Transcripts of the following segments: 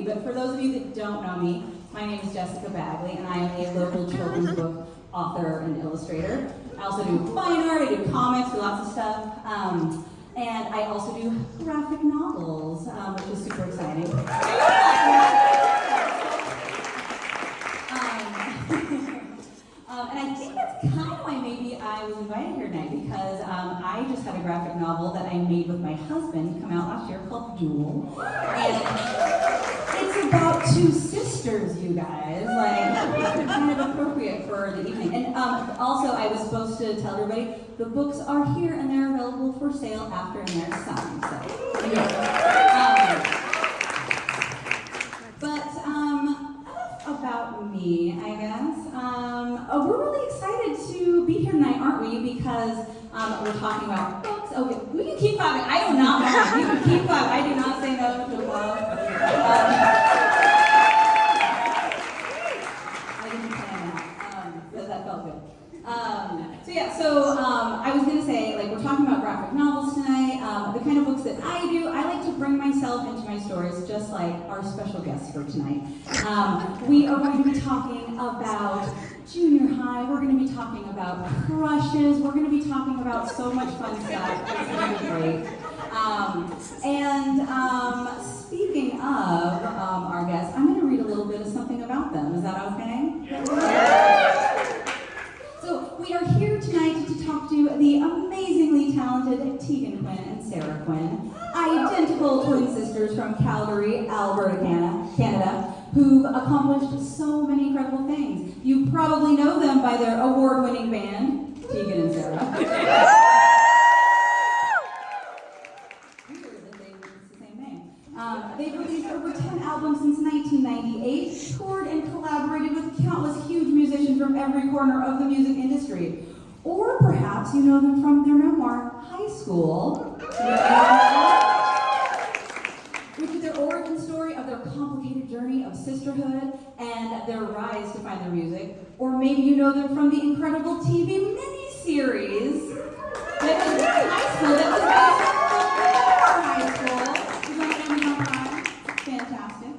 but for those of you that don't know me, my name is Jessica Bagley, and I am a local children's book author and illustrator. I also do fine art, I do comics, do lots of stuff, and I also do graphic novels, which is super exciting. And I think that's kind of why maybe I was invited here tonight, because I just had a graphic novel that I made with my husband come out last year called Duel. And it's about two sisters, you guys. Like, kind of appropriate for the evening. And also, I was supposed to tell everybody, the books are here and they're available for sale after and they're signed. So, yeah. About me, I guess. We're really excited to be here tonight, aren't we? Because we're talking about books. Okay, we can keep clapping. I do not want to. You can keep clapping. I do not say no to applause. I didn't plan that, but that felt good. So I was going to say, like, we're talking about graphic novels tonight. The kind of books that I do, I like to bring myself into my stories, just like our special guests for tonight. We are going to be talking about junior high. We're going to be talking about crushes. We're going to be talking about so much fun stuff. It's going to be great. Speaking of our guests, I'm going to read a little bit of something about them. Is that okay? So we are here tonight to talk to the amazingly talented Tegan Quinn and Sara Quinn, identical twin sisters from Calgary, Alberta, Canada, who've accomplished so many incredible things. You probably know them by their award-winning band, Tegan and Sara. Weird that it's the same name. They've released over 10 albums since 1998, toured and collaborated with countless huge musicians from every corner of the music industry. Or perhaps you know them from their memoir, High School, which is their origin story of their complicated journey of sisterhood and their rise to find their music. Or maybe you know them from the incredible TV miniseries that was High School, that was based on High School. It was on Amazon Prime. Fantastic.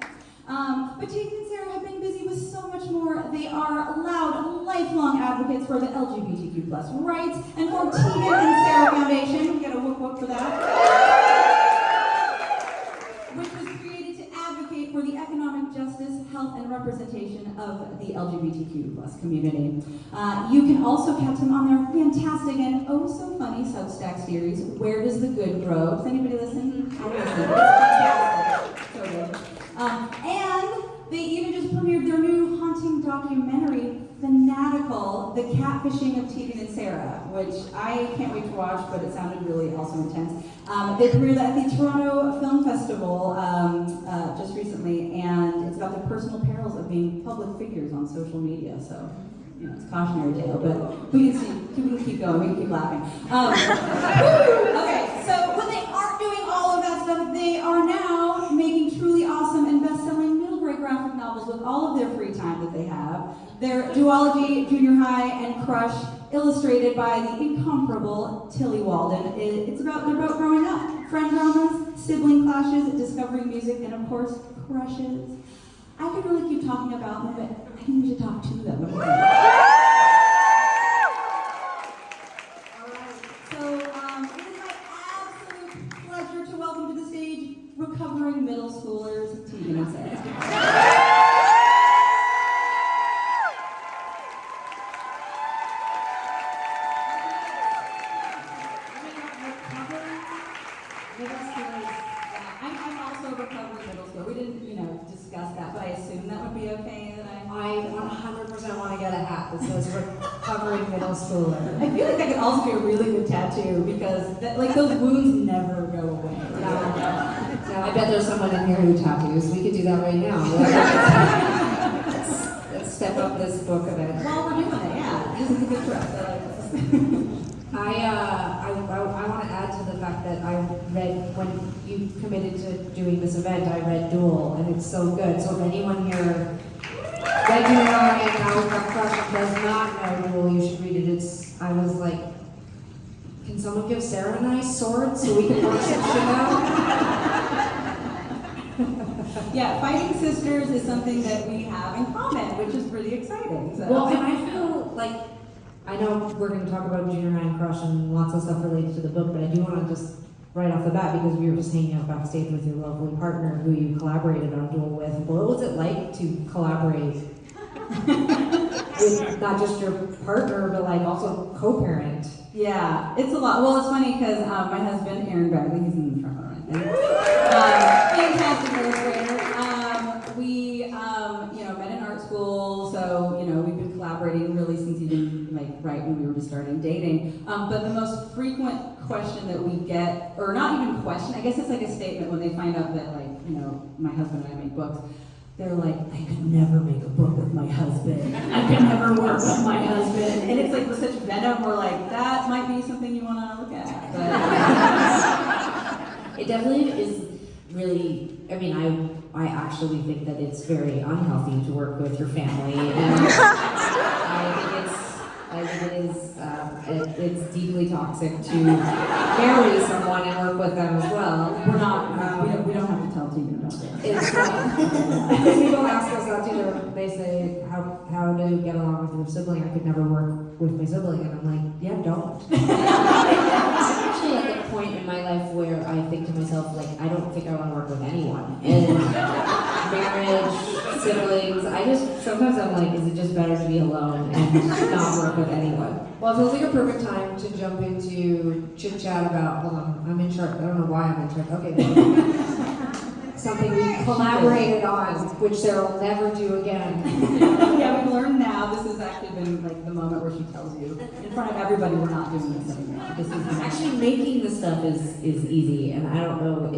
But Tegan and Sara have been busy with so much more. They are loud, lifelong advocates for the LGBTQ+ rights, and for Tegan and Sara Foundation, we get a whoop whoop for that, which was created to advocate for the economic justice, health, and representation of the LGBTQ+ community. You can also catch them on their fantastic and oh so funny Substack series, Where Does the Good Grow? Does anybody listen? I listen. It's fantastic. So good. And they even just premiered their new haunting documentary, Fanatical, The Catfishing of Tegan and Sara, which I can't wait to watch, but it sounded really also intense. They premiered that at the Toronto Film Festival just recently, and it's about the personal perils of being public figures on social media, so you know, it's a cautionary tale, but we can keep going, we can keep laughing. Okay, so when they aren't doing all of that stuff, they are now making truly awesome and best-selling middle grade graphic novels with all of their free time that they have. Their duology, Junior High, and Crush, illustrated by the incomparable Tillie Walden. They're about growing up, friend dramas, sibling clashes, discovering music, and of course, crushes. I could really keep talking about them, but I think we should talk to them. All right, so it is my absolute pleasure to welcome to the stage recovering middle schoolers, Tegan and Sara. I'm also recovering middle school. We didn't, discuss that, but I assume that would be okay. I 100% want to get a hat that says recovering middle schooler. I feel like that could also be a really good tattoo because, those wounds never go away. No, I bet there's someone in here who tattoos. We could do that right now. Let's step up this book event. While we're doing it, yeah. This is a good trip. I want to add to the fact that I read, when you committed to doing this event, I read Duel, and it's so good. So if anyone here read Duel and our crush does not know Duel, you should read it. I was like, can someone give Sara a nice sword so we can work some shit out? Yeah, fighting sisters is something that we have in common, which is pretty exciting. So. Well, and I feel like, I know we're going to talk about junior high and crush and lots of stuff related to the book, but I do want to just, right off the bat, because we were just hanging out backstage with your lovely partner who you collaborated on Duel with, what was it like to collaborate with not just your partner, but like also co-parent? Yeah, it's a lot. Well, it's funny because my husband, Aaron Bagley, he's in the front row right there. Fantastic illustrator. We, met in art school, so, we've been collaborating really since even, right when we were just starting dating. But the most frequent question that we get, or not even question, I guess it's like a statement when they find out that, my husband and I make books. They're like, I could never make a book with my husband. I could never work with my husband. And it's like with such venom, we're like, that might be something you want to look at. But it definitely is really, I actually think that it's very unhealthy to work with your family. And I think it's deeply toxic to marry someone and work with them as well. we're not, we don't have to tell Tegan about that. It's because people ask us that too. They say, how do you get along with your sibling? I could never work with my sibling. And I'm like, yeah, don't. I'm actually at the point in my life where I think to myself, I don't think I want to work with anyone. And marriage, siblings, sometimes I'm like, is it just better to be alone and not work with anyone? Well, it feels like a perfect time to jump into chit chat about, hold on, I'm in charge. I don't know why I'm in charge. Okay. Something we collaborated on, which Sarah will never do again. Yeah, we've learned now. This has actually been the moment where she tells you in front of everybody, we're not doing this anymore. This is Actually, making the stuff is easy, and I don't know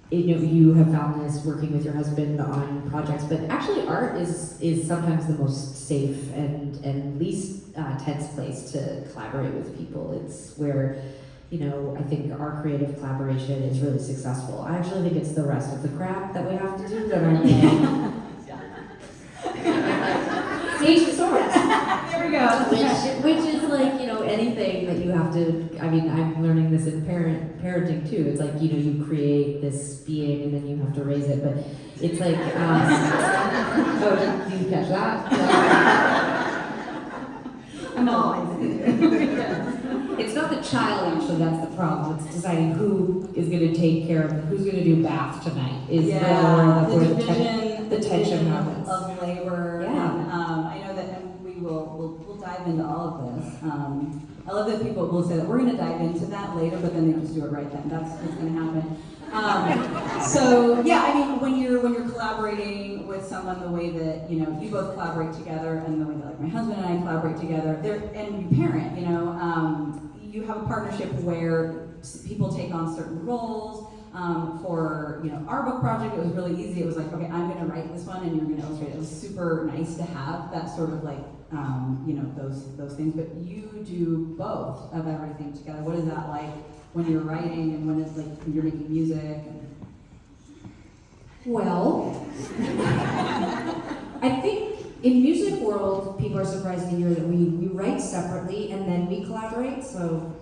if you have found this working with your husband on projects, but actually art is sometimes the most safe and least tense place to collaborate with people. It's where, I think our creative collaboration is really successful. I actually think it's the rest of the crap that we have to do that aren't Sage swords. There we go. Which is anything that you have to, I'm learning this in parenting too. It's you create this being and then you have to raise it, but it's like, oh, did you catch that? I'm not It's not the child actually that's the problem. It's deciding who is going to take care of, who's going to do bath tonight. Is the division, the tension happens. of labor. Yeah. And, I know that, and we'll dive into all of this. I love that people will say that we're going to dive into that later, but then they just do it right then. That's what's going to happen. So yeah, when you're collaborating with someone the way that you both collaborate together, and the way that my husband and I collaborate together, and you parent, you have a partnership where people take on certain roles. For our book project, it was really easy. It was like, okay, I'm going to write this one, and you're going to illustrate it. It was super nice to have that sort of those things. But you do both of everything together. What is that like when you're writing, and when it's when you're making music? Well, I think in music world, people are surprised to hear that we write separately and then we collaborate. So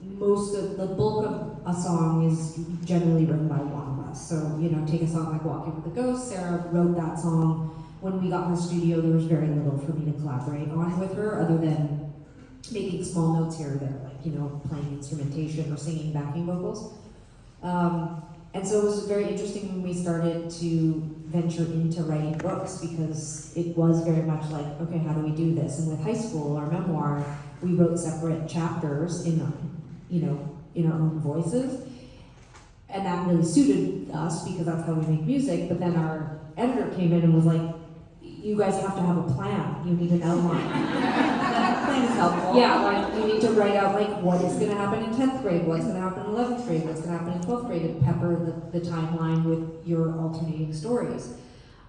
most of the bulk of a song is generally written by one of us. So, take a song like Walking with a Ghost. Sarah wrote that song. When we got in the studio, there was very little for me to collaborate on with her, other than making small notes here or there, playing instrumentation or singing backing vocals. And so it was very interesting when we started to venture into writing books, because it was very much like, okay, how do we do this? And with high school, our memoir, we wrote separate chapters in our own voices. And that really suited us because that's how we make music. But then our editor came in and was like, you guys have to have a plan. You need an outline. That plan is helpful. Yeah, you need to write out what is going to happen in 10th grade, what's going to happen in 11th grade, what's going to happen in 12th grade, and pepper the timeline with your alternating stories.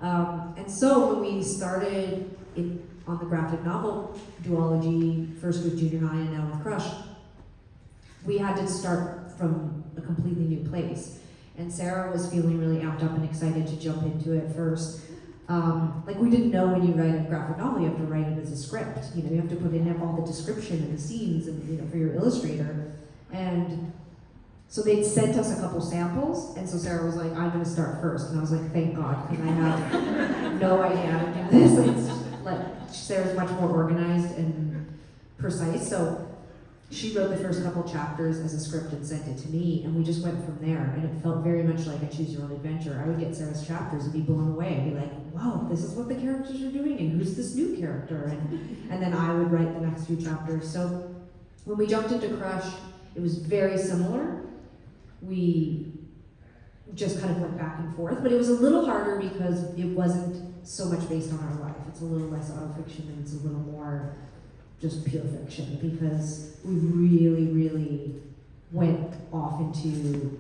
And so when we started on the graphic novel duology, first with Junior High and now with Crush, we had to start from a completely new place. And Sarah was feeling really amped up and excited to jump into it first. We didn't know when you write a graphic novel, you have to write it as a script. You have to put in all the description and the scenes and for your illustrator. And So they'd sent us a couple samples, and so Sarah was like, I'm gonna start first. And I was like, thank God, because I have no idea how to do this. It's like, Sarah's much more organized and precise. So she wrote the first couple chapters as a script and sent it to me, and we just went from there. And it felt very much like a choose your own adventure. I would get Sarah's chapters and be blown away and be like, wow, this is what the characters are doing, and who's this new character? And then I would write the next few chapters. So when we jumped into Crush, it was very similar. We just kind of went back and forth, but it was a little harder because it wasn't so much based on our life. It's a little less autofiction and it's a little more just pure fiction, because we really, really went off into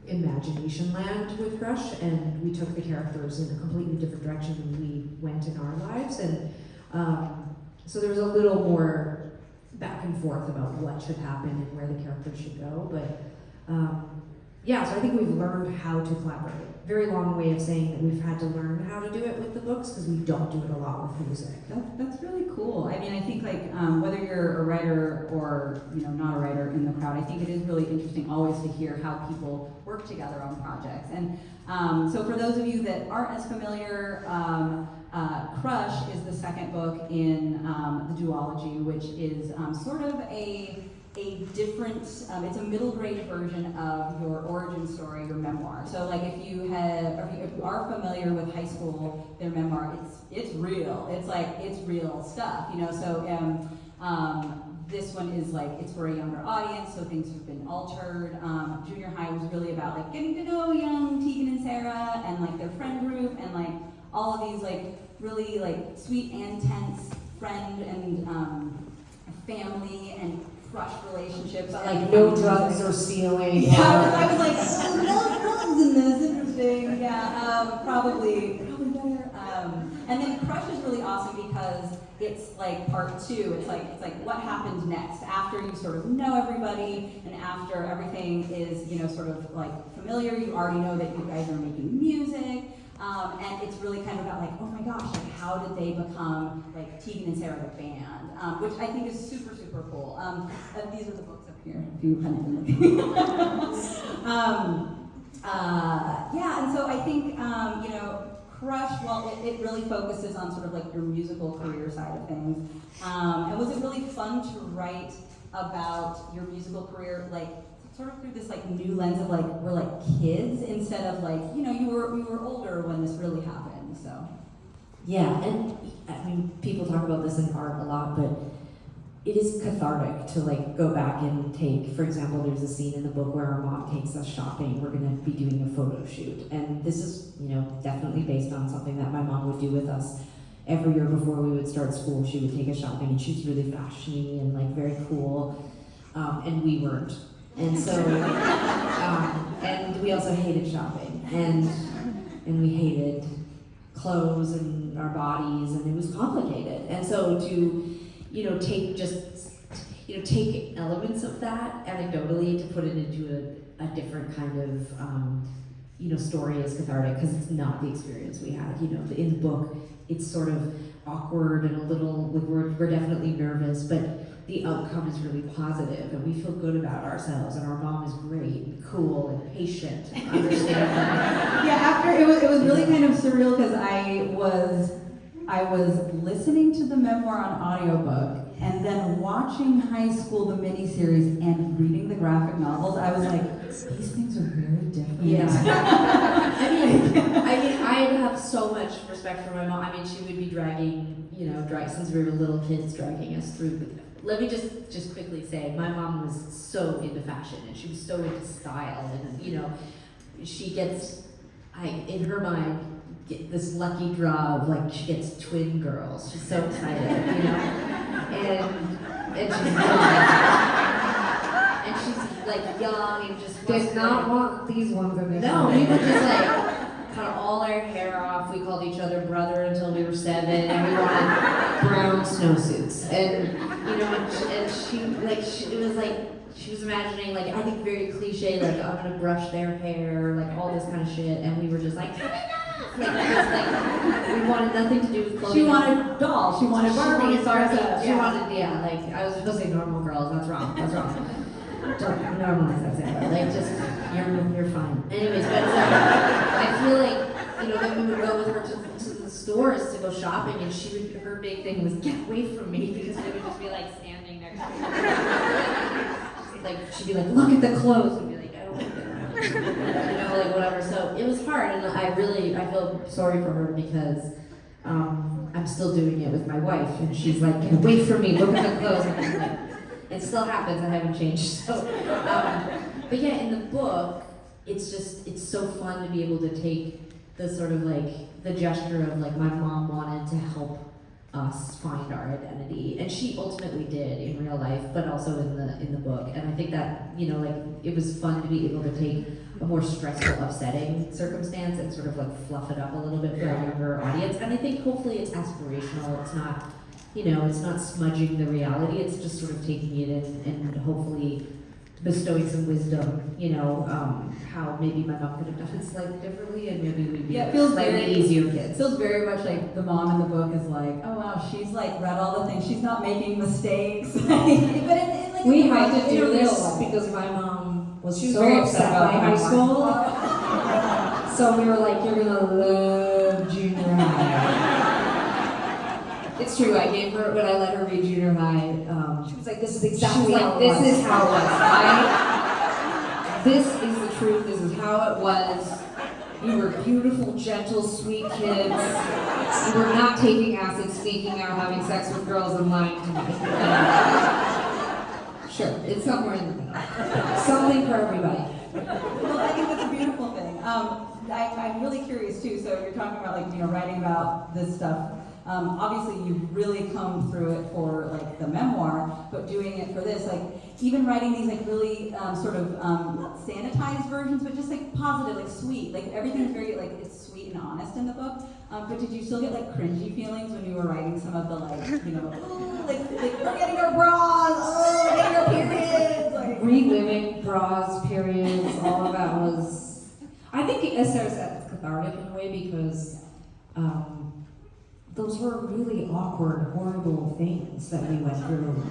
imagination land with Crush, and we took the characters in a completely different direction than we went in our lives. And so there was a little more back and forth about what should happen and where the characters should go. But yeah, so I think we've learned how to collaborate. Very long way of saying that we've had to learn how to do it with the books, because we don't do it a lot with music. That's really cool. I mean, I think like whether you're a writer or not a writer in the crowd, I think it is really interesting always to hear how people work together on projects. And so for those of you that aren't as familiar, Crush is the second book in the duology, which is sort of a different, it's a middle grade version of your origin story, your memoir. So like if you are familiar with high school, their memoir, it's real. It's real stuff, So this one is like, it's for a younger audience, so things have been altered. Junior high was really about like getting to know young Tegan and Sara and like their friend group and like all of these like really like sweet and tense friend and family and crush relationships. Like no drugs or stealing. Yeah, I was like, oh, no drugs in this, interesting. Yeah, probably better. And then Crush is really awesome because it's like part two. It's like what happened next after you sort of know everybody and after everything is sort of like familiar. You already know that you guys are making music. And it's really kind of about like, oh my gosh, like how did they become like Tegan and Sara the band? Which I think is super, super cool. These are the books up here, if you kind of looking. Yeah, and so I think, Crush, well, it really focuses on sort of like your musical career side of things. And was it really fun to write about your musical career, like sort of through this like new lens of like we're like kids instead of like you were older when this really happened? So yeah, and I mean people talk about this in art a lot, but it is cathartic to like go back and take, for example, there's a scene in the book where our mom takes us shopping. We're going to be doing a photo shoot, and this is definitely based on something that my mom would do with us every year before we would start school. She would take us shopping, and she's really fashiony and like very cool, and we weren't. And so, and we also hated shopping, and we hated clothes and our bodies, and it was complicated. And so to, take elements of that anecdotally to put it into a different kind of, story is cathartic, because it's not the experience we had. In the book, it's sort of awkward and a little, like we're definitely nervous, but the outcome is really positive, and we feel good about ourselves, and our mom is great, and cool, and patient, and understanding. Yeah, after it was really kind of surreal because I was listening to the memoir on audiobook and then watching High School the miniseries and reading the graphic novels. I was like, these things are very different. Yeah. I mean, I have so much respect for my mom. I mean, she would be dragging, since we were little kids, dragging us through. Let me just quickly say, my mom was so into fashion, and she was so into style, and she gets, in her mind, this lucky draw of like she gets twin girls. She's so excited, and she's young, and she's like young and just Did not want these ones in this. No, we would just like cut all our hair off. We called each other brother until we were 7, and we wanted brown snowsuits. And it was like she was imagining, like, I think very cliche, like I'm gonna brush their hair, like all this kind of shit. And we were just like, we wanted nothing to do with clothing. She wanted dolls. She wanted Barbie and Tarzan. She wanted, like I was supposed to say normal girls. That's wrong. don't normalize that, Sarah. Like, just, you're fine. Anyways, but I feel like, you know, then we would go with her to the stores to go shopping, and her big thing was get away from me, because they would just be like standing next to me. Like, she'd be like, look at the clothes, and be like, I don't like it. You know, like whatever. So it was hard, and I feel sorry for her because I'm still doing it with my wife, and she's like, get away from me, look at the clothes. And I'm like, it still happens, I haven't changed. So, but yeah, in the book, it's so fun to be able to take the sort of like, the gesture of like, my mom wanted to help us find our identity, and she ultimately did in real life, but also in the book. And I think that, you know, like, it was fun to be able to take a more stressful, upsetting circumstance and sort of like fluff it up a little bit for a younger audience. And I think hopefully it's aspirational. It's not, you know, it's not smudging the reality. It's just sort of taking it in and hopefully bestowing some wisdom, you know, how maybe my mom could have done it slightly differently, and maybe we'd be Yeah, it feels slightly very easier It kids. feels very much like the mom in the book is like, oh wow, she's like read all the things, she's not making mistakes. But in like We in had to do real this life. because my mom was She was so very upset upset about by high homework. school. So we were like, you're gonna love junior high. It's true, I gave her, when I let her read junior high, she was like, this is exactly how it was. This is how it was. This is the truth, this is how it was. You were beautiful, gentle, sweet kids. You were not taking acid, sneaking out, having sex with girls, and lying to me. Sure, it's somewhere in the middle. Something for everybody. Well, I think that's a beautiful thing. I'm really curious too. So you're talking about like, you know, writing about this stuff. Obviously, you've really come through it for like the memoir, but doing it for this, like even writing these like really sort of not sanitized versions, but just like positive, like sweet. Like everything's very like it's sweet and honest in the book. But did you still get like cringy feelings when you were writing some of the like, you know, ooh, like we're getting our bras, oh, getting our periods, like Reliving bras, periods, all of that was, I think, as Sarah said, it's cathartic in a way because those were really awkward, horrible things that we went through.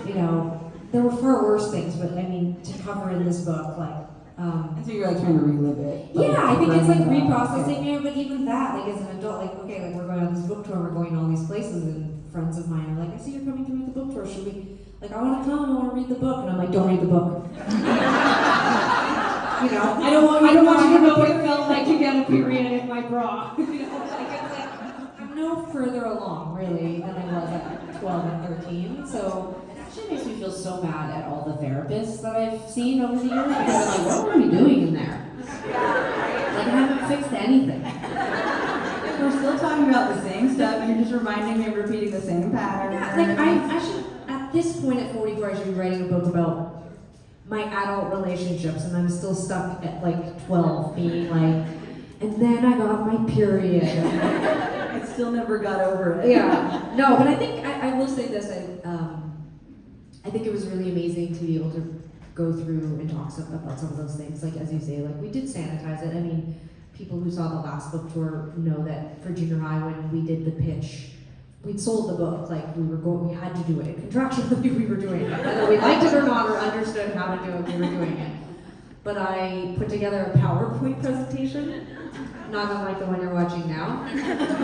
You know, there were far worse things, but I mean, to cover in this book, like, and so you're like trying to relive it. Like, yeah, I think it's like writing about- reprocessing it, but even that, like as an adult, like, okay, like we're going on this book tour, we're going to all these places, and friends of mine are like, I see you're coming through with the book tour, should we, like, I want to come, I want to read the book, and I'm like, don't read the book. You know, I don't want you to know what it felt like to get a period in my bra. You know, like, it's like, I'm no further along, really, than I was at 12 and 13, so It actually makes me feel so mad at all the therapists that I've seen over the years, because I'm like, what were we doing in there? Like, I haven't fixed anything. We're still talking about the same stuff. You're just reminding me of repeating the same pattern. Yeah, like I should, at this point at 44, I should be writing a book about my adult relationships, and I'm still stuck at like 12, being like, and then I got my period. I still never got over it. Yeah, no, but I think I will say this. I think it was really amazing to be able to go through and talk about some of those things. Like as you say, like we did sanitize it. I mean, people who saw the last book tour know that for junior high, when we did the pitch, we'd sold the book. Like we had to do it. Contractually, we were doing it, whether we liked it or not, or understood how to do it. We were doing it. But I put together a PowerPoint presentation, not unlike the one you're watching now,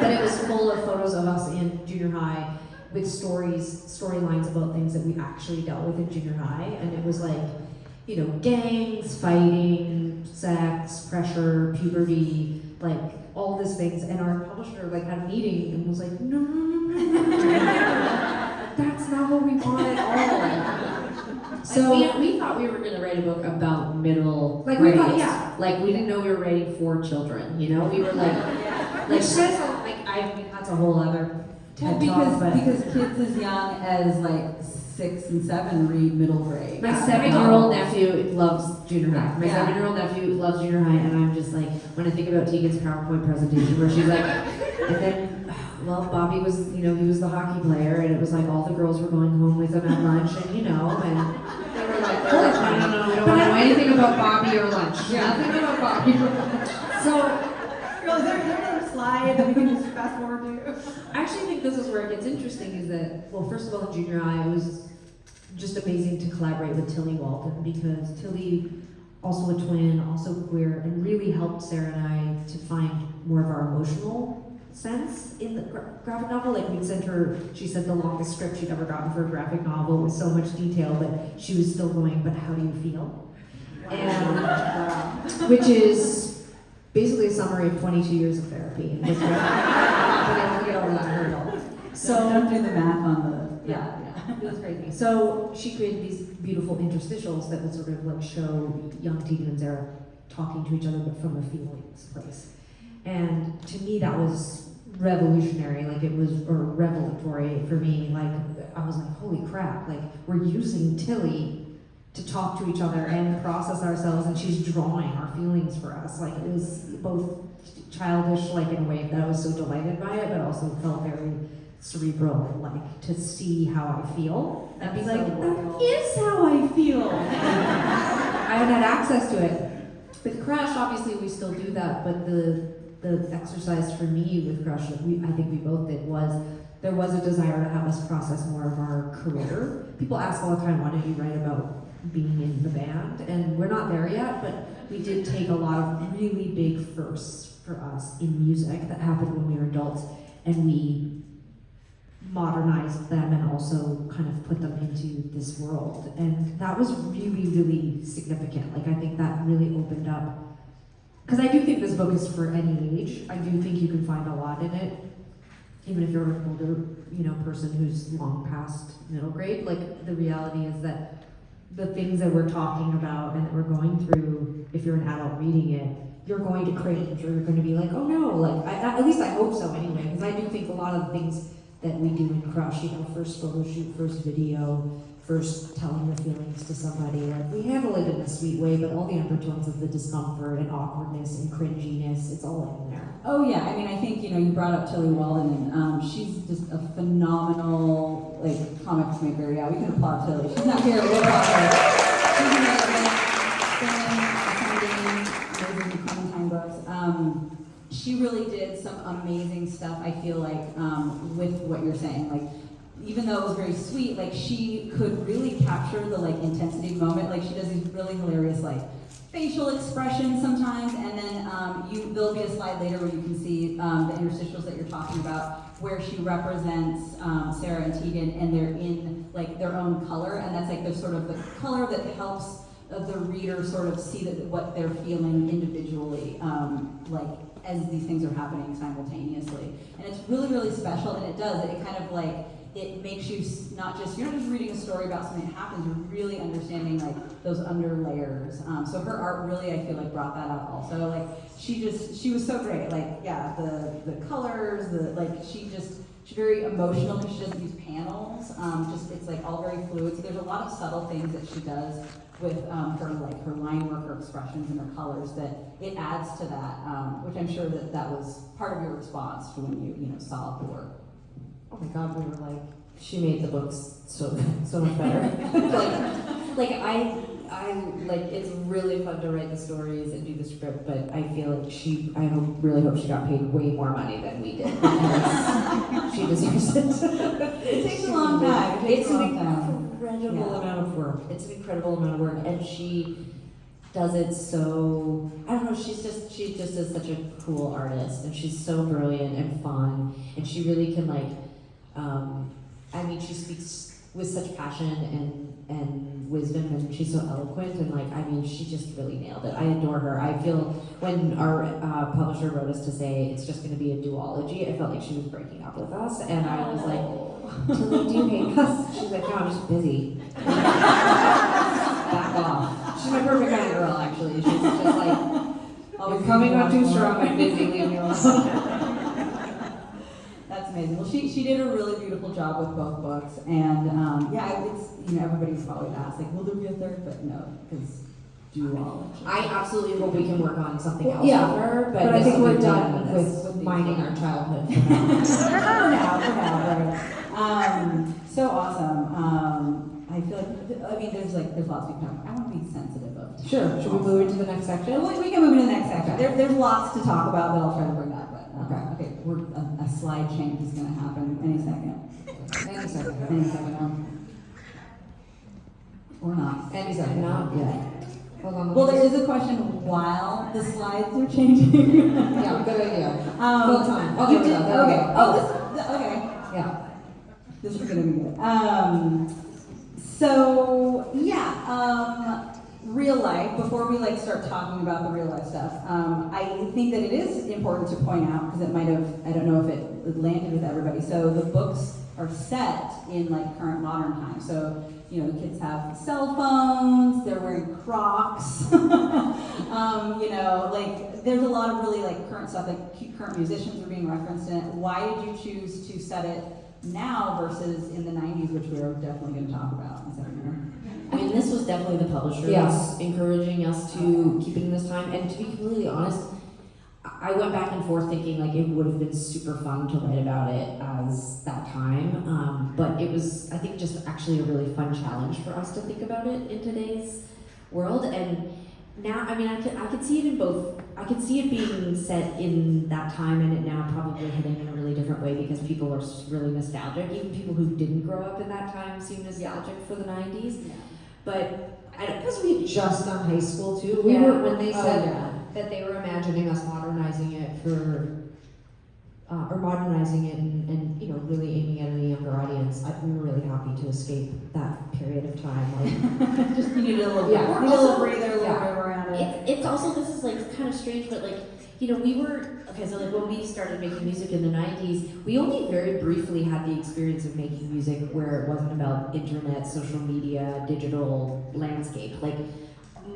but it was full of photos of us in junior high with storylines about things that we actually dealt with in junior high, and it was like, you know, gangs, fighting, sex, pressure, puberty, like all these things. And our publisher like had a meeting and was like, no, that's not what we want at all. So we thought we were going to write a book about middle Like, grades. we thought, yeah. Like we didn't know we were writing for children. You know, we were like, Which says, like, I mean, that's a whole other Well, TED talk, but because kids as young as like 6 and 7 read middle grade. my 7-year-old nephew loves junior high. My Yeah. 7-year-old nephew loves junior high, and I'm just like, when I think about Tegan's PowerPoint presentation, where she's like, and then, well, Bobby was, you know, he was the hockey player, and it was like all the girls were going home with him at lunch, and you know, and they were like, no, we don't want to know anything about Bobby or lunch. Nothing about Bobby or lunch. So, Girl, is there another slide that we can just fast forward to? I actually think this is where it gets interesting, is that, well, first of all, in junior high, it was just amazing to collaborate with Tillie Walden, because Tillie, also a twin, also queer, and really helped Sarah and I to find more of our emotional sense in the graphic novel. Like, we'd sent her, she said the longest script she'd ever gotten for a graphic novel with so much detail, but she was still going, but how do you feel? And which is basically a summary of 22 years of therapy. And with that, get over that hurdle. So don't do the math on the, Yeah, it was crazy. So she created these beautiful interstitials that would sort of like show young Tegan and Sara talking to each other, but from a feelings place. And to me, that was revolutionary. Like, it was, or revelatory for me. Like, I was like, holy crap! Like, we're using Tillie to talk to each other and process ourselves, and she's drawing our feelings for us. Like, it was both childish, like in a way that I was so delighted by it, but also felt very cerebral, like to see how I feel and be like, that is how I feel. I haven't had access to it. With Crush, obviously we still do that, but the exercise for me with Crush, that I think we both did, was there was a desire to have us process more of our career. People ask all the time, why did you write about being in the band? And we're not there yet, but we did take a lot of really big firsts for us in music that happened when we were adults, and we modernized them and also kind of put them into this world. And that was really, really significant. Like, I think that really opened up, because I do think this book is for any age. I do think you can find a lot in it, even if you're an older, person who's long past middle grade. Like, the reality is that the things that we're talking about and that we're going through, if you're an adult reading it, you're going to cringe, or you're going to be like, oh no, like, at least I hope so anyway, because I do think a lot of the things that we do in Crush, first photo shoot, first video, first telling your feelings to somebody, like, we handle it in a sweet way, but all the undertones of the discomfort and awkwardness and cringiness, it's all in there. Oh yeah, I mean, I think, you brought up Tillie Walden, and she's just a phenomenal, like, comics maker. Yeah, we can applaud Tillie. She's not here, we'll applaud her. She's amazing Clementine books. She really did some amazing stuff, I feel like, with what you're saying. Like, even though it was very sweet, like, she could really capture the, like, intensity moment. Like, she does these really hilarious, like, facial expressions sometimes, and then there'll be a slide later where you can see the interstitials that you're talking about, where she represents Sara and Tegan, and they're in, like, their own color, and that's, like, the sort of the color that helps the reader sort of see what they're feeling individually, like, as these things are happening simultaneously. And it's really, really special, and it kind of, like, it makes you you're not just reading a story about something that happens, you're really understanding, like, those under layers. So her art really, I feel like, brought that out also. Like, she was so great. Like, yeah, the colors, she's very emotional because she doesn't use panels. It's like all very fluid. So there's a lot of subtle things that she does with her line work, her expressions, and her colors, that it adds to that, which I'm sure that was part of your response to when you saw the work. Oh my God, we were like, she made the books so much better. It's really fun to write the stories and do the script, but I feel like really hope she got paid way more money than we did, because she deserves it. It takes a long time. It's an incredible amount of work. It's an incredible amount of work, and she does it so, I don't know, she just is such a cool artist, and she's so brilliant and fun, and she really can, like, she speaks with such passion and wisdom, and she's so eloquent, and she just really nailed it. I adore her. I feel when our publisher wrote us to say it's just going to be a duology, I felt like she was breaking up with us, and I was like, Tillie, do you hate us? She's like, no, I'm just busy. Back off. She's my perfect kind of girl, actually. She's just like, you're coming on too strong, I'm busy, leave me alone. That's amazing. Well, she did a really beautiful job with both books, and everybody's probably asked, like, will there be a third? But no, because Duel. I absolutely hope we can work on something else Yeah, with her, but I think we're something done with mining our childhood for now. for now, right. So awesome. I feel like, there's lots we can talk about. I want to be sensitive of. Sure. Should we move into the next section? We can move into the next section. There's lots to talk about, but I'll try to bring that. But okay, a slide change is going to happen any second. Any second now. Or not. And he said, not yet. Hold on. Well, there is a question while the slides are changing. Yeah, good idea. Full time. Oh, You there we did, go, there we okay. go. Oh, this, okay. Yeah. This is gonna be good. So yeah, real life, before we like start talking about the real life stuff, I think that it is important to point out, because it might have, I don't know if it landed with everybody, so the books are set in like current modern times. So, you know, the kids have cell phones, they're wearing Crocs, you know, like there's a lot of really like current stuff, like current musicians are being referenced in it. Why did you choose to set it now versus in the 90s, which we're definitely going to talk about in a second? I mean, this was definitely the publishers Yes. encouraging us to keep it in this time. And to be completely honest, I went back and forth thinking like it would have been super fun to write about it as that time. But it was, I think, just actually a really fun challenge for us to think about it in today's world. And now, I mean, I could see it in both. I could see it being set in that time and it now probably hitting in a really different way because people are really nostalgic. Even people who didn't grow up in that time seem nostalgic for the 90s. Yeah. But I don't, Because we had just done high school too. We Yeah. were, when they Oh, said yeah. that they were imagining us modernizing it for, or modernizing it and, you know, really aiming at a younger audience, we were really happy to escape that period of time. Like, Just you need a little, Yeah. need a little breather, a little Yeah. bit around it. it's also, this is like kind of strange, but like, you know, we were, okay, so like when we started making music in the 90s, we only very briefly had the experience of making music where it wasn't about internet, social media, digital landscape. Like,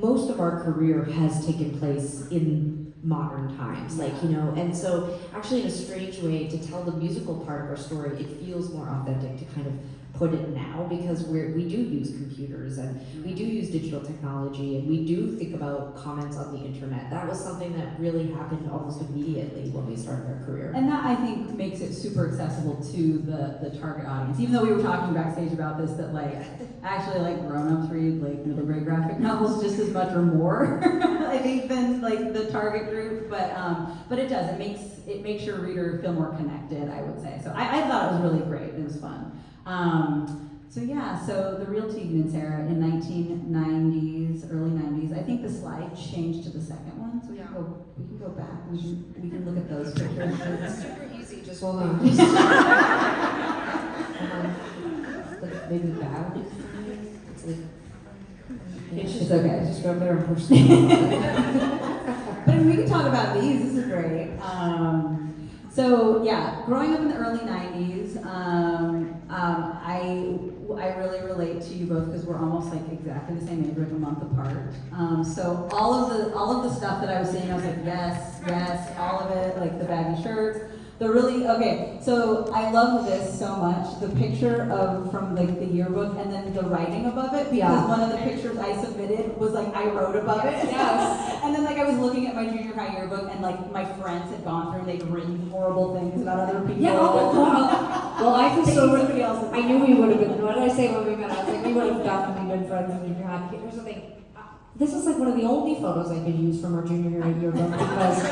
most of our career has taken place in modern times, like, you know, and so actually in a strange way to tell the musical part of our story, it feels more authentic to kind of put it now because we do use computers and we do use digital technology and we do think about comments on the internet. That was something that really happened almost immediately when we started our career. And that, I think, makes it super accessible to the target audience. Even though we were talking backstage about this, that like, actually like grown-ups read like middle grade graphic novels just as much or more, I think, than like the target group. But it does, it makes your reader feel more connected, I would say. So I thought it was really great, it was fun. So yeah, so the real Tegan and Sara in 1990s, early 90s. I think the slide changed to the second one, so we can go back. We can look at those pictures. it's super easy, just hold on. Maybe bad. It's like, It's okay. Just go up there and push them. But we can talk about these. This is great. So yeah, growing up in the early 90s, I really relate to you both because we're almost like exactly the same age, like a month apart. So all of the stuff that I was seeing, I was like, yes, all of it, like the baggy shirts. Okay, so I love this so much. The picture from like the yearbook and then the writing above it, because one of the pictures I submitted was like I wrote above it. Yes. And then like I was looking at my junior high yearbook and like my friends had gone through and they'd written horrible things about other people. Yeah, well, I think so. Somebody else. I knew we would have been, what did I say when we met? I was like, we would have definitely been friends in junior high. Here's the thing. This is like one of the only photos I could use from our junior year yearbook because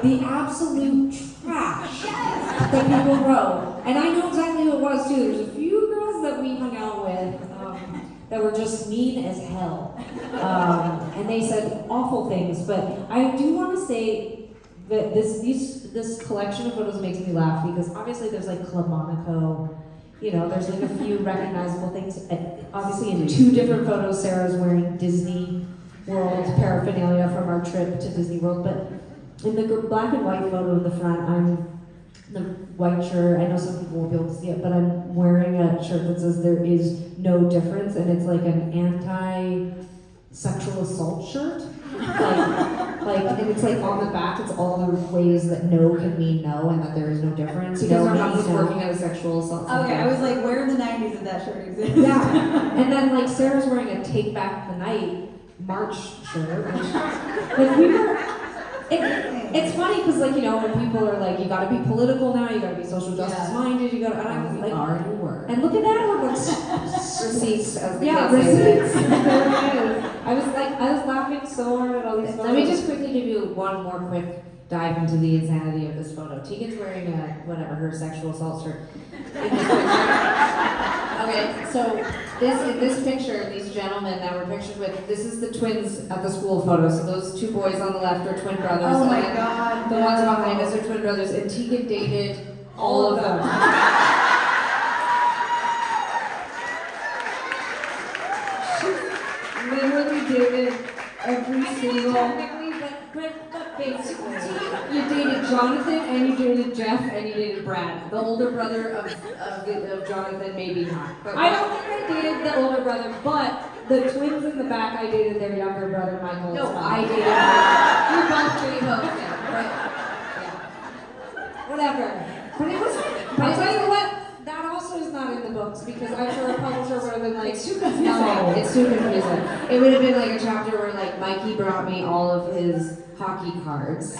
the absolute trash that people wrote. And I know exactly who it was too. There's a few girls that we hung out with that were just mean as hell. And they said awful things. But I do want to say that this collection of photos makes me laugh because obviously there's like Club Monaco. You know, there's like a few recognizable things. Obviously in two different photos, Sarah's wearing Disney World paraphernalia from our trip to Disney World. But in the black and white photo in the front, I'm the white shirt. I know some people won't be able to see it, but I'm wearing a shirt that says there is no difference, and it's like an anti-sexual assault shirt. And it's like on the back, it's all the ways that no can mean no, and that there is no difference. because No our mom means was no. working at a sexual assault center. Okay, I was like, where in the 90s did that shirt exist? Yeah, and then like Sarah's wearing a Take Back the Night March shirt. Like we were, it's funny because like, you know, when people are like, you gotta be political now, you gotta be social justice minded, you gotta, and I was like, already were. and look at that, we're like, receipts, as the Yeah, kids say. receipts. There it is. I was laughing so hard at all these photos. Let me just quickly give you one more quick dive into the insanity of this photo. Tegan's wearing her sexual assault shirt in this picture. Okay, so in this picture, these gentlemen that we're pictured with, this is the twins at the school photo. So those two boys on the left are twin brothers. Oh my and then God, the no. ones behind us are twin brothers, and Tegan dated all of them. She literally dated every single. Technically, but basically, you dated Jonathan, and you dated Jeff, and you dated Brad, the older brother of Jonathan, maybe not. But I don't think I dated the older brother, but the twins in the back, I dated their younger brother, Michael. No, I dated. You both did, but yeah, whatever. But it was. But I tell you what. That also is not in the books because I'm sure a publisher would have been like, It's too confusing. no, it's too confusing. It would have been like a chapter where like Mikey brought me all of his hockey cards.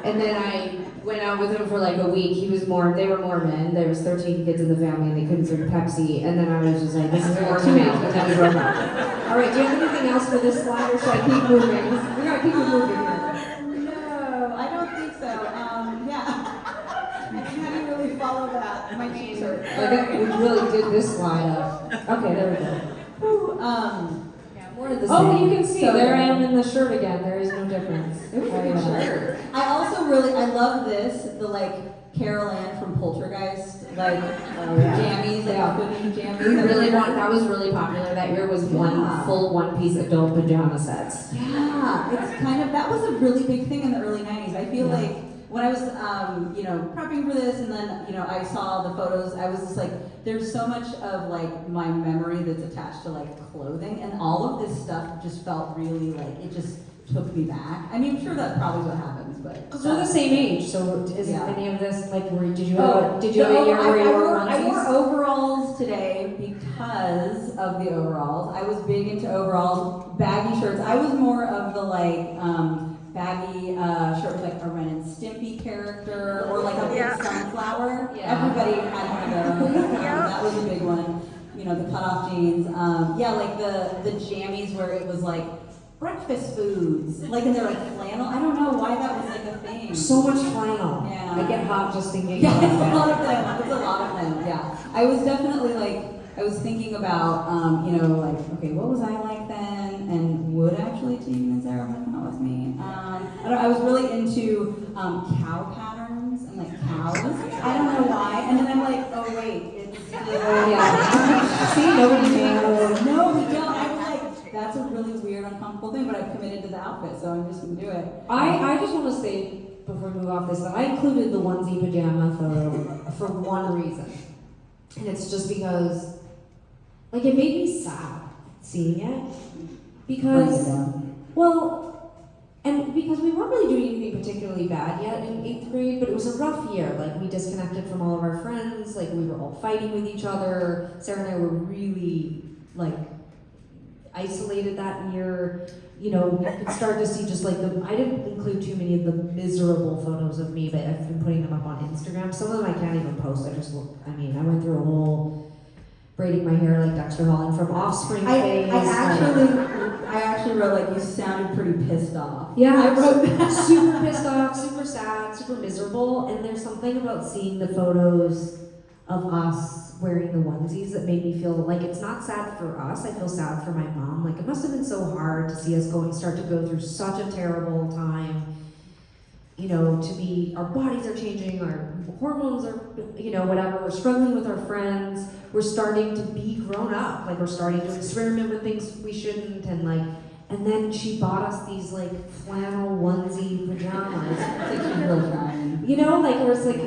And then I went out with him for like a week. They were Mormon. There was 13 kids in the family and they couldn't drink Pepsi. And then I was just like, this is too many. And then we broke up. All right, do you have anything else for this slide or should I keep moving? We gotta keep it moving here. No, I don't think so. Yeah. How do you really follow that? My cheeks hurt. I think we really did this slide up. Okay, there we go. Yeah, more of the Oh, same. you can see, So there I am in the shirt again. There is no difference. It was a good shirt. I also I love this, the like Carol Ann from Poltergeist, like jammies, like opening jammies. That was really popular that year was Yeah. full one-piece adult pajama sets. Yeah, it's kind of, that was a really big thing in the early 90s. I feel like when I was, prepping for this and then, I saw the photos, I was just like, there's so much of like my memory that's attached to like clothing and all of this stuff just felt really like, it just took me back. I mean, I'm sure that's probably what happens, but. Because we're the same age, so isn't Yeah. any of this like, did you have a year where you wore I wore onesies? overalls today because of the overalls. I was big into overalls, baggy shirts. I was more of the like, baggy shirt with like a Ren and Stimpy character or like a big sunflower. Yeah. Everybody had one of those. That was a big one. The cutoff jeans. Like the jammies where it was like breakfast foods. Like and they're like flannel. I don't know why that was like a thing. So much flannel. Yeah. I get hot just thinking Yeah, about it's a that. lot of them. It's a lot of them. Yeah. I was definitely like I was thinking about okay, what was I like then? And would actually Tegan and Sara have come out with me? I was really into cow patterns and like cows. I don't know why. And then I'm like, oh wait, it's still See, nobody knows. No, we don't. I was like, that's a really weird, uncomfortable thing, but I've committed to the outfit, so I'm just gonna do it. I just want to say before we move off this that I included the onesie pajama photo for one reason, and it's just because, like, it made me sad seeing it because, and because we weren't really doing anything particularly bad yet in 8th grade, but it was a rough year. Like, we disconnected from all of our friends. Like, we were all fighting with each other. Sarah and I were really like isolated that year. You could start to see just like I didn't include too many of the miserable photos of me, but I've been putting them up on Instagram. Some of them I can't even post. I went through a whole braiding my hair like Dexter Holland from Offspring phase. I actually wrote like you sounded pretty pissed off. Yeah, I wrote super pissed off, super sad, super miserable, and there's something about seeing the photos of us wearing the onesies that made me feel like it's not sad for us, I feel sad for my mom. Like, it must have been so hard to see us start to go through such a terrible time. Our bodies are changing, our hormones are, whatever, we're struggling with our friends, we're starting to be grown up, like we're starting to experiment with things we shouldn't, and then she bought us these like flannel onesie pajamas. Like she's really trying. Where it's like,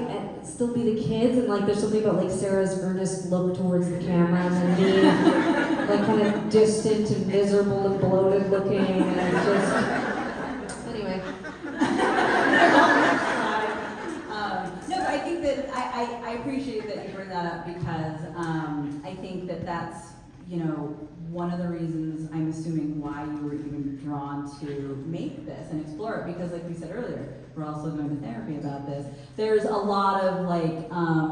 still be the kids, and like there's something about like Sarah's earnest look towards the camera, and then me, like kind of distant and miserable and bloated looking, and it's just, anyway. No, but I think that I appreciate that you bring that up because I think that that's one of the reasons I'm assuming why you were even drawn to make this and explore it, because like we said earlier, we're also going to therapy about this. There's a lot of like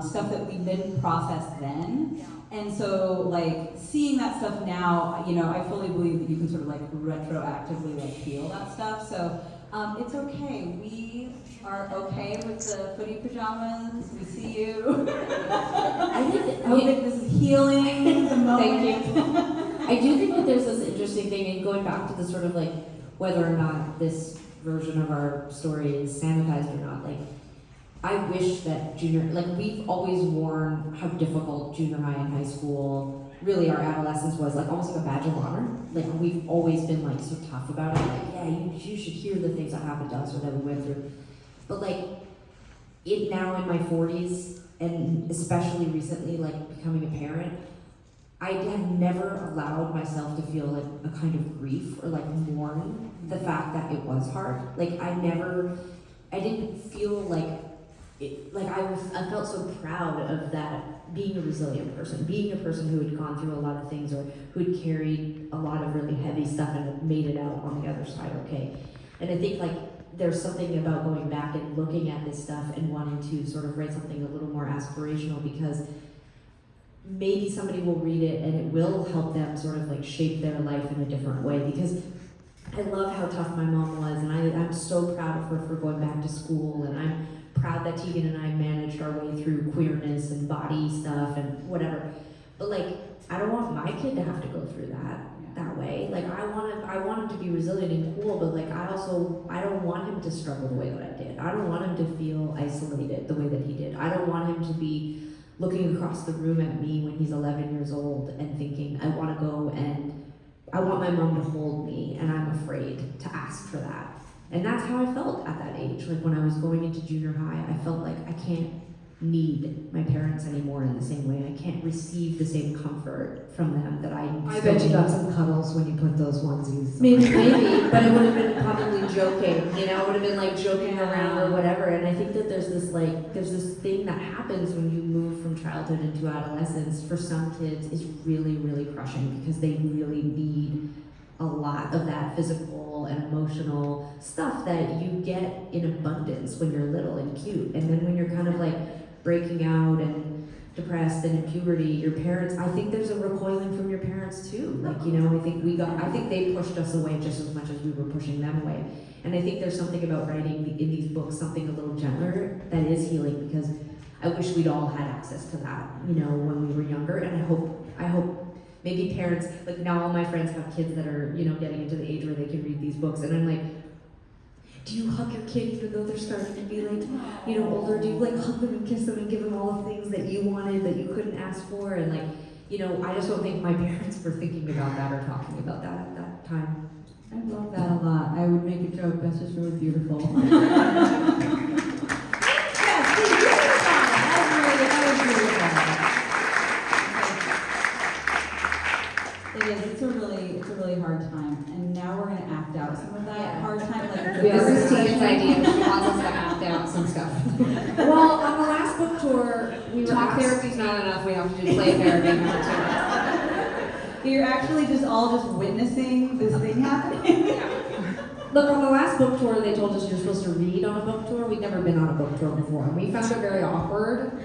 stuff that we didn't process then. And so like seeing that stuff now, I fully believe that you can sort of like retroactively like feel that stuff. So It's okay. We are okay with the footy pajamas. We see you. I think I hope that this is healing the moment. Thank you. I do think that there's this interesting thing, and going back to the sort of like whether or not this version of our story is sanitized or not. Like, I wish that we've always worn how difficult junior high and high school, really our adolescence was, like almost like a badge of honor. Like, we've always been like so tough about it. Like, yeah, you should hear the things that happened to us or that we went through. But like, it now in my 40s, and especially recently, like becoming a parent, I have never allowed myself to feel like a kind of grief or like mourn the fact that it was hard. Like, I didn't feel like it, like I felt so proud of that, being a resilient person, being a person who had gone through a lot of things or who had carried a lot of really heavy stuff and had made it out on the other side okay. And I think like there's something about going back and looking at this stuff and wanting to sort of write something a little more aspirational, because maybe somebody will read it and it will help them sort of like shape their life in a different way. Because I love how tough my mom was, and I'm so proud of her for going back to school, and I'm proud that Tegan and I managed our way through queerness and body stuff and whatever. But like, I don't want my kid to have to go through that way. Like, I want him to be resilient and cool, but like I don't want him to struggle the way that I did. I don't want him to feel isolated the way that he did. I don't want him to be looking across the room at me when he's 11 years old and thinking, I want to go and I want my mom to hold me, and I'm afraid to ask for that. And that's how I felt at that age. Like, when I was going into junior high, I felt like I can't need my parents anymore in the same way. I can't receive the same comfort from them that I bet you got some cuddles when you put those onesies on. Maybe, but it would have been probably joking, you know, it would have been like joking around or whatever. And I think that there's this thing that happens when you move from childhood into adolescence, for some kids is really, really crushing, because they really need a lot of that physical and emotional stuff that you get in abundance when you're little and cute. And then when you're kind of like breaking out and depressed and in puberty, your parents, I think there's a recoiling from your parents too. Like, you know, I think they pushed us away just as much as we were pushing them away. And I think there's something about writing in these books something a little gentler that is healing, because I wish we'd all had access to that, you know, when we were younger. And I hope maybe parents, like now all my friends have kids that are, you know, getting into the age where they can read these books, and I'm like, do you hug your kid even though they're starting to be like, you know, older? Do you like hug them and kiss them and give them all the things that you wanted that you couldn't ask for? And like, you know, I just don't think my parents were thinking about that or talking about that at that time. I love that a lot. I would make a joke, that's just really beautiful. It's a really hard time, and now we're gonna act out some of that hard time. Like, This is Tegan's idea. She wants us to act out some stuff. Well, on the last book tour, we were Talk therapy's not enough, we have to do play therapy now You're actually just all just witnessing this thing happening. Look, on the last book tour, they told us you're supposed to read on a book tour. We'd never been on a book tour before, and we found it very awkward.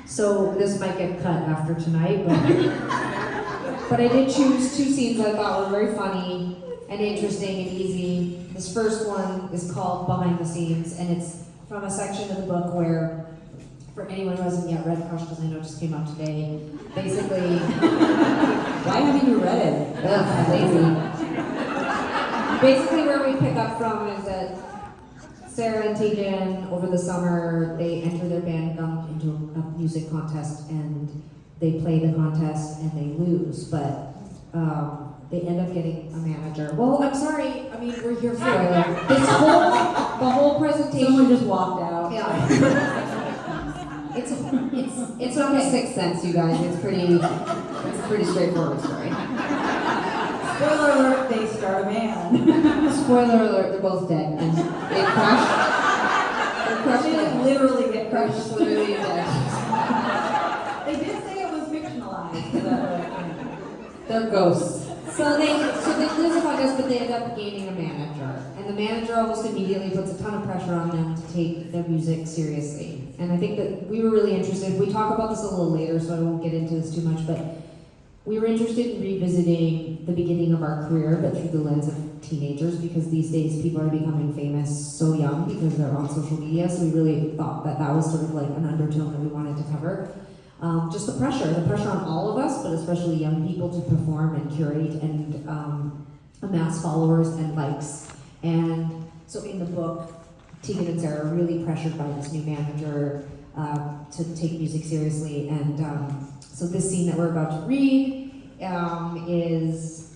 So this might get cut after tonight, but I did choose two scenes I thought were very funny and interesting and easy. This first one is called Behind the Scenes, and it's from a section of the book where, for anyone who hasn't yet read Crush, because I know it just came out today, basically... Why haven't you read it? Ugh, lazy. Basically where we pick up from is that Sara and Tegan, over the summer, they enter their band Gump into a music contest, and they play the contest and they lose, but they end up getting a manager. Well, I'm sorry, I mean, we're here for it. The whole presentation. Someone just walked out. Yeah. It's not a Sixth Sense, you guys. It's a pretty straightforward story. Spoiler alert, they start a band. Spoiler alert, they're both dead. And they crash. They're crushed. They like literally get They're crushed. just literally dead. They did say it was fictionalized. So that, They're ghosts. So they lose the contest, but they end up gaining a manager. And the manager almost immediately puts a ton of pressure on them to take their music seriously. And I think that we were really interested. We talk about this a little later, so I won't get into this too much, but we were interested in revisiting the beginning of our career, but through the lens of teenagers because these days people are becoming famous so young because they're on social media. So we really thought that that was sort of like an undertone that we wanted to cover. Just the pressure on all of us, but especially young people to perform and curate and amass followers and likes. And so in the book, Tegan and Sara are really pressured by this new manager to take music seriously. And so this scene that we're about to read is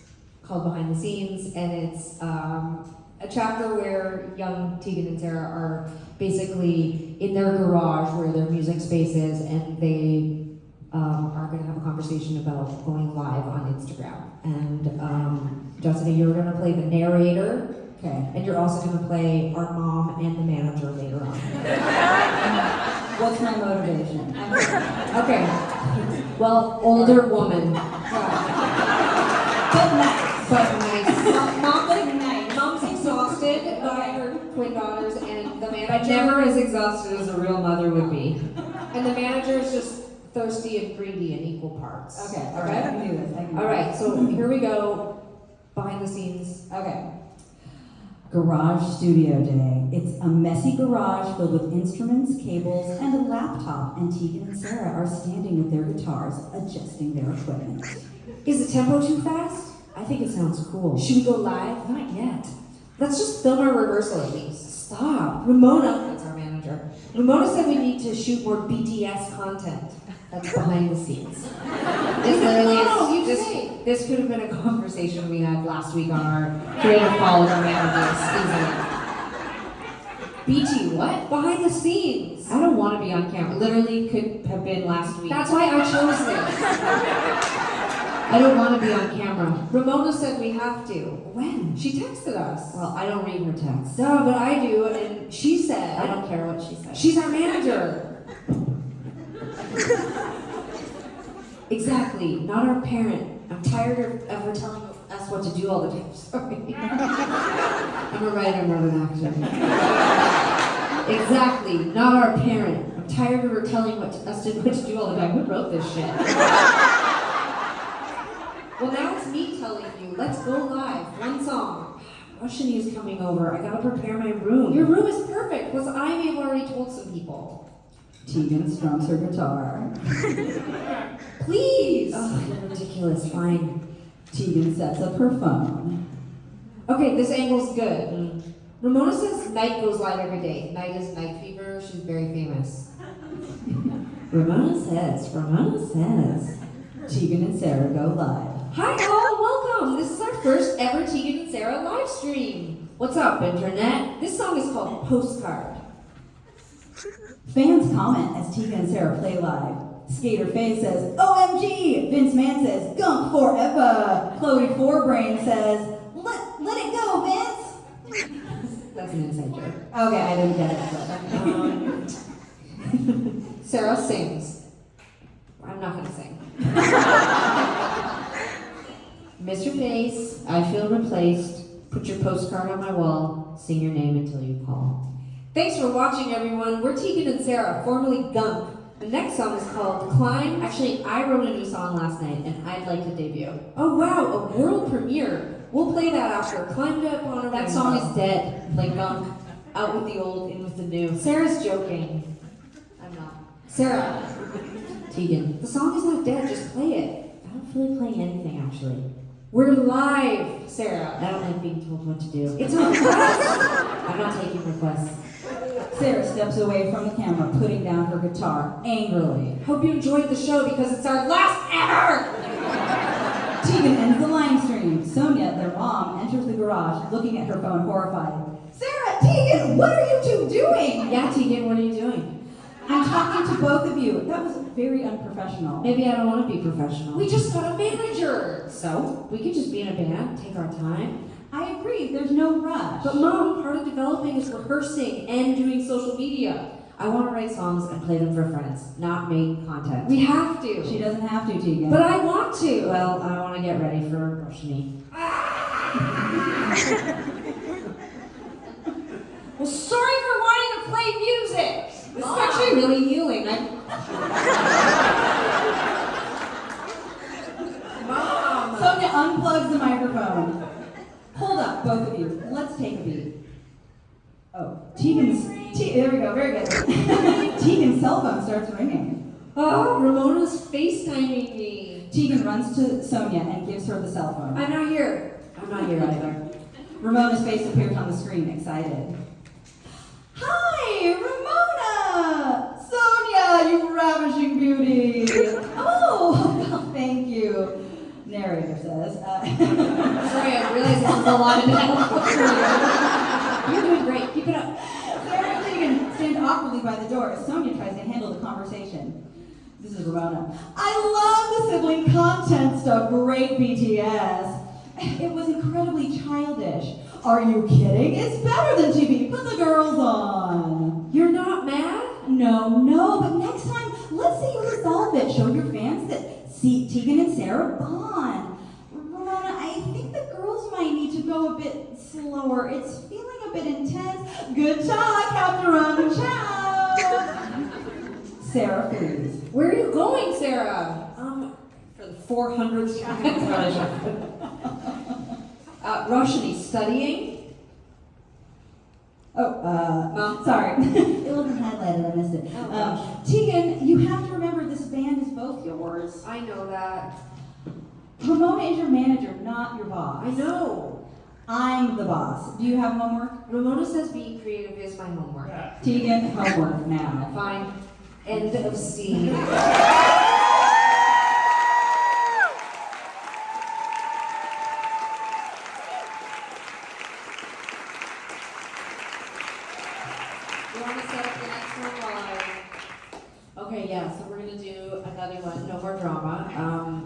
called Behind the Scenes, and it's a chapter where young Tegan and Sara are basically in their garage where their music space is, and they are going to have a conversation about going live on Instagram. And Jessica, you're going to play the narrator, okay, and you're also going to play our mom and the manager later on. What's my motivation? Okay. Well, older woman. But nice. Mom's exhausted by her twin daughters, and the manager. But never as exhausted as a real mother would be. And the manager is just thirsty and greedy in equal parts. Okay, all right, I can do this. All right, so here we go. Behind the scenes. Okay. Garage studio day. It's a messy garage filled with instruments, cables, and a laptop, and Tegan and Sara are standing with their guitars, adjusting their equipment. Is the tempo too fast? I think it sounds cool. Should we go live? Not yet. Let's just film our rehearsal at least. Stop. Ramona, that's our manager. Ramona said we need to shoot more BTS content. That's behind the scenes. This literally is, this could have been a conversation we had last week on our creative call with our managers. BT, what? Behind the scenes. I don't want to be on camera. Literally could have been last week. That's why I chose this. I don't want to be on camera. Ramona said we have to. When? She texted us. Well, I don't read her text. No, but I do, and she said... I don't care what she said. She's our manager. Exactly, not our parent. I'm tired of her telling us what to do all the time. Sorry. I'm a writer, not an actor. Exactly, not our parent. I'm tired of her telling us what to do all the time. Who wrote this shit? Well, now it's me telling you. Let's go live. One song. Russian is coming over. I gotta prepare my room. Your room is perfect, because I may have already told some people. Tegan strums her guitar. Please! Oh, you're ridiculous. Fine. Tegan sets up her phone. Okay, this angle's good. Ramona says Nite goes live every day. Nite is Night Fever. She's very famous. Ramona says. Tegan and Sara go live. Hi all, welcome! This is our first ever Tegan and Sara live stream. What's up, internet? This song is called Postcard. Fans comment as Tegan and Sara play live. Skater Faye says, OMG! Vince Mann says, Gunk forever! Chloe Forebrain says, let it go, Vince! That's an inside joke. Okay, I didn't get it, but... Sara sings. I'm not gonna sing. Mr. Face, I feel replaced. Put your postcard on my wall. Sing your name until you call. Thanks for watching, everyone. We're Tegan and Sara, formerly Gunk. The next song is called Climb. Actually, I wrote a new song last night, and I'd like to debut. Oh wow, a world premiere. We'll play that after. Climbed up on a That rainbow. song is dead. Like Gunk, out with the old, in with the new. Sarah's joking. I'm not. Sarah, Tegan. the song is not dead, just play it. I don't feel like playing anything, actually. We're live, Sarah. I don't like being told what to do. It's a request. I'm not taking requests. Sara steps away from the camera, putting down her guitar angrily. Hope you enjoyed the show because it's our last ever! Tegan ends the live stream. Sonia, their mom, enters the garage, looking at her phone horrified. Sara, Tegan, what are you two doing? Yeah, Tegan, what are you doing? I'm talking to both of you. That was very unprofessional. Maybe I don't want to be professional. We just got a manager! So, we could just be in a band, take our time. I agree, there's no rush. But Mom, part of developing is rehearsing and doing social media. I want to write songs and play them for friends, not make content. We have to. She doesn't have to, Tegan. But I want to. Well, I want to get ready for Brush Me. Well, sorry for wanting to play music. This is actually really healing. Mom! Sonia unplugs the microphone. Hold up, both of you, let's take a beat. Oh, there we go, very good. Tegan's cell phone starts ringing. Oh, Ramona's FaceTiming me. Tegan runs to Sonia and gives her the cell phone. I'm not here. I'm not here either. Ramona's face appears on the screen, excited. Hi, Ramona! Sonia, you ravishing beauty! Oh, well, thank you. Narrator says. Sorry, I realized this was a lot of help. You're doing great. Keep it up. Sarah and Tegan stand awkwardly by the door as Sonia tries to handle the conversation. This is Ramona. I love the sibling content stuff. Great BTS. It was incredibly childish. Are you kidding? It's better than TV. Put the girls on. You're not mad? No, but next time, let's see you resolve it. Show your fans that Tegan and Sara bond. Ramona, I think the girls might need to go a bit slower. It's feeling a bit intense. Good talk, Captain Ramona. Ciao. Sarah, please. Where are you going, Sarah? For the 400th time. Roshni, studying? Oh, sorry. It wasn't highlighted, I missed it. Oh, Tegan, you have to remember this band is both yours. I know that. Ramona is your manager, not your boss. I know. I'm the boss. Do you have homework? Ramona says being creative is my homework. Tegan, homework now. Fine. End of scene. You want to set up the next one while I... Okay, yeah, so we're going to do another one, no more drama.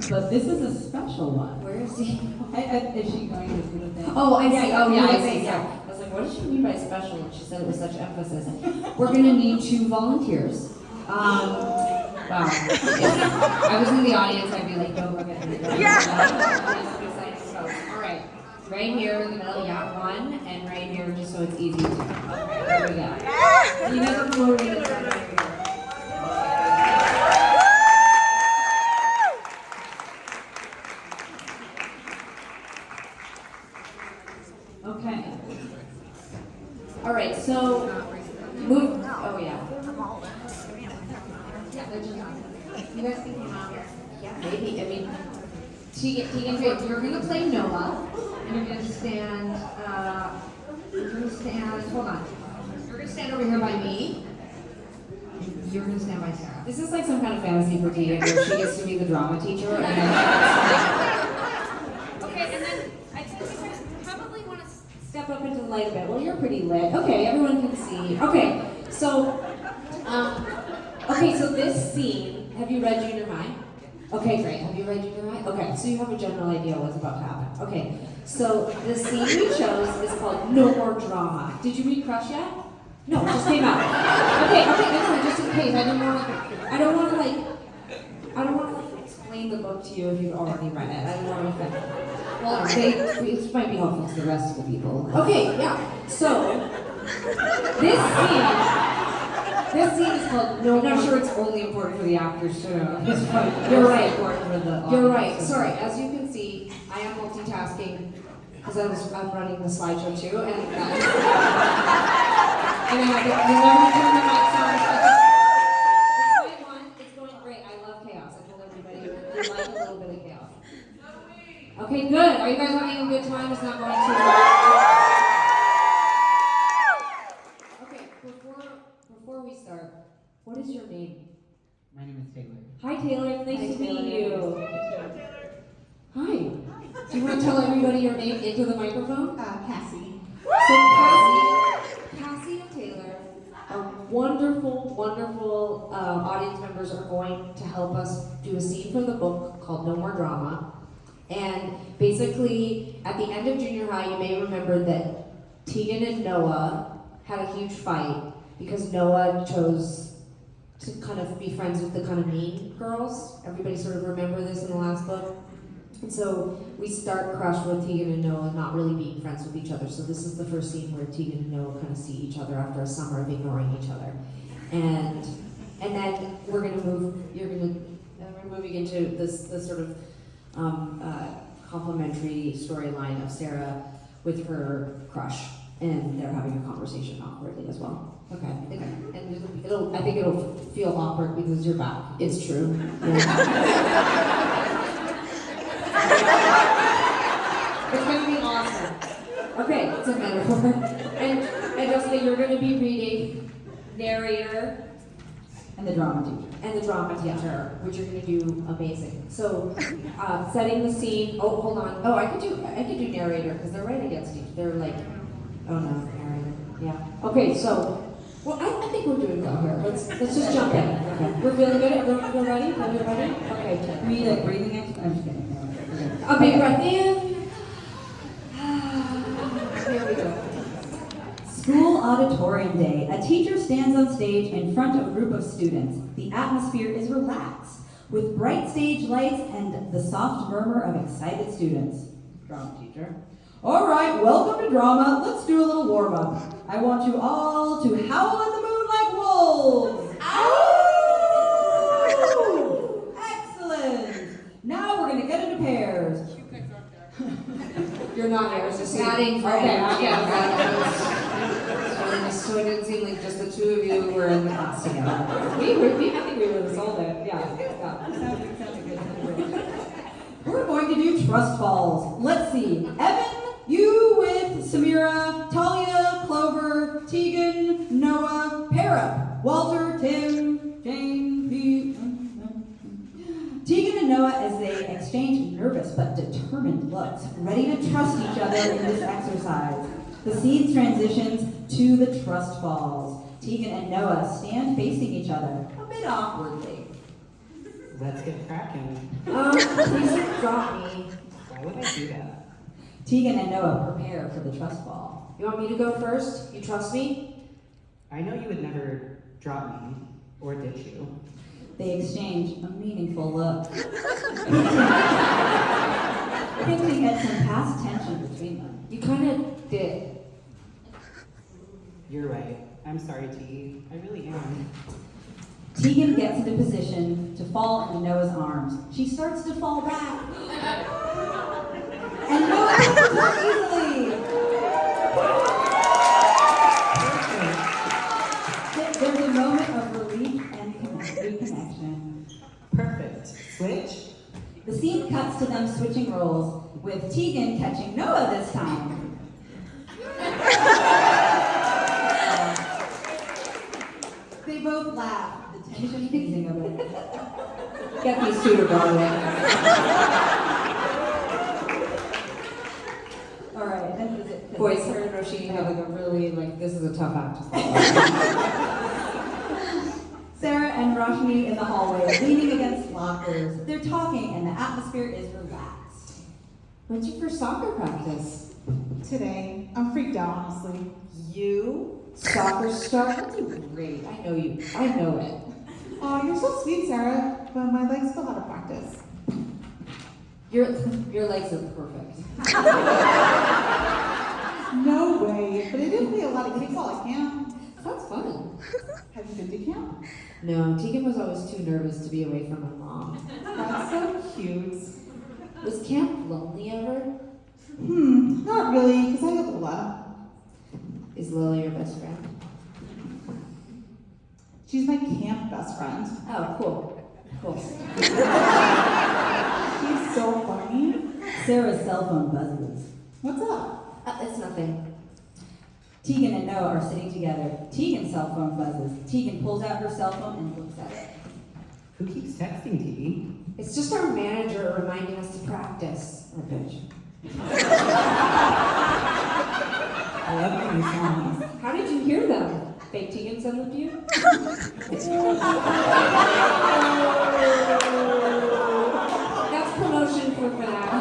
But this is a special one. Where is he? Is she going to do the thing? Oh, I see. Yeah, Oh, yeah, I yeah, see. yeah. Yeah. I was like, what does she mean by special? And she said it with such emphasis. We're going to need 2 volunteers. Wow. If I was in the audience, I'd be like, don't look at me. All right. Right here in the middle, yeah, 1. And right here, just so it's easy. Okay, there we go. You never promoted it. Okay. All right, so move. Oh yeah. Yeah, they're just not. You guys can come out. Yeah, maybe. I mean, Tegan, you're gonna play Noah, and you're gonna stand. You're gonna stand. Hold on. You're gonna stand over here by me. You're gonna stand by Sarah. This is like some kind of fantasy for Tegan, where she gets to be the drama teacher. And okay, and then I think you guys probably want to step up into the light a bit. Well, you're pretty lit. Okay, everyone can see. Okay, so this scene, have you read junior high? Okay, great. Have you read junior high? Okay, so you have a general idea what's about to happen. Okay, so the scene we chose is called No More Drama. Did you read Crush yet? No, it just came out. Okay, no, just in case. I don't want to explain the book to you if you've already read it. I don't want to offend. Well, this might be helpful to the rest of the people. Okay, yeah. So this scene is called No. I'm not sure it's only important for the actors to know. It's probably you're right. Important for the audience. You're right. Sorry. As you can see, I am multitasking because I'm running the slideshow too, and and I have to remember to turn the mics on. It's my one. It's going great. I love chaos. I told everybody I like a little bit of chaos. Okay, good. Are you guys having a good time? It's not going too well. Okay, before we start, what is your name? My name is Taylor. Hi, Taylor. Nice to meet you. Hi. Do you want to tell everybody your name into the microphone? Cassie. So Cassie and Taylor are wonderful, wonderful audience members are going to help us do a scene from the book called No More Drama. And basically, at the end of junior high, you may remember that Tegan and Noah had a huge fight because Noah chose to kind of be friends with the kind of mean girls. Everybody sort of remember this in the last book. And so we start Crush with Tegan and Noah not really being friends with each other. So this is the first scene where Tegan and Noah kind of see each other after a summer of ignoring each other. And then we're moving into this sort of complimentary storyline of Sarah with her crush, and they're having a conversation awkwardly as well. Okay, and I think it'll feel awkward because you're back. It's true. Yeah. It's gonna be awesome. Okay, it's a metaphor. And Jessica, you're gonna be reading narrator And the drama teacher. and the drama teacher, which you're gonna do amazing. So, setting the scene. Oh, hold on. Oh, I could do narrator because they're right against each. They're like, oh no, narrator. Yeah. Okay, so, well, I think we're doing well here. Let's just jump in. Okay. We're feeling good. We're ready. Are we ready? Okay. We need a breathing exercise. I'm just kidding. No, A big breath in. Here we go. School auditorium day. A teacher stands on stage in front of a group of students. The atmosphere is relaxed, with bright stage lights and the soft murmur of excited students. Drama teacher. All right, welcome to drama. Let's do a little warm up. I want you all to howl at the moon like wolves. Ow! Excellent. Now we're gonna get into pairs. You're not there. It's just Adding friends. Okay, Yeah, yeah. So it didn't seem like just the two of you were in the class together. I think we would have sold it. Yeah. Sounded good. We're going to do trust falls. Let's see. Evan, you with Samira, Talia, Clover, Tegan, Noah, pair up. Walter, Tim, Jane, Pete. Tegan and Noah as they exchange nervous but determined looks, ready to trust each other in this exercise. The scene transitions to the trust falls. Tegan and Noah stand facing each other, a bit awkwardly. Let's get cracking. Please don't drop me. Why would I do that? Tegan and Noah prepare for the trust fall. You want me to go first? You trust me? I know you would never drop me, or did you? They exchange a meaningful look, hinting at some past tension between them. You kind of did. You're right. I'm sorry, T. I really am. Tegan gets into position to fall into Noah's arms. She starts to fall back. And Noah catches her easily. There's a moment of relief and reconnection. Perfect. Switch? The scene cuts to them switching roles, with Tegan catching Noah this time. They both laugh, the tension easing a bit. Get these two to go away. All right, then is it? Boy, Sarah and Roisin have like a really, this is a tough act to follow. Sarah and Roshni in the hallway, leaning against lockers. They're talking, and the atmosphere is relaxed. When's your first soccer practice? Today. I'm freaked out, honestly. You? Soccer star? That's great. I know you. I know it. Oh, you're so sweet, Sarah, but my legs still out of practice. Your legs are perfect. No way, but I did play a lot of kickball at camp. That's fun. Have you been to camp? No, Tegan was always too nervous to be away from her mom. That's so cute. Was camp lonely ever? Not really, because I have Lola. Is Lily your best friend? She's my camp best friend. Oh, cool. Cool. She's so funny. Sarah's cell phone buzzes. What's up? It's nothing. Tegan and Noah are sitting together. Tegan's cell phone buzzes. Tegan pulls out her cell phone and looks at it. Who keeps texting, T? It's just our manager reminding us to practice. Oh, bitch. I love my new songs. How did you hear them? Fake Tegan sent them to you? That's promotion for FNAF.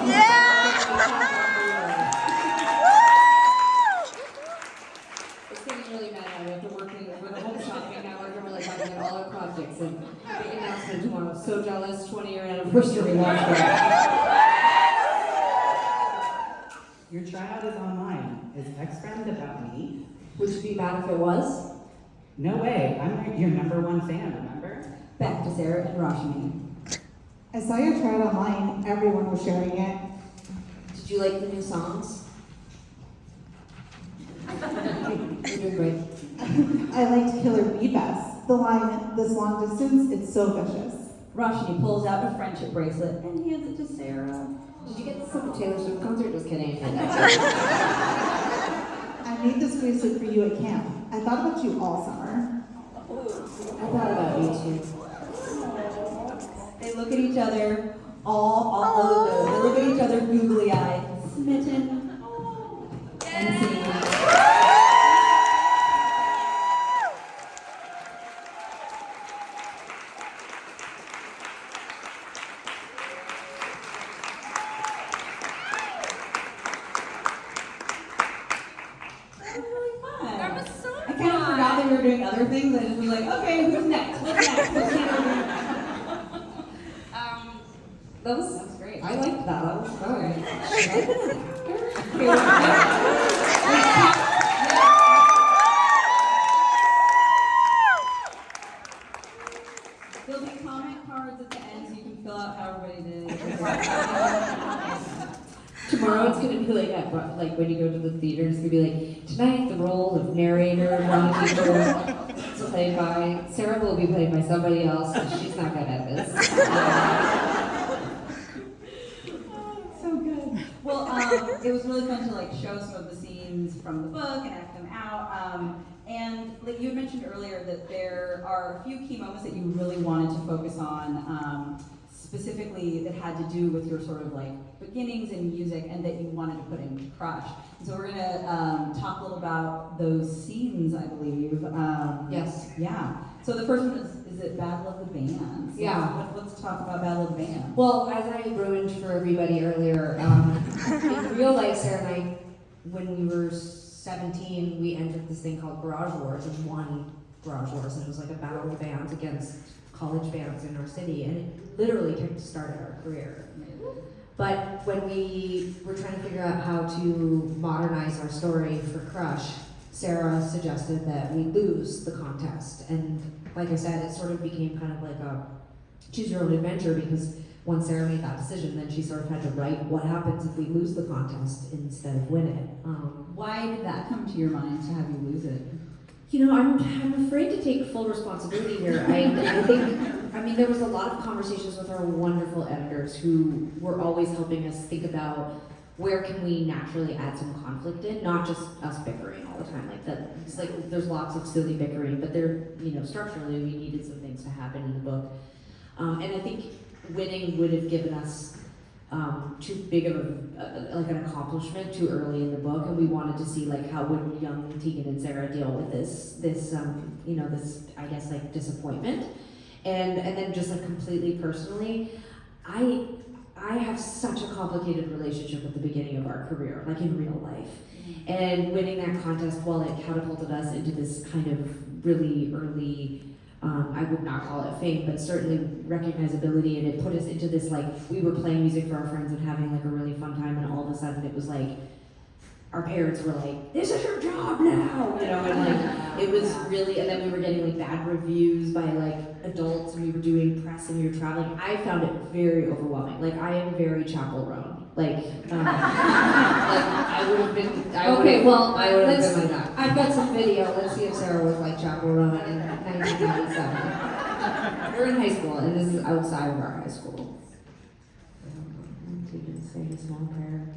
It's getting really mad now. We have to work in with a home shopping network and we're like having all our projects and big announcement tomorrow. So jealous, 20-year anniversary launch day. Your tryout is online. Is ex-friend about me? Would you be mad if it was? No way. I'm your #1 fan, remember? Back to Sarah and Roshni. I saw your tryout online. Everyone was sharing it. Do you like the new songs? You're doing great. I liked Killer Bee best. The line, this long distance, it's so vicious. Roshni pulls out a friendship bracelet and hands it to Sarah. Did you get this at the Taylor Swift concert? Just kidding. I made this bracelet for you at camp. I thought about you all summer. I thought about you too. They look at each other, they look at each other googly-eyed, smitten, and singing. I kind of forgot that we were doing other things. I just was like, okay, who's next? What's next? What's next? That was great. I liked that. That was fun. Should I be an There'll be comment cards at the end so you can fill out how everybody did. Tomorrow it's gonna be like when you go to the theater, it's gonna be like, tonight the role of narrator, one of the people is played by, Sarah will be played by somebody else, because she's not good at this. So good. Well, it was really fun to like show some of the scenes from the book and act them out. And like you had mentioned earlier that there are a few key moments that you really wanted to focus on, specifically that had to do with your sort of like beginnings in music and that you wanted to put in Crush. And so we're gonna talk a little about those scenes, I believe. Yes. Yeah. So the first one is it Battle of the Bands? Yeah. Let's talk about Battle of the Bands. Well, as I ruined for everybody earlier, in real life, Sarah and I, when we were 17, we entered this thing called Garage Wars and won Garage Wars, and it was like a battle of bands against college bands in our city, and it literally kick-started our career. But when we were trying to figure out how to modernize our story for Crush, Sarah suggested that we lose the contest, and like I said, it sort of became kind of like a choose your own adventure, because once Sarah made that decision, then she sort of had to write what happens if we lose the contest instead of win it. Why did that come to your mind to have you lose it? You know, I'm afraid to take full responsibility here. I think, there was a lot of conversations with our wonderful editors who were always helping us think about where can we naturally add some conflict in, not just us bickering all the time like that. It's like there's lots of silly bickering, but there, structurally we needed some things to happen in the book. And I think winning would have given us too big of an accomplishment too early in the book, and we wanted to see like how would young Tegan and Sara deal with this I guess like disappointment, and then just like completely personally, I have such a complicated relationship with the beginning of our career, like in real life, and winning that contest, while it catapulted us into this kind of really early. I would not call it fame, but certainly recognizability, and it put us into this, like, we were playing music for our friends and having like a really fun time, and all of a sudden it was like, our parents were like, this is your job now, and like, it was really, and then we were getting like bad reviews by like adults, and we were doing press and we were traveling. I found it very overwhelming. Like, I am very Chapel Roan. Like, I would have been, I would have been my dad. I've got some video. Let's see if Sarah was like Chapel Roan in 1997. We're in high school, and this is outside of our high school. Tegan saying a small prayer.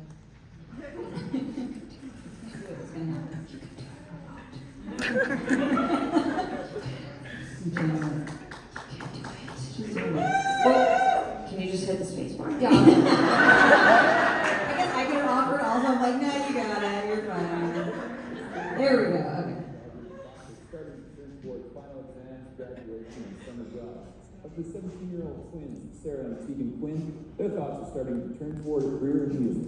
Can you just hit the space bar? Yeah. I guess I could have offered also. I'm like, no, you got it. You're fine. There we go. Okay. Starting to turn toward final exams, graduation, and summer jobs. Of the 17-year-old twins, Sarah and Tegan Quinn, their thoughts are starting to turn toward a career in music.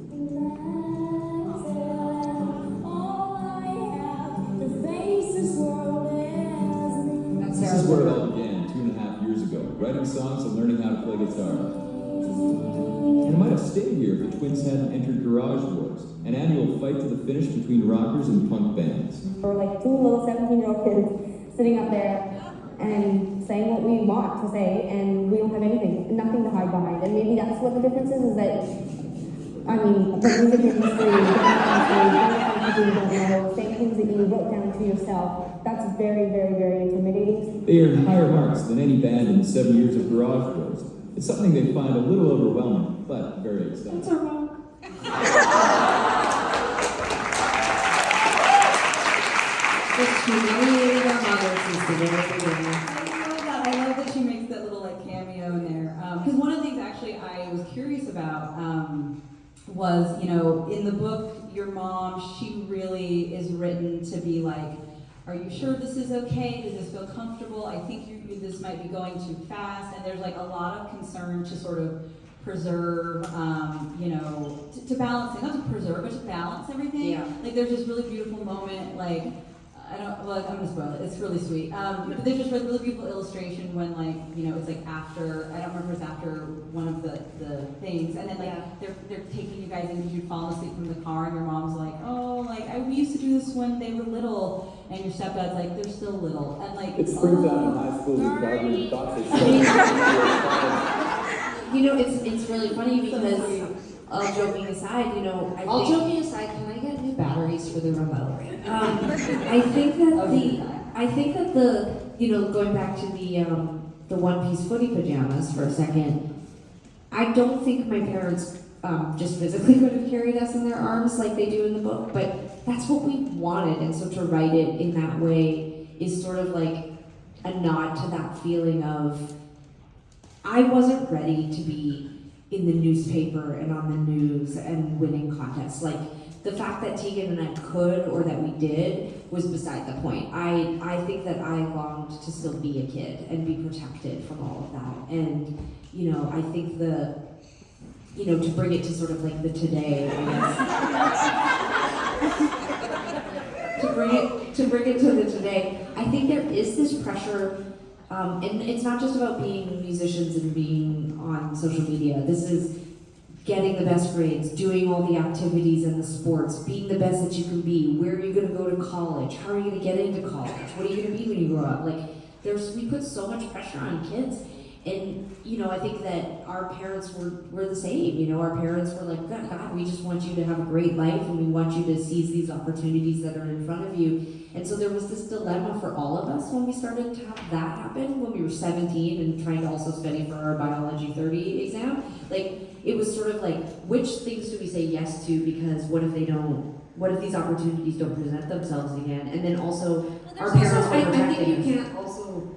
This is where it all began 2.5 years ago, writing songs and learning how to play guitar. And it might have stayed here if the twins hadn't entered Garage Wars, an annual fight to the finish between rockers and punk bands. We're like two little 17-year-old kids sitting up there and saying what we want to say, and we don't have nothing to hide behind. And maybe that's what the difference is that I mean, the music industry, saying things that you wrote down to yourself, that's very, very, very intimidating. They earned higher marks than any band in the 7 years of Garage Wars. It's something they find a little overwhelming, but very exciting. That's our rock. Just humiliating our mothers since the very beginning. I love that she makes that little like cameo in there. Because one of the things actually I was curious about was, you know, in the book, your mom, she really is written to be like, are you sure this is okay? Does this feel comfortable? I think this might be going too fast. And there's like a lot of concern to sort of preserve, you know, to balance it, not to preserve, but to balance everything. Yeah. Like there's this really beautiful moment, like, I'm gonna spoil it, it's really sweet. But there's just a really beautiful illustration when like, you know, it's like after, I don't remember if it's after one of the things, and then like they're taking you guys in because you'd fallen asleep from the car and your mom's like, oh, like we used to do this when they were little, and your stepdad's like, they're still little, and like, It's springtime in high school, you probably thought they You know, it's really funny because, all joking aside, you know, Joking aside, can I get new batteries for the remote? I think that the you know, going back to the one-piece footy pajamas for a second, I don't think my parents just physically could have carried us in their arms like they do in the book, but that's what we wanted, and so to write it in that way is sort of like a nod to that feeling of, I wasn't ready to be in the newspaper and on the news and winning contests. Like, the fact that Tegan and I could, or that we did, was beside the point. I think that I longed to still be a kid and be protected from all of that. And, you know, I think you know, to bring it to sort of like the today, I guess. to bring it to the today, I think there is this pressure. And it's not just about being musicians and being on social media. This is getting the best grades, doing all the activities and the sports, being the best that you can be. Where are you going to go to college? How are you going to get into college? What are you going to be when you grow up? Like, we put so much pressure on kids. And, you know, I think that our parents were the same. You know, our parents were like, God, we just want you to have a great life, and we want you to seize these opportunities that are in front of you. And so there was this dilemma for all of us when we started to have that happen, when we were 17 and trying to also study for our biology 30 exam. Like, it was sort of like, which things do we say yes to, because what if these opportunities don't present themselves again? And then also, our parents were protecting us. I think you can't also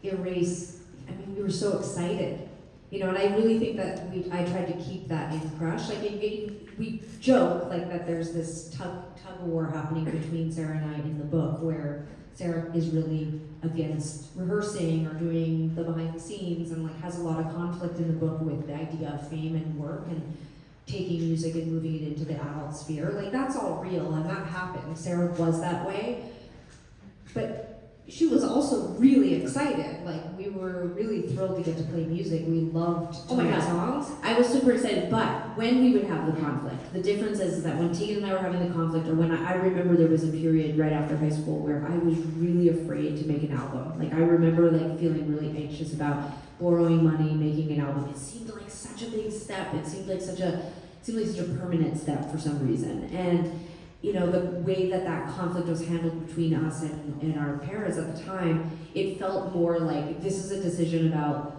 erase, I mean, we were so excited. You know, and I really think that I tried to keep that in Crush. Like, we joke like that there's this tug of war happening between Sara and I in the book, where Sara is really against rehearsing or doing the behind the scenes, and like has a lot of conflict in the book with the idea of fame and work and taking music and moving it into the adult sphere. Like, that's all real, and that happened. Sara was that way, but she was also really excited. Like, we were really thrilled to get to play music. We loved to write songs. I was super excited, but when we would have the conflict, the difference is that when Tegan and I were having the conflict, or when I remember there was a period right after high school where I was really afraid to make an album. Like, I remember like feeling really anxious about borrowing money, making an album. It seemed like such a big step. It seemed like such a permanent step for some reason. And you know, the way that conflict was handled between us and our parents at the time, it felt more like, this is a decision about,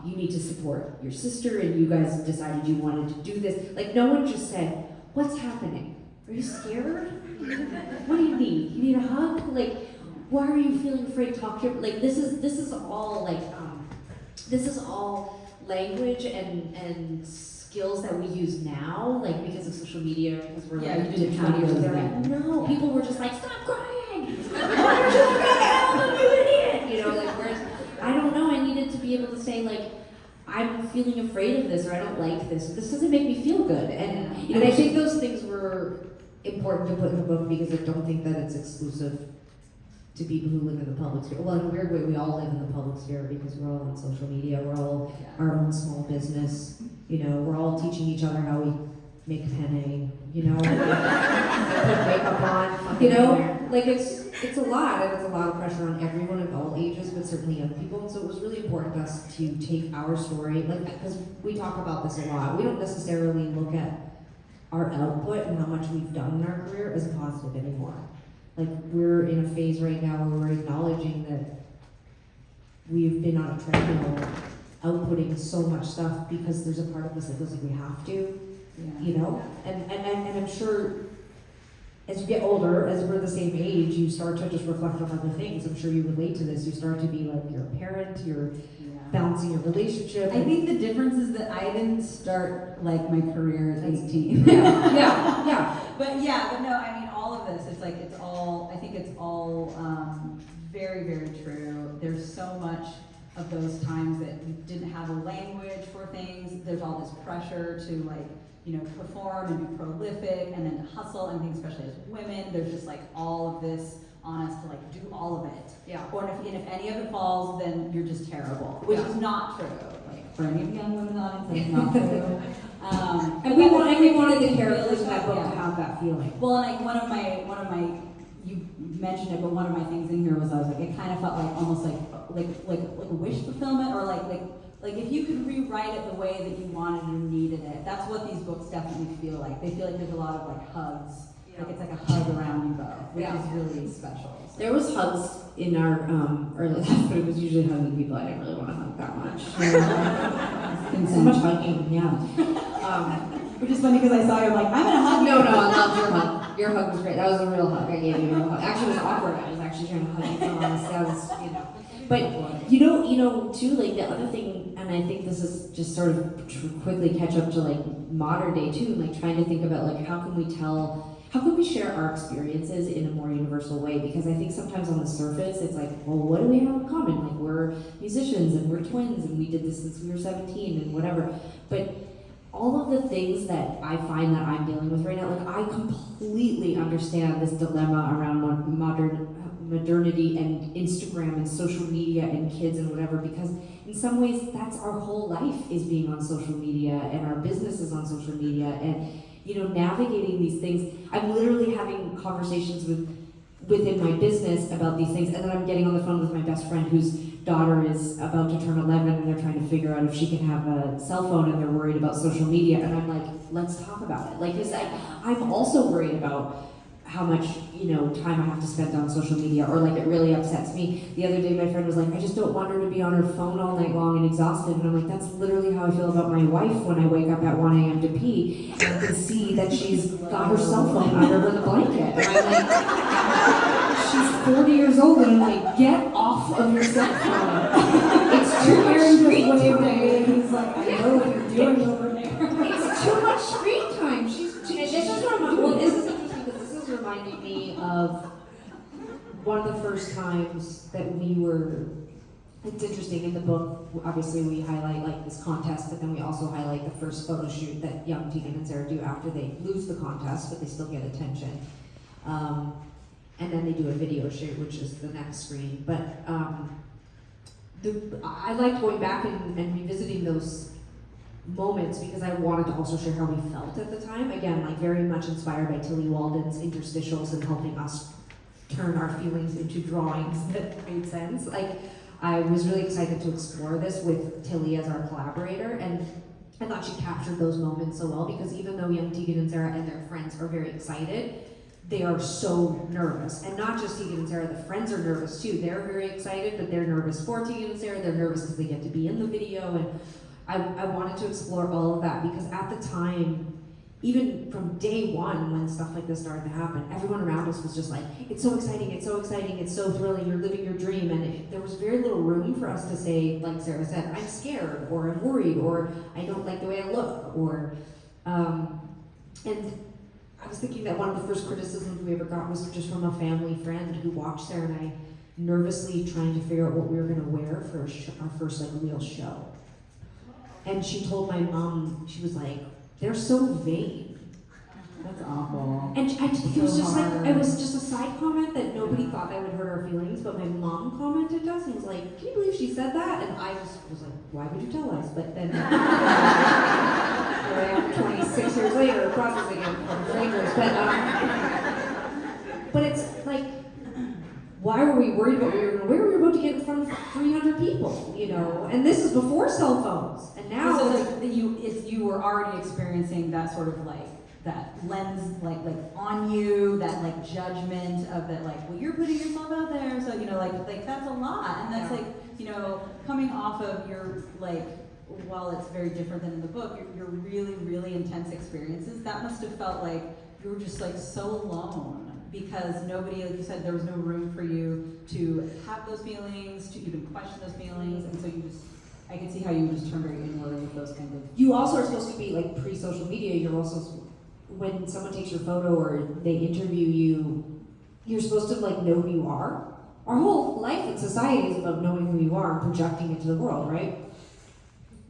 you need to support your sister, and you guys decided you wanted to do this. Like, no one just said, what's happening? Are you scared? What do you need? You need a hug? Like, why are you feeling afraid to talk to your, like, this is all like, this is all language and skills that we use now, like, because of social media, because we're Yeah, like, you didn't try to use they're that. like, no, people were just like, stop crying! Why aren't you looking at the album, you idiot? You know, like, whereas, I don't know, I needed to be able to say, like, I'm feeling afraid of this, or I don't like this, this doesn't make me feel good. And I think those things were important to put in the book, because I don't think that it's exclusive to people who live in the public sphere. Well, in a weird way, we all live in the public sphere because we're all on social media, we're all our own small business, you know, we're all teaching each other how we make penne, you know, put makeup on, you know, like it's a lot, and it's a lot of pressure on everyone of all ages, but certainly young people. And so it was really important to us to take our story, like, because we talk about this a lot. We don't necessarily look at our output and how much we've done in our career as positive anymore. Like, we're in a phase right now where we're acknowledging that we've been on a treadmill outputting so much stuff because there's a part of us that feels like we have to, you know? And I'm sure as you get older, as we're the same age, you start to just reflect on other things. I'm sure you relate to this. You start to be like, you're a parent, you're balancing your relationship. I think the difference is that I didn't start like my career at 18. yeah. But no, I mean, all of this, it's like, I think it's all very, very true. There's so much of those times that you didn't have a language for things. There's all this pressure to like, you know, perform and be prolific and then to hustle and things, especially as women. There's just like all of this on us to like do all of it. Yeah. Or if any of it falls, then you're just terrible, which is not true. Like for any of the young women in the audience, that's not true. And we wanted the characters in that book to have that feeling. Well, and like one of my, you mentioned it, but one of my things in here was I was like, it kind of felt like almost like wish fulfillment, or like if you could rewrite it the way that you wanted or needed it. That's what these books definitely feel like. They feel like there's a lot of like hugs. Like it's like a hug around you both, which is really special. So. There was hugs in our early life, but it was usually hugging people I didn't really want to hug that much. So much hugging, yeah. Which is funny because I saw you, I'm like, I'm gonna hug you. No, I loved your hug. Your hug was great. That was a real hug. I gave you a real hug. Actually, it was awkward. I was actually trying to hug you from on the sounds, you know. But you know, too, like the other thing, and I think this is just sort of quickly catch up to like modern day too, like trying to think about like how can we share our experiences in a more universal way? Because I think sometimes on the surface, it's like, well, what do we have in common? Like we're musicians and we're twins and we did this since we were 17 and whatever. But all of the things that I find that I'm dealing with right now, like I completely understand this dilemma around modernity and Instagram and social media and kids and whatever, because in some ways that's our whole life is being on social media and our business is on social media and, you know, navigating these things. I'm literally having conversations within my business about these things, and then I'm getting on the phone with my best friend whose daughter is about to turn 11 and they're trying to figure out if she can have a cell phone and they're worried about social media, and I'm like, let's talk about it. Like, cause I'm also worried about how much, you know, time I have to spend on social media, or like it really upsets me. The other day my friend was like, I just don't want her to be on her phone all night long and exhausted, and I'm like, that's literally how I feel about my wife when I wake up at 1 a.m. to pee, and I can see that she's got her cell phone under the blanket, and I'm like, she's 40 years old, and I'm like, get off of your cell phone. It's too much screen time. He's like, I know what you're doing over there. It's too much screen time. This is interesting because this is reminding me of one of the first times that we were. It's interesting in the book. Obviously, we highlight like this contest, but then we also highlight the first photo shoot that young Tegan and Sara do after they lose the contest, but they still get attention. And then they do a video shoot, which is the next screen. But I liked going back and revisiting those moments because I wanted to also share how we felt at the time. Again, like very much inspired by Tillie Walden's interstitials and helping us turn our feelings into drawings that made sense. Like, I was really excited to explore this with Tillie as our collaborator, and I thought she captured those moments so well because even though young Tegan and Sara and their friends are very excited, they are so nervous. And not just Tegan and Sara, the friends are nervous too. They're very excited, but they're nervous for Tegan and Sara. They're nervous because they get to be in the video. And I wanted to explore all of that because at the time, even from day one when stuff like this started to happen, everyone around us was just like, it's so exciting, it's so exciting, it's so thrilling, you're living your dream. And there was very little room for us to say, like Sara said, I'm scared, or I'm worried, or I don't like the way I look, or, and I was thinking that one of the first criticisms we ever got was just from a family friend who watched Sara and I nervously trying to figure out what we were gonna wear for our first like real show. And she told my mom, she was like, they're so vain. That's awful. And I think it was just like, it was just a side comment that nobody thought that would hurt our feelings, but my mom commented to us and was like, can you believe she said that? And I was like, why would you tell us? But then, here I am 26 years later, processing it from strangers. But it's like, why were we worried about what we were going to wear? We were about to get in front of 300 people, you know? And this is before cell phones. And now so you were already experiencing that sort of like lens like on you, that like judgment of that like, well, you're putting yourself out there, so you know like that's a lot, and that's like, you know, coming off of your like, while it's very different than in the book, your really, really intense experiences, that must have felt like you were just like so alone because nobody, like you said, there was no room for you to have those feelings, to even question those feelings, and so you just, I can see how you just turn very inward with those kinds of. You also are supposed to be like pre-social media. You're also, when someone takes your photo or they interview you, you're supposed to like know who you are. Our whole life in society is about knowing who you are and projecting it to the world, right?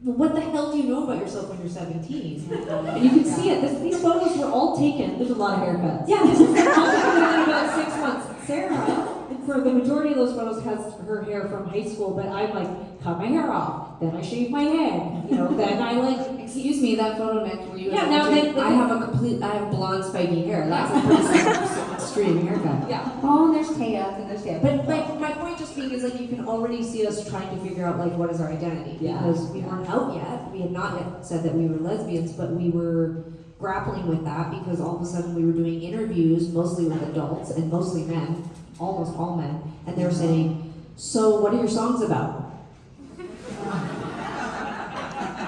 What the hell do you know about yourself when you're 17? And you can see it. These photos were all taken. There's a lot of haircuts. Yeah, this is all taken in about 6 months. Sarah, for the majority of those photos, has her hair from high school, but I'm like, cut my hair off, then I shave my head, you know, then I like. Excuse me, that photo next where you. Yeah, now then. I have blonde spiky hair. That's a pretty extreme haircut. Yeah. Oh, and there's Taya, and there's Taya. But my point just being is like you can already see us trying to figure out like what is our identity, because we weren't out yet. We had not yet said that we were lesbians, but we were grappling with that because all of a sudden we were doing interviews mostly with adults and mostly men, almost all men, and they were saying, "So what are your songs about?"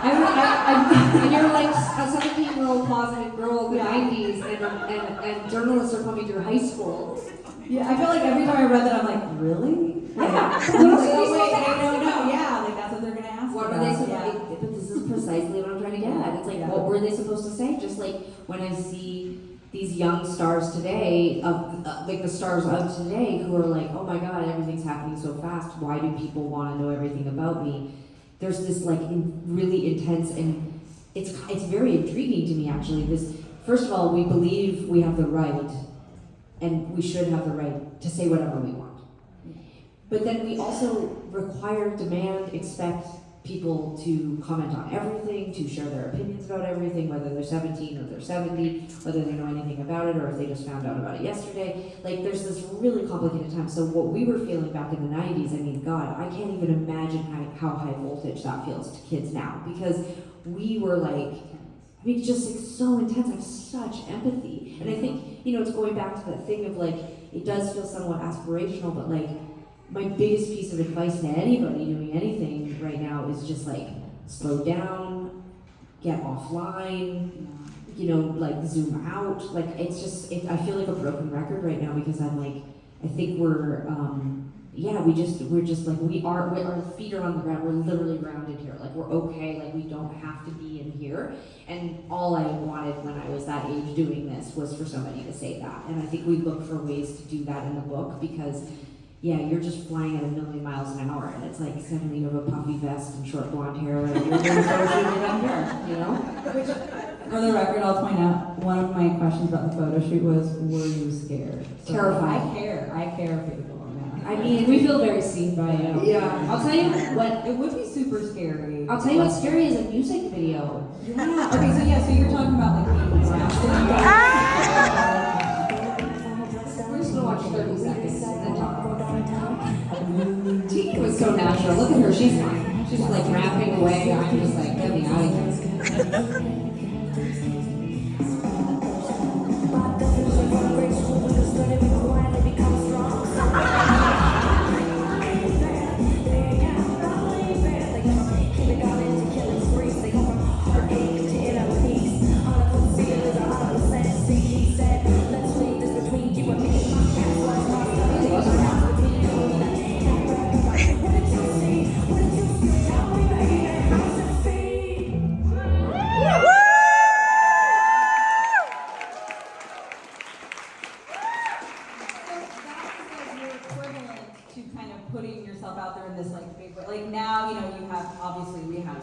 And you're like a 17-year-old closeted girl in the 90s, and journalists are coming through high school. Yeah, I feel like every time I read that, I'm like, really? Yeah. Like, yeah, like that's what they're gonna ask. What about. are they supposed Yeah. But this is precisely what I'm trying to get at. It's like, what were they supposed to say? Just like when I see these young stars today, like the stars of today, who are like, oh my god, everything's happening so fast. Why do people want to know everything about me? There's this like really intense, and it's very intriguing to me actually. This, first of all, we believe we have the right, and we should have the right to say whatever we want. But then we also require, demand, expect people to comment on everything, to share their opinions about everything, whether they're 17 or they're 70, whether they know anything about it or if they just found out about it yesterday. Like, there's this really complicated time. So what we were feeling back in the 90s, I mean, God, I can't even imagine how high voltage that feels to kids now, because we were like, I mean, just like so intense. I have such empathy. And I think, you know, it's going back to that thing of like, it does feel somewhat aspirational, but like, my biggest piece of advice to anybody doing anything right now is just like, slow down, get offline, you know, like zoom out. Like, it's just, I feel like a broken record right now because I'm like, I think we're just like, our feet are on the ground, we're literally grounded here. Like, we're okay, like we don't have to be in here. And all I wanted when I was that age doing this was for somebody to say that. And I think we look for ways to do that in the book because, yeah, you're just flying at 1,000,000 miles an hour, and it's like suddenly you have a puffy vest and short blonde hair, and you're doing a photo shoot down here, you know? For the record, I'll point out, one of my questions about the photo shoot was, were you scared? So Terrified. I care for people. I mean, we feel very seen by you. Yeah. I'll tell you what. It would be super scary. I'll tell you what's scary is a music video. Yeah. Okay, so you're talking about like being blasted. We're just gonna watch 30 seconds and then talk about it. Tegan was so natural. Look at her, she's fine. She's like rapping away. I'm just like, get me out of here.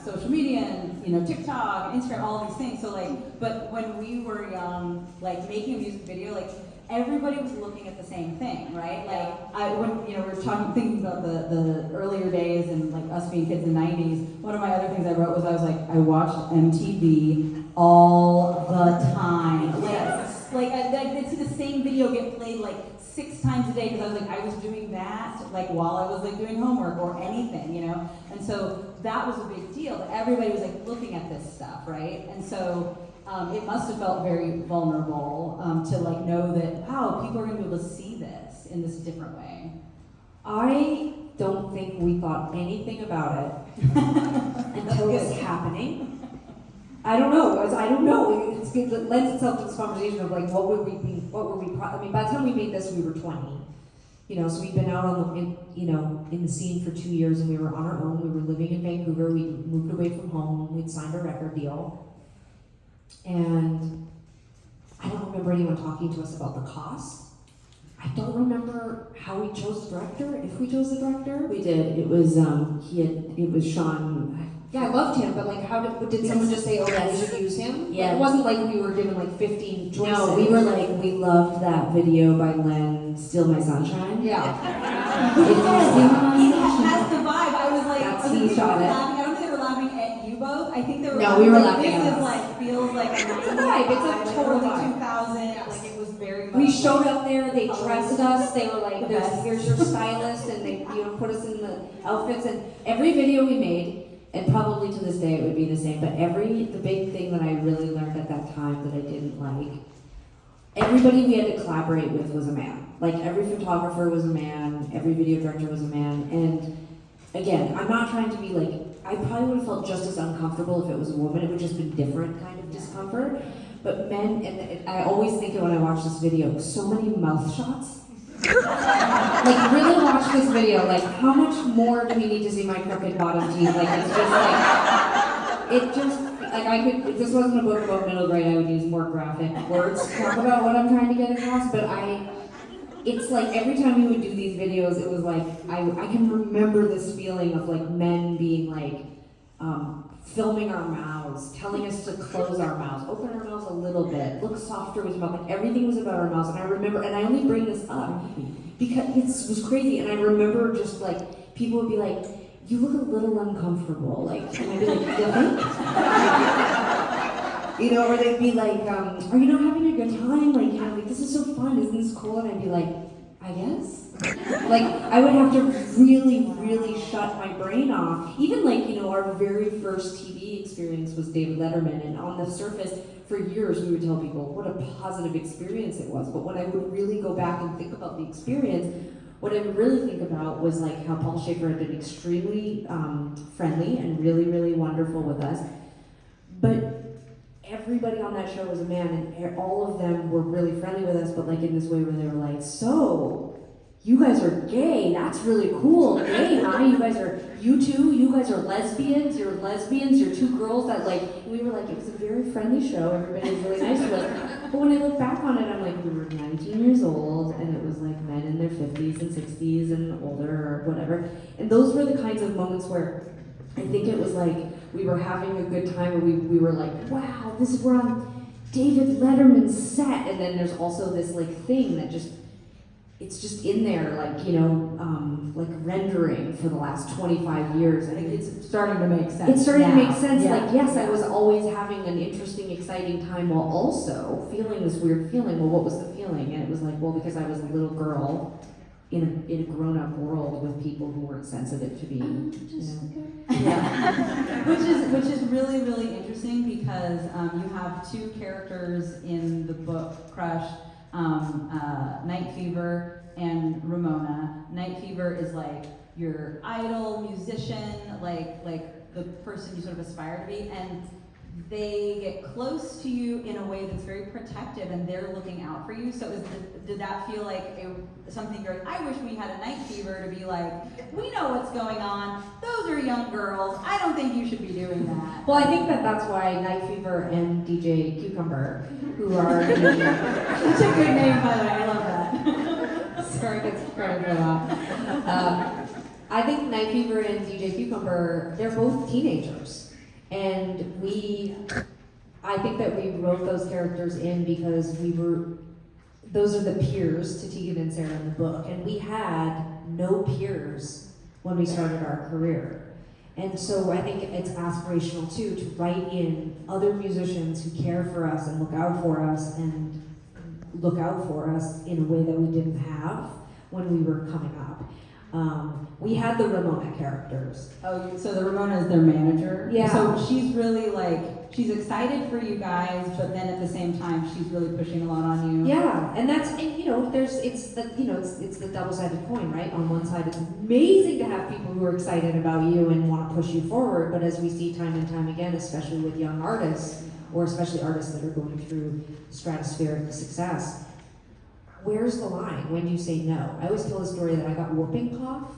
Social media and, you know, TikTok, Instagram, all these things. So like, but when we were young, like making a music video, like everybody was looking at the same thing, right? Like when, you know, we were thinking about the earlier days and like us being kids in the 90s, one of my other things I wrote was I was like, I watched MTV all the time. Like I'd see the same video get played like 6 times a day because I was like, I was doing that like while I was like doing homework or anything, you know? And so that was a big deal. That everybody was like looking at this stuff, right? And so it must have felt very vulnerable to like know that, wow, people are gonna be able to see this in this different way. I don't think we thought anything about it until it was happening. I don't know, guys. I don't know. It lends itself to this conversation of like, what were we? I mean, by the time we made this, we were 20. You know, so we'd been out on in the scene for 2 years, and we were on our own. We were living in Vancouver. We moved away from home. We'd signed a record deal, and I don't remember anyone talking to us about the cost. I don't remember how we chose the director. If we chose the director, We did. It was it was Sean. yeah, I loved him, but like, how did someone just say, "Oh, yeah, we should use him"? Yeah. Like, it wasn't like we were given like 15 choices. No, we were like, we loved that video by Len, "Steal My Sunshine." Yeah. He has the vibe. I was like, That's- I he think they shot were it. laughing. I don't think they were laughing at you both. I think they were. No, laughing we were like, laughing This at is us. like feels like It's a vibe. It's a total early vibe. 2000. Yes. Like it was very. Much We showed like, up there, they dressed us, they were like, The best. here's your stylist, and they, put us in the outfits, and every video we made, And probably to this day it would be the same, but the big thing that I really learned at that time that I didn't like, everybody we had to collaborate with was a man. Like every photographer was a man, every video director was a man, and again, I'm not trying to be like, I probably would have felt just as uncomfortable if it was a woman, it would just been different kind of discomfort. But men, and I always think it when I watch this video, so many mouth shots. Like really watch this video, like how much more do we need to see my crooked bottom teeth? Like it's just like, I could, if this wasn't a book about middle grade, I would use more graphic words to talk about what I'm trying to get across, but it's like every time we would do these videos, it was like, I can remember this feeling of like men being like, filming our mouths, telling us to close our mouths, open our mouths a little bit, look softer with your mouth, like everything was about our mouths. And I remember, and I only bring this up because it was crazy, and I remember just like, people would be like, you look a little uncomfortable, like, and I'd be like, really? You know, or they'd be like, are you not having a good time? Like, you know, like, this is so fun, isn't this cool? And I'd be like, I guess. Like, I would have to really, really shut my brain off. Even like, you know, our very first TV experience was David Letterman, and on the surface, for years we would tell people what a positive experience it was. But when I would really go back and think about the experience, what I would really think about was like how Paul Schaefer had been extremely friendly and really, really wonderful with us. But everybody on that show was a man, and all of them were really friendly with us, but like in this way where they were like, so, you guys are gay, that's really cool, gay, huh? You guys are, you guys are lesbians, you're two girls that like, we were like, it was a very friendly show, everybody was really nice to us. But when I look back on it, I'm like, we were 19 years old, and it was like men in their 50s and 60s and older or whatever. And those were the kinds of moments where I think it was like, we were having a good time, and we were like, wow, we're on David Letterman's set. And then there's also this like thing that it's just in there, like, you know, like rendering for the last 25 years. I think it's starting to make sense. It's starting to make sense. Yeah. Like, yes, I was always having an interesting, exciting time while also feeling this weird feeling. Well, what was the feeling? And it was like, well, because I was a little girl in a grown-up world with people who weren't sensitive to me. Yeah. which is really, really interesting because you have two characters in the book Crush, Night Fever and Ramona. Night Fever is like your idol musician, like the person you sort of aspire to be, and they get close to you in a way that's very protective, and they're looking out for you. So did that feel like something you're like, I wish we had a Night Fever to be like, we know what's going on, those are young girls, I don't think you should be doing that. Well, I think that's why Night Fever and DJ Kukumber, who are Such a good name, by the way, I love that. Sorry, gets credit for that. I think Night Fever and DJ Kukumber, they're both teenagers. And I think that we wrote those characters in because those are the peers to Tegan and Sara in the book. And we had no peers when we started our career. And so I think it's aspirational too, to write in other musicians who care for us and look out for us in a way that we didn't have when we were coming up. We had the Ramona characters. Oh, so the Ramona is their manager? Yeah. So she's really like, she's excited for you guys, but then at the same time, she's really pushing a lot on you. Yeah, and it's the double-sided coin, right? On one side, it's amazing to have people who are excited about you and want to push you forward, but as we see time and time again, especially with young artists, or especially artists that are going through stratospheric success, where's the line? When do you say no? I always tell the story that I got whooping cough.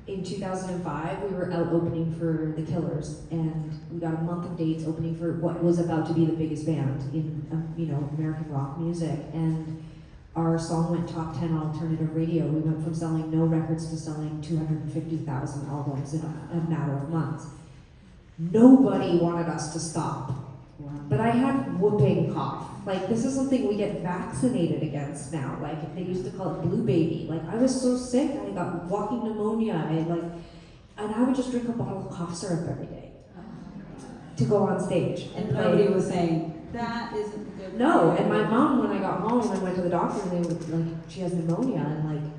In 2005, we were out opening for The Killers, and we got a month of dates opening for what was about to be the biggest band in American rock music. And our song went top 10 on alternative radio. We went from selling no records to selling 250,000 albums in a matter of months. Nobody wanted us to stop. But I had whooping cough. Like, this is something we get vaccinated against now. Like, they used to call it blue baby. Like, I was so sick, I got walking pneumonia. And I would just drink a bottle of cough syrup every day to go on stage. And nobody was saying, that isn't good. No, and my mom, when I got home and went to the doctor, they were like, she has pneumonia, and like,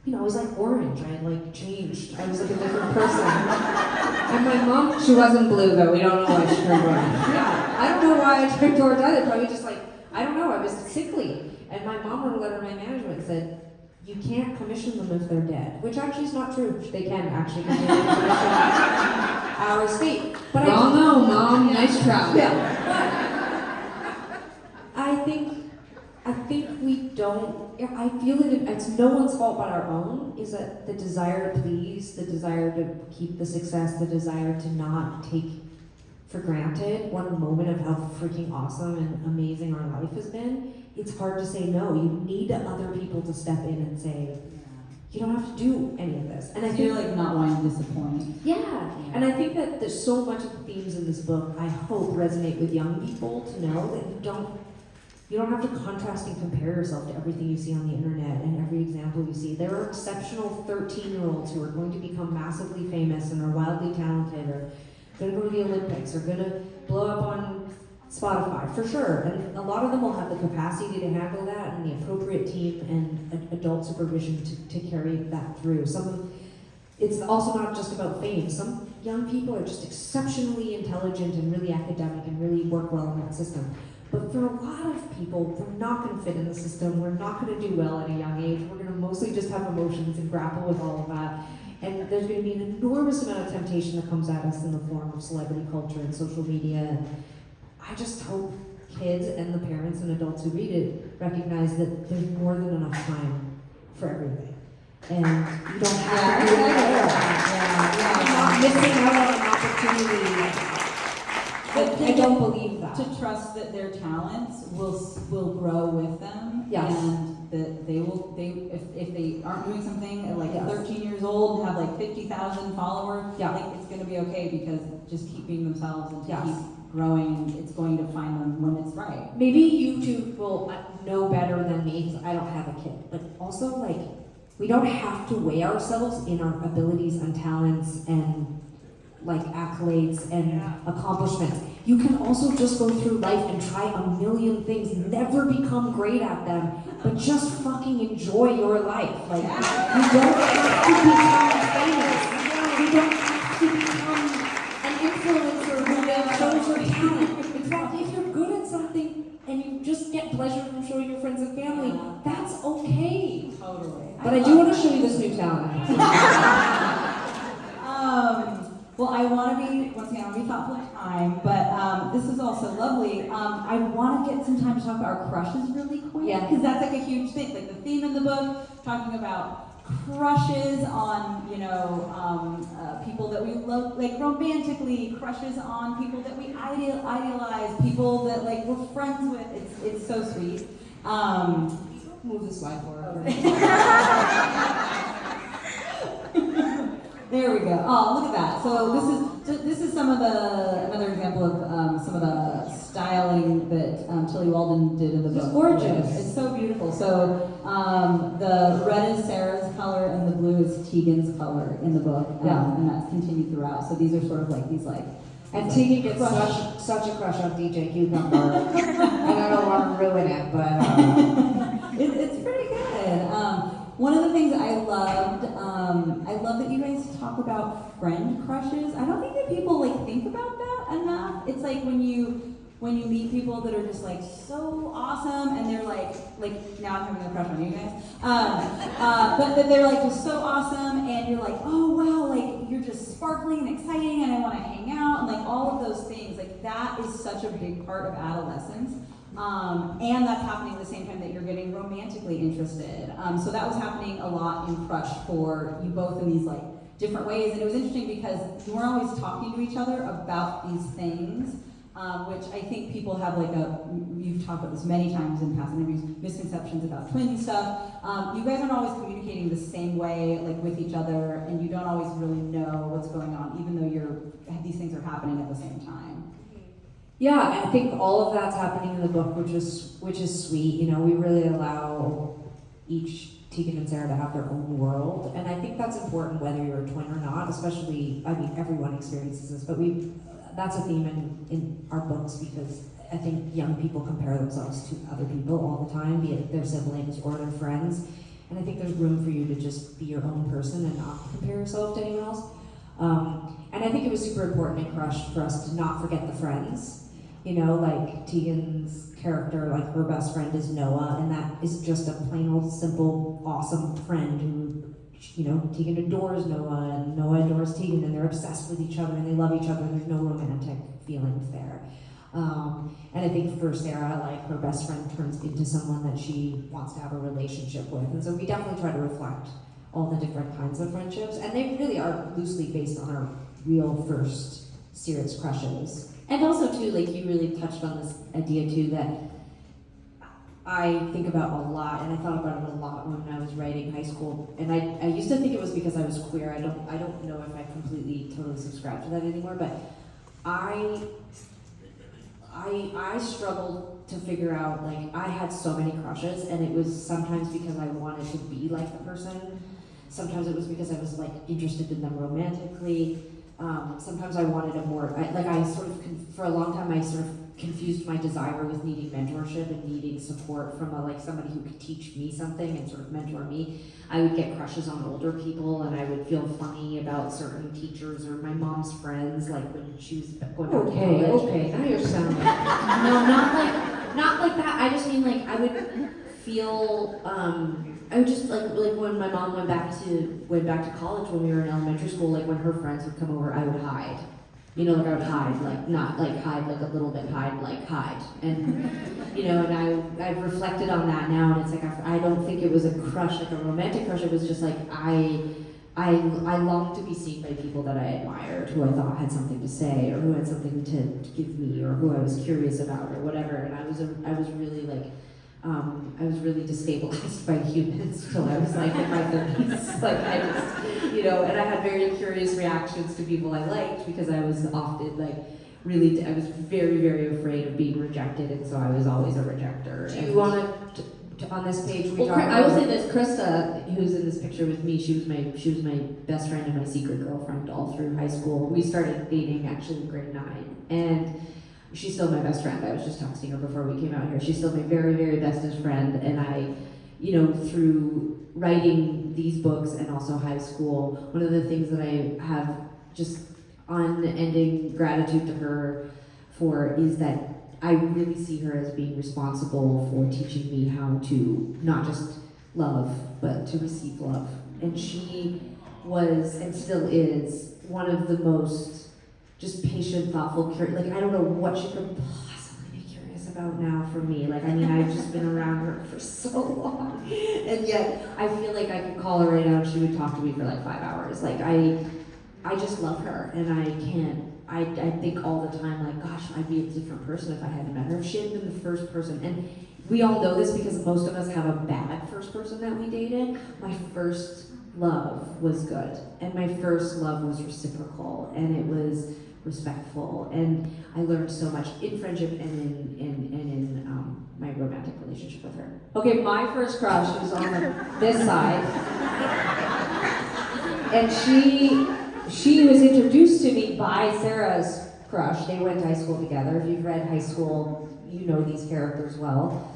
I was like orange. I had like changed. I was like a different person. And my mom, She wasn't blue though, we don't know why she turned orange. yeah, I don't know why I turned orange either. Probably just like, I don't know, I was sickly. And my mom wrote a letter to my management and said, you can't commission them if they're dead. Which actually is not true. They can actually commission our estate. But Wrong, no, Mom, nice try. Yeah. I think we don't, I feel it's no one's fault but our own, is that the desire to please, the desire to keep the success, the desire to not take for granted one moment of how freaking awesome and amazing our life has been. It's hard to say no. You need other people to step in and say, you don't have to do any of this. And I feel think like not wanting to disappoint. yeah, and I think that there's so much of the themes in this book I hope resonate with young people to know that you don't have to contrast and compare yourself to everything you see on the internet and every example you see. There are exceptional 13-year-olds who are going to become massively famous and are wildly talented, or going to go to the Olympics, or going to blow up on Spotify, for sure. And a lot of them will have the capacity to handle that and the appropriate team and adult supervision to carry that through. It's also not just about fame. Some young people are just exceptionally intelligent and really academic and really work well in that system. But for a lot of people, we're not going to fit in the system. We're not going to do well at a young age. We're going to mostly just have emotions and grapple with all of that. And there's going to be an enormous amount of temptation that comes at us in the form of celebrity culture and social media. And I just hope kids and the parents and adults who read it recognize that there's more than enough time for everything. And you don't have to do it. You're not missing out on an opportunity. I don't believe that. To trust that their talents will grow with them. Yes. And that if they aren't doing something at like 13 years old and have like 50,000 followers, like it's gonna be okay, because just keep being themselves and to keep growing, and it's going to find them when it's right. Maybe you two will know better than me because I don't have a kid, but also like we don't have to weigh ourselves in our abilities and talents and like accolades and accomplishments. You can also just go through life and try a million things, never become great at them, but just fucking enjoy your life. Like, you don't have to become famous. You don't have to become an influencer who then shows your talent. In fact, if you're good at something and you just get pleasure from showing your friends and family, that's okay. Totally. But I do want to show you this new talent. Well, I want to be thoughtful of time, but this is also lovely. I want to get some time to talk about our crushes really quick, because that's like a huge thing. Like the theme in the book, talking about crushes on, people that we love, like romantically, crushes on people that we idealize, people that like we're friends with. It's so sweet. Move the slide forward. There we go. Oh, look at that. So this is another example of some of the styling that Tillie Walden did in the book. It's gorgeous. It's so beautiful. So the red is Sarah's color and the blue is Tegan's color in the book, and that's continued throughout. So these are sort of like these like. And Tegan gets such a crush on DJ Kukumber. And I don't want to ruin it, but It's pretty good. One of the things I loved that you guys talk about friend crushes. I don't think that people like think about that enough. It's like when you meet people that are just like so awesome, and they're like now I'm having a crush on you guys, but that they're like just so awesome, and you're like, oh wow, like you're just sparkling and exciting, and I want to hang out, and like all of those things. Like that is such a big part of adolescence. And that's happening at the same time that you're getting romantically interested. So that was happening a lot in Crush for you both in these like different ways. And it was interesting because you weren't always talking to each other about these things, which I think people have like you've talked about this many times in past interviews, misconceptions about twin stuff. You guys aren't always communicating the same way like with each other, and you don't always really know what's going on, even though these things are happening at the same time. Yeah, I think all of that's happening in the book, which is sweet. You know, we really allow each Tegan and Sara to have their own world, and I think that's important whether you're a twin or not. Especially, I mean, everyone experiences this, but that's a theme in our books because I think young people compare themselves to other people all the time, be it their siblings or their friends, and I think there's room for you to just be your own person and not compare yourself to anyone else. And I think it was super important in Crush for us to not forget the friends. You know, like Tegan's character, like her best friend is Noah, and that is just a plain old simple, awesome friend who, you know, Tegan adores Noah, and Noah adores Tegan, and they're obsessed with each other, and they love each other, and there's no romantic feelings there. And I think for Sara, like her best friend turns into someone that she wants to have a relationship with, and so we definitely try to reflect all the different kinds of friendships, and they really are loosely based on our real first serious crushes. And also too, like you really touched on this idea too that I think about a lot, and I thought about it a lot when I was writing high school. And I used to think it was because I was queer. I don't know if I completely totally subscribe to that anymore, but I struggled to figure out, like, I had so many crushes, and it was sometimes because I wanted to be like the person. Sometimes it was because I was like interested in them romantically. Sometimes I wanted a more, for a long time I sort of confused my desire with needing mentorship and needing support from somebody who could teach me something and sort of mentor me. I would get crushes on older people, and I would feel funny about certain teachers or my mom's friends, like when she was going to college. Okay, now you're sounding. No, not like that. I just mean like I would feel I would just like when my mom went back to college when we were in elementary school, like when her friends would come over, I would hide. You know, like I would hide, like not like hide like a little bit, hide like hide. And you know, and I've reflected on that now, and it's like I don't think it was a crush, like a romantic crush. It was just like I longed to be seen by people that I admired, who I thought had something to say, or who had something to give me, or who I was curious about, or whatever. And I was really like. I was really destabilized by humans until I was like in my 30s. Like I just, you know, and I had very curious reactions to people I liked because I was often like really, I was very, very afraid of being rejected, and so I was always a rejecter. Do you want to on this page we well, talk about... I will say this, Krista, who's in this picture with me, she was my best friend and my secret girlfriend all through high school. We started dating actually in grade 9, and she's still my best friend. I was just texting her before we came out here. She's still my very, very bestest friend, and I, you know, through writing these books and also high school, one of the things that I have just unending gratitude to her for is that I really see her as being responsible for teaching me how to not just love, but to receive love. And she was, and still is, one of the most just patient, thoughtful, curious. Like, I don't know what she could possibly be curious about now for me. Like, I mean, I've just been around her for so long. And yet, I feel like I could call her right now and she would talk to me for like 5 hours. Like, I just love her, and I think all the time, like, gosh, I'd be a different person if I hadn't met her. If she had been the first person, and we all know this because most of us have a bad first person that we dated. My first love was good, and my first love was reciprocal, and it was respectful, and I learned so much in friendship and in my romantic relationship with her. Okay, my first crush was on this side, and she was introduced to me by Sarah's crush. They went to high school together. If you've read high school, you know these characters well.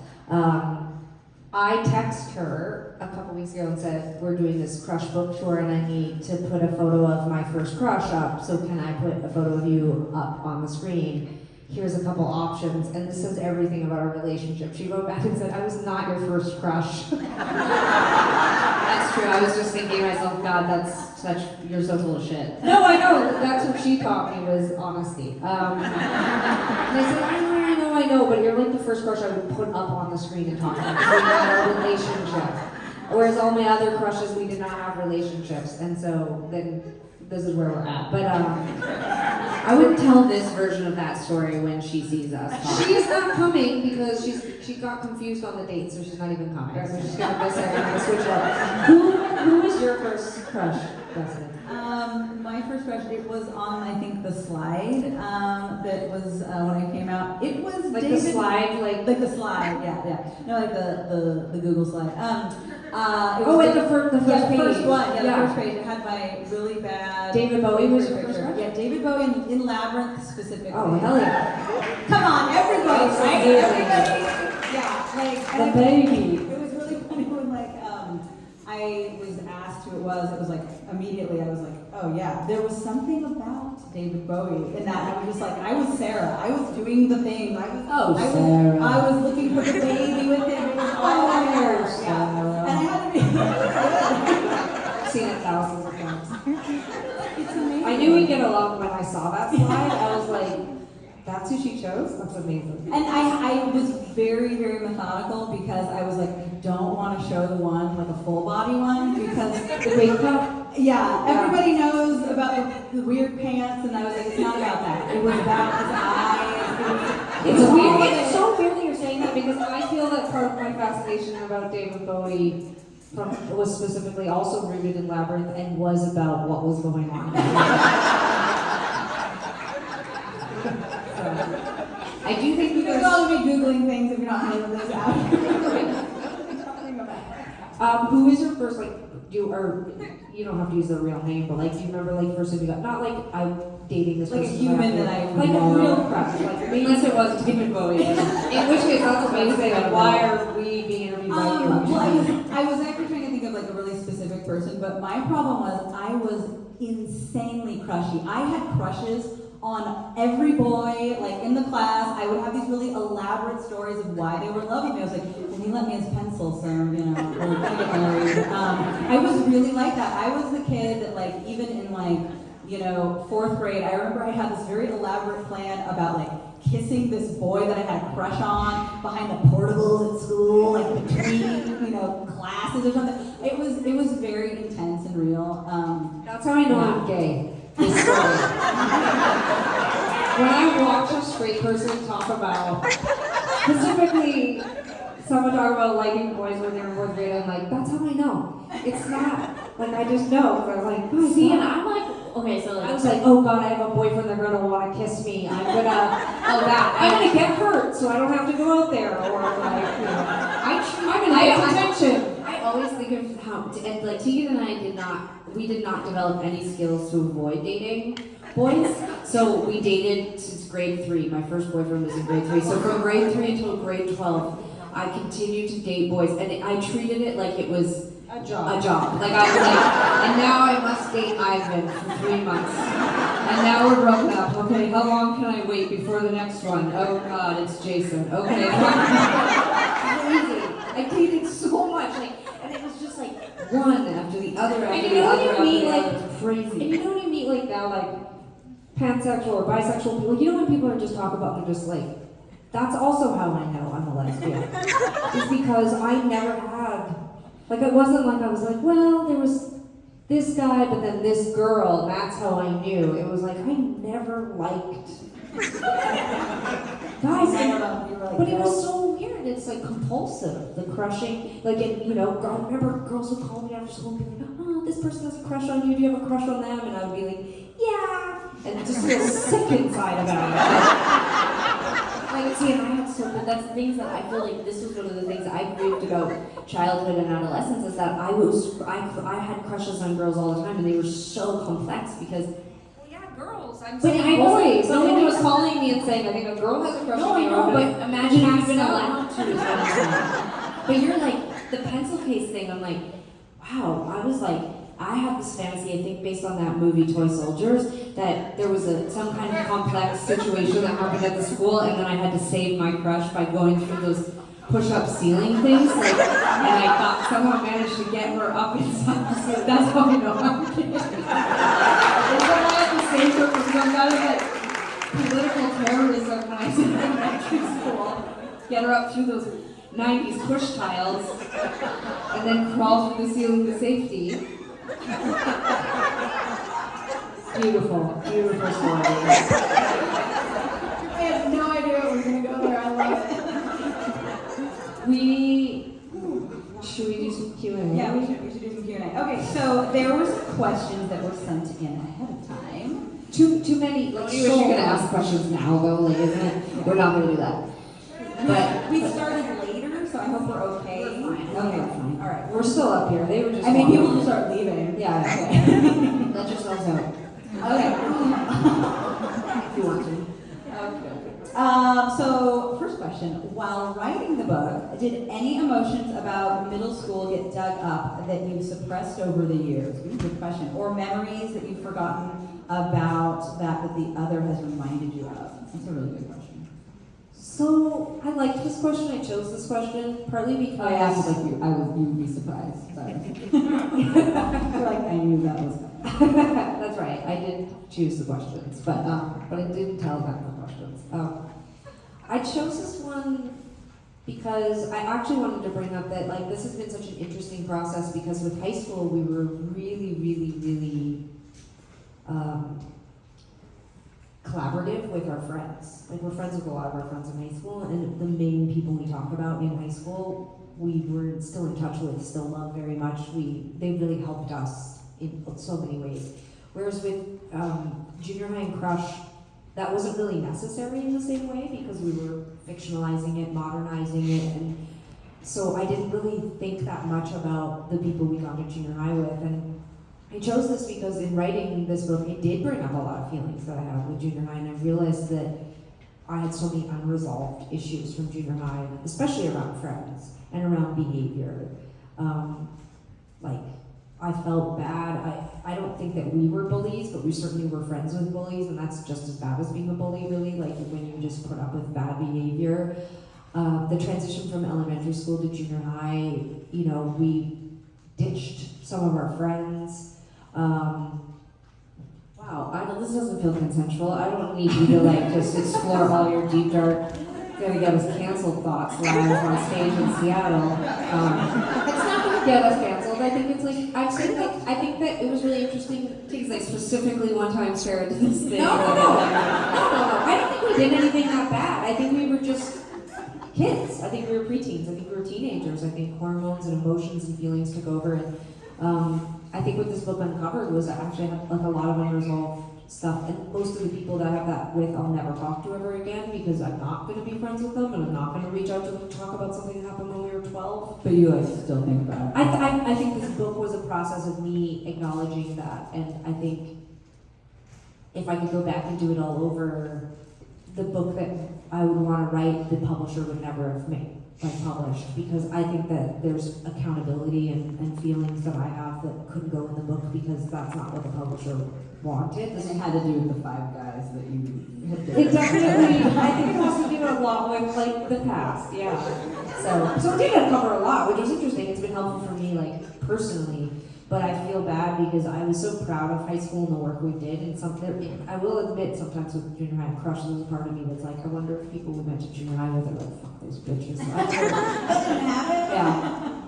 I texted her a couple weeks ago and said, we're doing this crush book tour and I need to put a photo of my first crush up, so can I put a photo of you up on the screen? Here's a couple options, and this says everything about our relationship. She wrote back and said, I was not your first crush. That's true. I was just thinking to myself, God, you're so full of shit. No, I know. That's what she taught me, was honesty. And I said, I know, but you're like the first crush I would put up on the screen and talk about. We had a relationship. Whereas all my other crushes, we did not have relationships. And so then this is where we're at. But I would tell this version of that story when she sees us. she's not coming because she got confused on the date, so she's not even coming. So she's gonna miss her and switch up. Who was your first crush, Dustin? My first crush, it was on, I think, the slide, that was, when I came out. It was Like David, the slide, like the slide, yeah. No, like the Google slide. It oh, was wait, the first yeah, page. the first one, the first page. It had my really bad. David Bowie was your picture. first crush? Yeah, David Bowie in Labyrinth specifically. Oh, hell yeah. Come on, everybody, right? Absolutely. Everybody. Yeah, like The baby. It was really funny when I was asked who it was like immediately I was like, oh yeah, there was something about David Bowie in that. I was just like, I was Sarah. I was doing the thing. Sarah. I was looking for the baby with him. It was all there. Sarah. Yeah. And I had to be. I've seen it thousands of times. It's amazing. I knew we'd get along when I saw that slide. I was like, that's who she chose? That's amazing. And I was very, very methodical because I was like, I don't want to show the one, like a full body one, because The wake up? yeah, everybody knows about the weird pants, and I was like, it's not about that. It was about his eyes. It's weird. It's so weird that you're saying that because I feel that part of my fascination about David Bowie was specifically also rooted in Labyrinth and was about what was going on. I do think You guys all be Googling things if you're not handling this out. who is your first, like, you don't have to use the real name, but like, do you remember like first time you got, not like I'm dating this Like a person, human that I like a real crush, like maybe Unless it was David Bowie. in which case that's amazing. Like, why are we being interviewed by you? Well, I was actually trying to think of like a really specific person, but my problem was I was insanely crushy. I had crushes on every boy, like in the class. I would have these really elaborate stories of why they were in love with me. I was like, well, he lent me his pencil, so, we're gonna get married. I was really like that. I was the kid that, like, even in like, fourth grade, I remember I had this very elaborate plan about like kissing this boy that I had a crush on behind the portables at school, like between, classes or something. It was very intense and real. That's how I know I'm gay. This story. When I watch a straight person talk about, specifically, someone talk about liking boys when they're in fourth grade, I'm like, that's how I know. It's not, like, I just know, because I'm like, oh, See, and I'm like, okay, so like, I was like, oh god, I have a boyfriend, they're gonna want to kiss me. I'm gonna get hurt, so I don't have to go out there, or like, I'm gonna get attention. I always think of how, and like Tegan and I did not develop any skills to avoid dating boys. So we dated since grade 3. My first boyfriend was in grade 3. So from grade 3 until grade 12, I continued to date boys, and I treated it like it was A job. Like I was like, and now I must date Ivan for 3 months. And now we're broken up. Okay, how long can I wait before the next one? Oh God, it's Jason. Okay. Crazy. I dated so much, like, and it was just like one after the other after And the you know other when you meet, after the like, other. It's crazy. And you know when you meet like now, like pansexual or bisexual people, you know when people are just talk about, they're just like, that's also how I know I'm a lesbian. It's because I never had, like, it wasn't like I was like, well, there was this guy, but then this girl, and that's how I knew. It was like, I never liked guys, but it was so weird. It's like compulsive, the crushing. Like, I remember girls would call me after school and be like, oh, this person has a crush on you. Do you have a crush on them? And I would be like, yeah. And just feel sick inside about it. Like, see, and I had but that's the things that I feel like this was one of the things I grieved about childhood and adolescence, is that I had crushes on girls all the time, and they were so complex because, Girls, I'm But saying boys, but someone it was was- calling me and saying, I think a girl has a crush no, on I you. know, but imagine Cast you've been out. allowed to. Is what I'm saying. But you're like, the pencil case thing, I'm like, wow, I had this fantasy, I think based on that movie Toy Soldiers, that there was some kind of complex situation that happened at the school, and then I had to save my crush by going through those push-up ceiling things, like, and I got somehow managed to get her up inside the ceiling. That's how I know I'm kidding. It's what I have to save her from some kind of like political terrorism when I was in elementary school. Get her up through those 90s push tiles, and then crawl through the ceiling to safety. Beautiful, beautiful story. I had no idea we were gonna go there. I love it. Should we do some Q&A? Yeah, we should do some Q&A. Okay, so there were some questions that were sent in ahead of time. Too many. Like, you wish you could ask questions now, though. Like, isn't it? We're not gonna do that. But we started later, so I hope we're okay. We're fine. Okay, We're fine. all right. We're still up here. They were just. I mean, walking. people will start leaving. Yeah. Okay. Let yourselves out Okay. if you want to. So first question: while writing the book, did any emotions about middle school get dug up that you suppressed over the years? Good question. Or memories that you've forgotten about that the other has reminded you of? That's a really good question. So I liked this question. I chose this question partly because I asked like you. You'd be surprised. But I feel like I knew that was coming. That's right. I did choose the questions, but I didn't tell them the questions. I chose this one because I actually wanted to bring up that like this has been such an interesting process because with high school we were really collaborative with our friends. Like we're friends with a lot of our friends in high school, and the main people we talk about in high school we were still in touch with, still love very much. They really helped us in so many ways. Whereas with junior high and crush, that wasn't really necessary in the same way because we were fictionalizing it, modernizing it, and so I didn't really think that much about the people we got to junior high with. And I chose this because in writing this book, it did bring up a lot of feelings that I had with junior high, and I realized that I had so many unresolved issues from junior high, especially around friends and around behavior. Like, I felt bad. I don't think that we were bullies, but we certainly were friends with bullies, and that's just as bad as being a bully, really, like when you just put up with bad behavior. The transition from elementary school to junior high, you know, we ditched some of our friends. Wow, I know this doesn't feel consensual. I don't need you to like just explore all your deep, dark, gonna get us canceled thoughts live on stage in Seattle. It's not gonna get us canceled. I think it's like, I think that it was really interesting because I specifically one time shared this thing. No. I don't think we did anything that bad. I think we were just kids. I think we were preteens. I think we were teenagers. I think hormones and emotions and feelings took over. And I think what this book uncovered was I actually had like a lot of unresolved stuff, and most of the people that I have that with, I'll never talk to ever again because I'm not going to be friends with them, and I'm not going to reach out to them to talk about something that happened when we were 12. But you like still think about it. I think this book was a process of me acknowledging that, and I think if I could go back and do it all over, the book that I would want to write, the publisher would never have made. Like published, because I think that there's accountability and feelings that I have that couldn't go in the book because that's not what the publisher wanted. And it had to do with the 5 guys that you had It definitely, I think it has to do a lot with like the past, yeah. So it did uncover a lot, which was interesting. It's been helpful for me like personally, but I feel bad because I was so proud of high school and the work we did, and something I will admit sometimes with junior high crush, there's a part of me that's like, I wonder if people we went to junior high with are like, fuck those bitches. Yeah.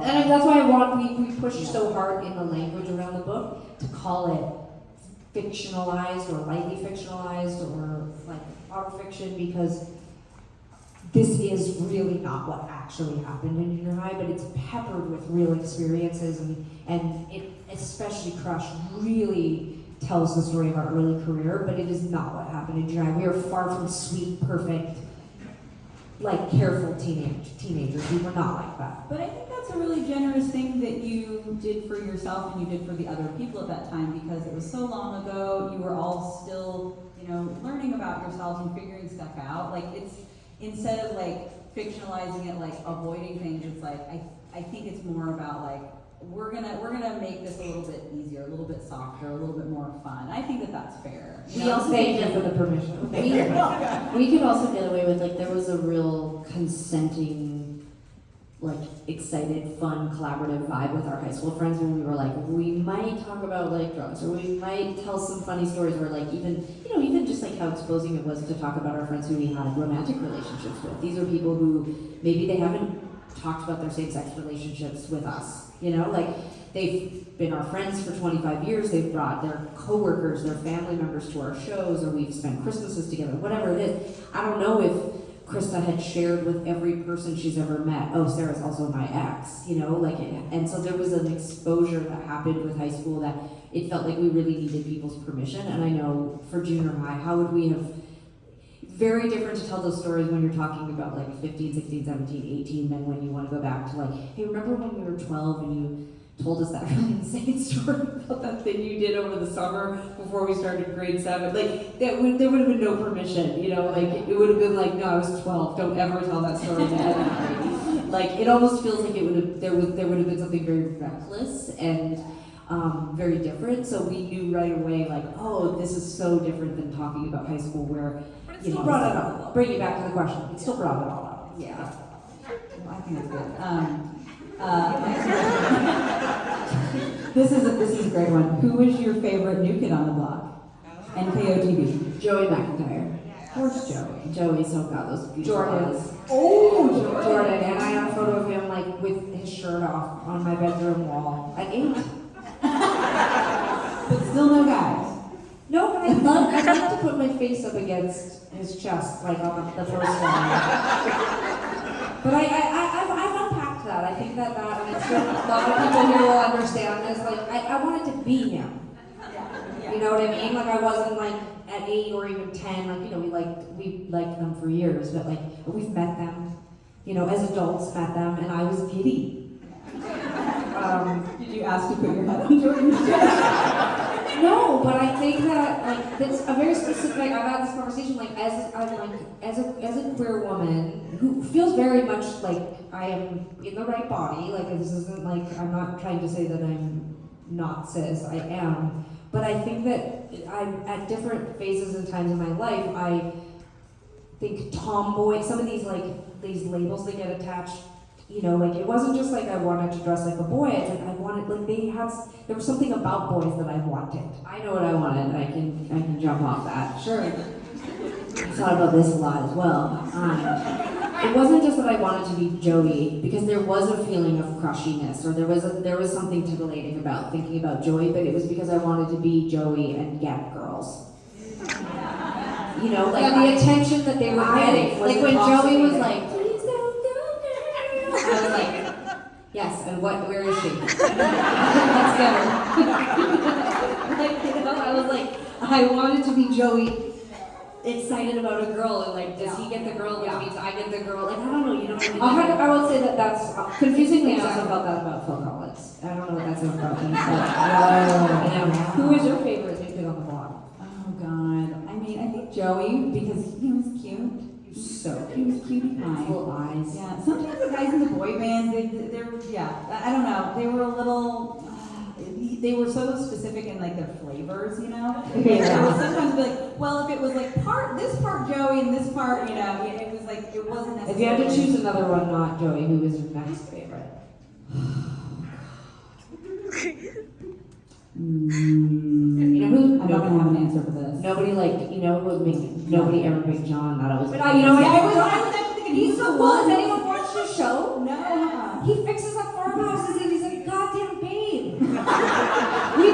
And that's why we pushed so hard in the language around the book to call it fictionalized or lightly fictionalized or like autofiction, because this is really not what actually happened in junior high, but it's peppered with real experiences, and it, especially Crush, really tells the story of our early career, but it is not what happened in junior high. We are far from sweet, perfect, like careful teenagers. We were not like that. But I think that's a really generous thing that you did for yourself and you did for the other people at that time, because it was so long ago. You were all still, you know, learning about yourselves and figuring stuff out. Like, it's, instead of like fictionalizing it, like avoiding things. It's like I think it's more about like we're gonna make this a little bit easier, a little bit softer, a little bit more fun. I think that that's fair. We also thank you for the permission. We could also get away with, like, there was a real consenting, like, excited, fun, collaborative vibe with our high school friends when we were like, we might talk about, like, drugs, or we might tell some funny stories, or, like, even just, like, how exposing it was to talk about our friends who we had romantic relationships with. These are people who maybe they haven't talked about their same-sex relationships with us, like, they've been our friends for 25 years, they've brought their coworkers, their family members to our shows, or we've spent Christmases together, whatever it is. I don't know if Krista had shared with every person she's ever met, oh, Sarah's also my ex, and so there was an exposure that happened with high school that it felt like we really needed people's permission. And I know for junior high, how would we have, very different to tell those stories when you're talking about like 15, 16, 17, 18 than when you want to go back to like, hey, remember when we were 12 and you told us that really insane story about that thing you did over the summer before we started grade 7? Like, there would have been no permission, like, it would have been like, no, I was 12, don't ever tell that story to anybody. Like, it almost feels like there would have been something very reckless and very different, so we knew right away, like, oh, this is so different than talking about high school where, Still brought it up. Bring you back to the question. It still brought it all up. Yeah. Well, I think it's good. This is a great one. Who is your favorite new kid on the block? NKOTB. Joey McIntyre. Of course, Joey. Joey's so got those beautiful Jordan. eyes. Oh, Jordan. And I have a photo of him like with his shirt off on my bedroom wall at 8. But still no guys. No, but I'd love to put my face up against his chest, like on the first one. But I've unpacked that. I think that, and I'm sure a lot of people here will understand this. Like, I wanted to be him. You know what I mean? Like, I wasn't like at 8 or even 10. Like, we liked them for years, but like we've met them. As adults, met them, and I was giddy. Did you ask to put your head on Jordan's chest? No, but I think that like that's a very specific. I've had this conversation like as a queer woman who feels very much like I am in the right body. Like, this isn't like, I'm not trying to say that I'm not cis. I am, but I think that I'm at different phases and times in my life. I think tomboy. Some of these labels that get attached. Like, it wasn't just like I wanted to dress like a boy. It's like I wanted, like, there was something about boys that I wanted. I know what I wanted. I can jump off that. Sure. I thought about this a lot as well. It wasn't just that I wanted to be Joey, because there was a feeling of crushiness, or there was something titillating about thinking about Joey, but it was because I wanted to be Joey and get girls. Like the attention that they were getting. Like when Joey was like, please don't go girl. I was like, yes, and where is she? Let's get her. I was like, I wanted to be Joey, excited about a girl, and like, does he get the girl, which means I get the girl? Like, I don't know, you know what I mean? I would say that's confusingly. I also felt that about Phil Collins. I don't know what that says about him. Who is your favorite new kid on the block? Oh God. I mean, I think Joey, because he was cute. He was cutie pie. Little eyes. Yeah. Sometimes the guys in the boy bands, they're I don't know. They were a little. They were so specific in like their flavors, Yeah. It was sometimes be like, well, if it was like this part Joey and this part, it was like it wasn't necessarily. If you had to choose another one, not Joey, who is your next favorite? Who? I don't have an answer for this. Nobody nobody ever picked John. That always. But I was actually thinking he's so cool. Has anyone watched his show? No. He fixes up farmhouses and he's a goddamn babe. We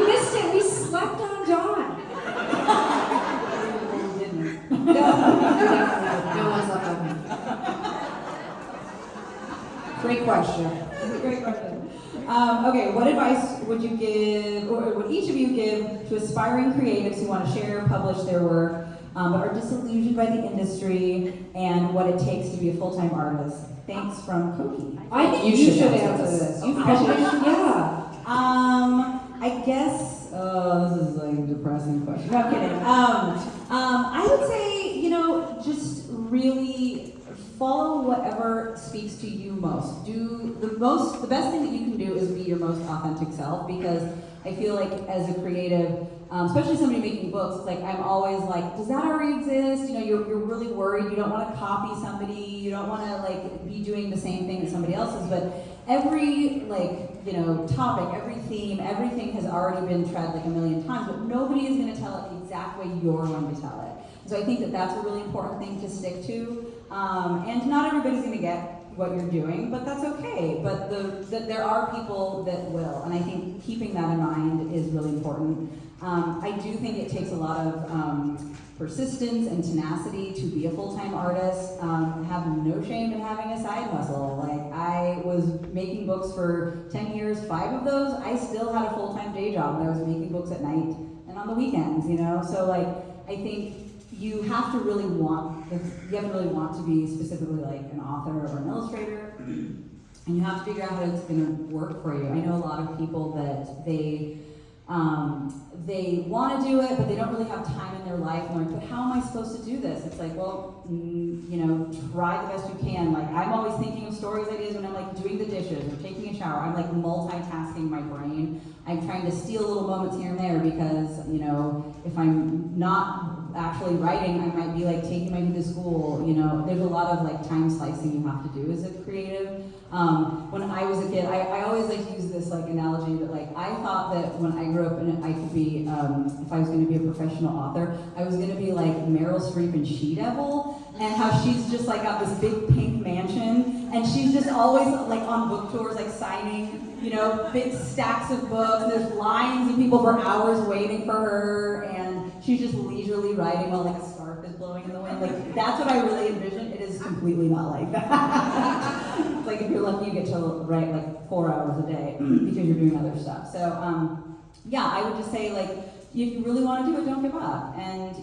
missed it. We slept on John. No one slept on him. Great question. Great question. Okay, what advice would you give, or would each of you give to aspiring creatives who want to share, publish their work, but are disillusioned by the industry and what it takes to be a full-time artist? Thanks from Koki. I think you should answer this. You've published, yeah. I guess, this is like a depressing question. No, I'm kidding. I would say, just really follow whatever speaks to you most. The best thing that you can do is be your most authentic self, because I feel like as a creative, especially somebody making books, it's like I'm always like, does that already exist? You know, you're really worried. You don't want to copy somebody. You don't want to like be doing the same thing that somebody else is. But every topic, every theme, everything has already been tread like a million times. But nobody is going to tell it the exact way you're going to tell it. So I think that that's a really important thing to stick to. And not everybody's going to get what you're doing, but that's okay. But there are people that will, and I think keeping that in mind is really important. I do think it takes a lot of persistence and tenacity to be a full-time artist. Have no shame in having a side hustle. Like, I was making books for 10 years, 5 of those, I still had a full-time day job, and I was making books at night and on the weekends, you know? So like, I think you have to really want to be specifically like an author or an illustrator, and you have to figure out how it's going to work for you. I know a lot of people that they want to do it, but they don't really have time in their life. And they're like, but how am I supposed to do this? It's like, well, try the best you can. Like, I'm always thinking of stories ideas when I'm like doing the dishes or taking a shower. I'm like multitasking my brain. I'm trying to steal little moments here and there because, if I'm not actually writing, I might be like taking my kid to school. There's a lot of like time slicing you have to do as a creative. When I was a kid, I always like use this like analogy that like I thought that when I grew up and I could be, if I was going to be a professional author, I was going to be like Meryl Streep in She-Devil, and how she's just like got this big pink mansion, and she's just always like on book tours, like signing, big stacks of books. There's lines of people for hours waiting for her, and she's just leisurely writing while like a scarf is blowing in the wind. Like, that's what I really envision. It is completely not like that. Like, if you're lucky, you get to write like 4 hours a day because you're doing other stuff. So I would just say, like, if you really want to do it, don't give up. And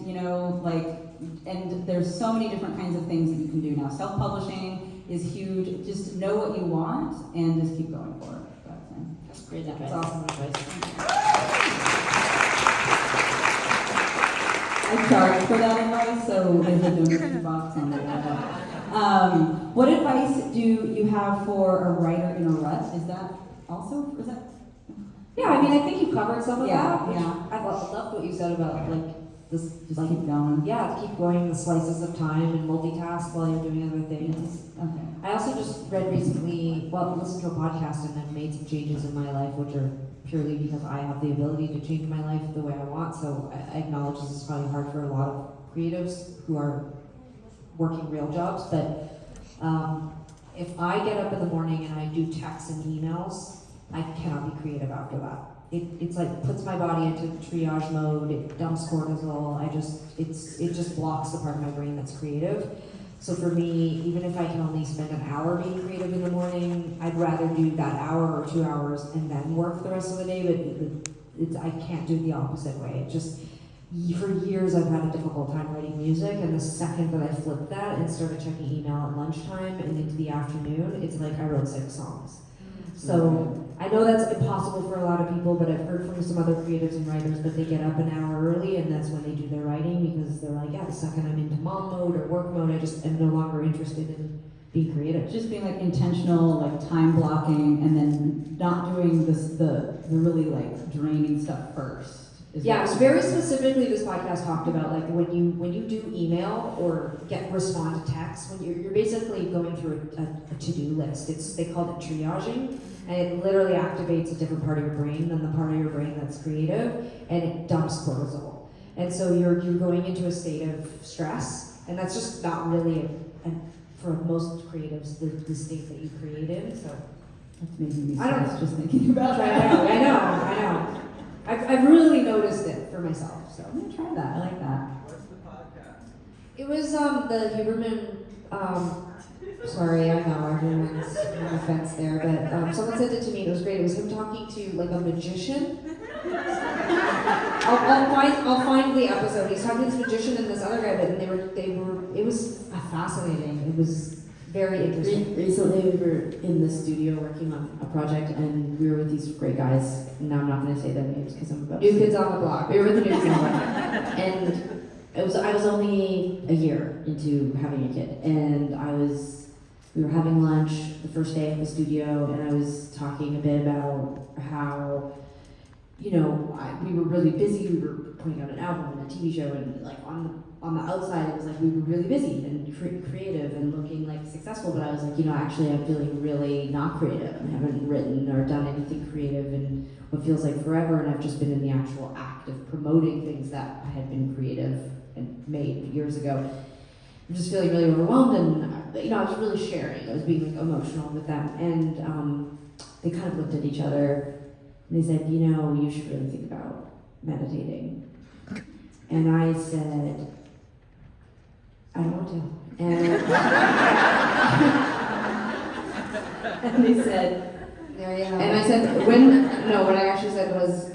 and there's so many different kinds of things that you can do now. Self-publishing is huge. Just know what you want and just keep going for it. That's great advice. That's awesome advice. I charge for that advice, so there's a donation box on there. What advice do you have for a writer in a rut? Is that? Yeah, I mean, I think you covered some of that. Yeah. I loved what you said about like this. Just keep going. Yeah, keep going the slices of time and multitask while you're doing other things. Okay. I also just read recently, listened to a podcast and I've made some changes in my life, which are purely because I have the ability to change my life the way I want. So I acknowledge this is probably hard for a lot of creatives who are working real jobs, but if I get up in the morning and I do texts and emails, I cannot be creative after that. It's like puts my body into triage mode. It dumps cortisol. It just blocks the part of my brain that's creative. So for me, even if I can only spend an hour being creative in the morning, I'd rather do that hour or 2 hours and then work the rest of the day. But I can't do it the opposite way. It just, for years I've had a difficult time writing music, and the second that I flipped that and started checking email at lunchtime and into the afternoon, it's like I wrote 6 songs. So I know that's impossible for a lot of people, but I've heard from some other creatives and writers that they get up an hour early and that's when they do their writing, because they're like, yeah, the second I'm into mom mode or work mode, I just am no longer interested in being creative. Just being like intentional, like time blocking, and then not doing the really like draining stuff first. Yeah, so very specifically this podcast talked about like when you do email or respond to text, when you're basically going through a to-do list. They call it triaging, and it literally activates a different part of your brain than the part of your brain that's creative, and it dumps cortisol. And so you're going into a state of stress, and that's just not really for most creatives the state that you create in. So that's making me stressed just thinking about it. that. I know. I've really noticed it for myself, so I'm gonna try that. I like that. What's the podcast? It was the Huberman. Sorry, I know everyone's on the fence there, but someone sent it to me. It was great. It was him talking to like a magician. I'll find the episode. He's talking to this magician and this other guy, but they were. It was fascinating. It was very interesting. Recently, we were in the studio working on a project, and we were with these great guys. Now I'm not going to say their names because I'm about New Kids on the Block. We were with the New Kids on the Block, and I was only a year into having a kid, and we were having lunch the first day at the studio, and I was talking a bit about how, you know, we were really busy. We were putting out an album and a TV show, and like on the outside, it was like we were really busy and creative and looking like successful. But I was like, you know, actually, I'm feeling really not creative. I haven't written or done anything creative in what feels like forever, and I've just been in the actual act of promoting things that I had been creative and made years ago. I'm just feeling really overwhelmed, and you know, I was really sharing. I was being like emotional with them, and they kind of looked at each other, and they said, you know, you should really think about meditating. And I said, I don't want to. And they said, There you go. and I said, what I actually said was,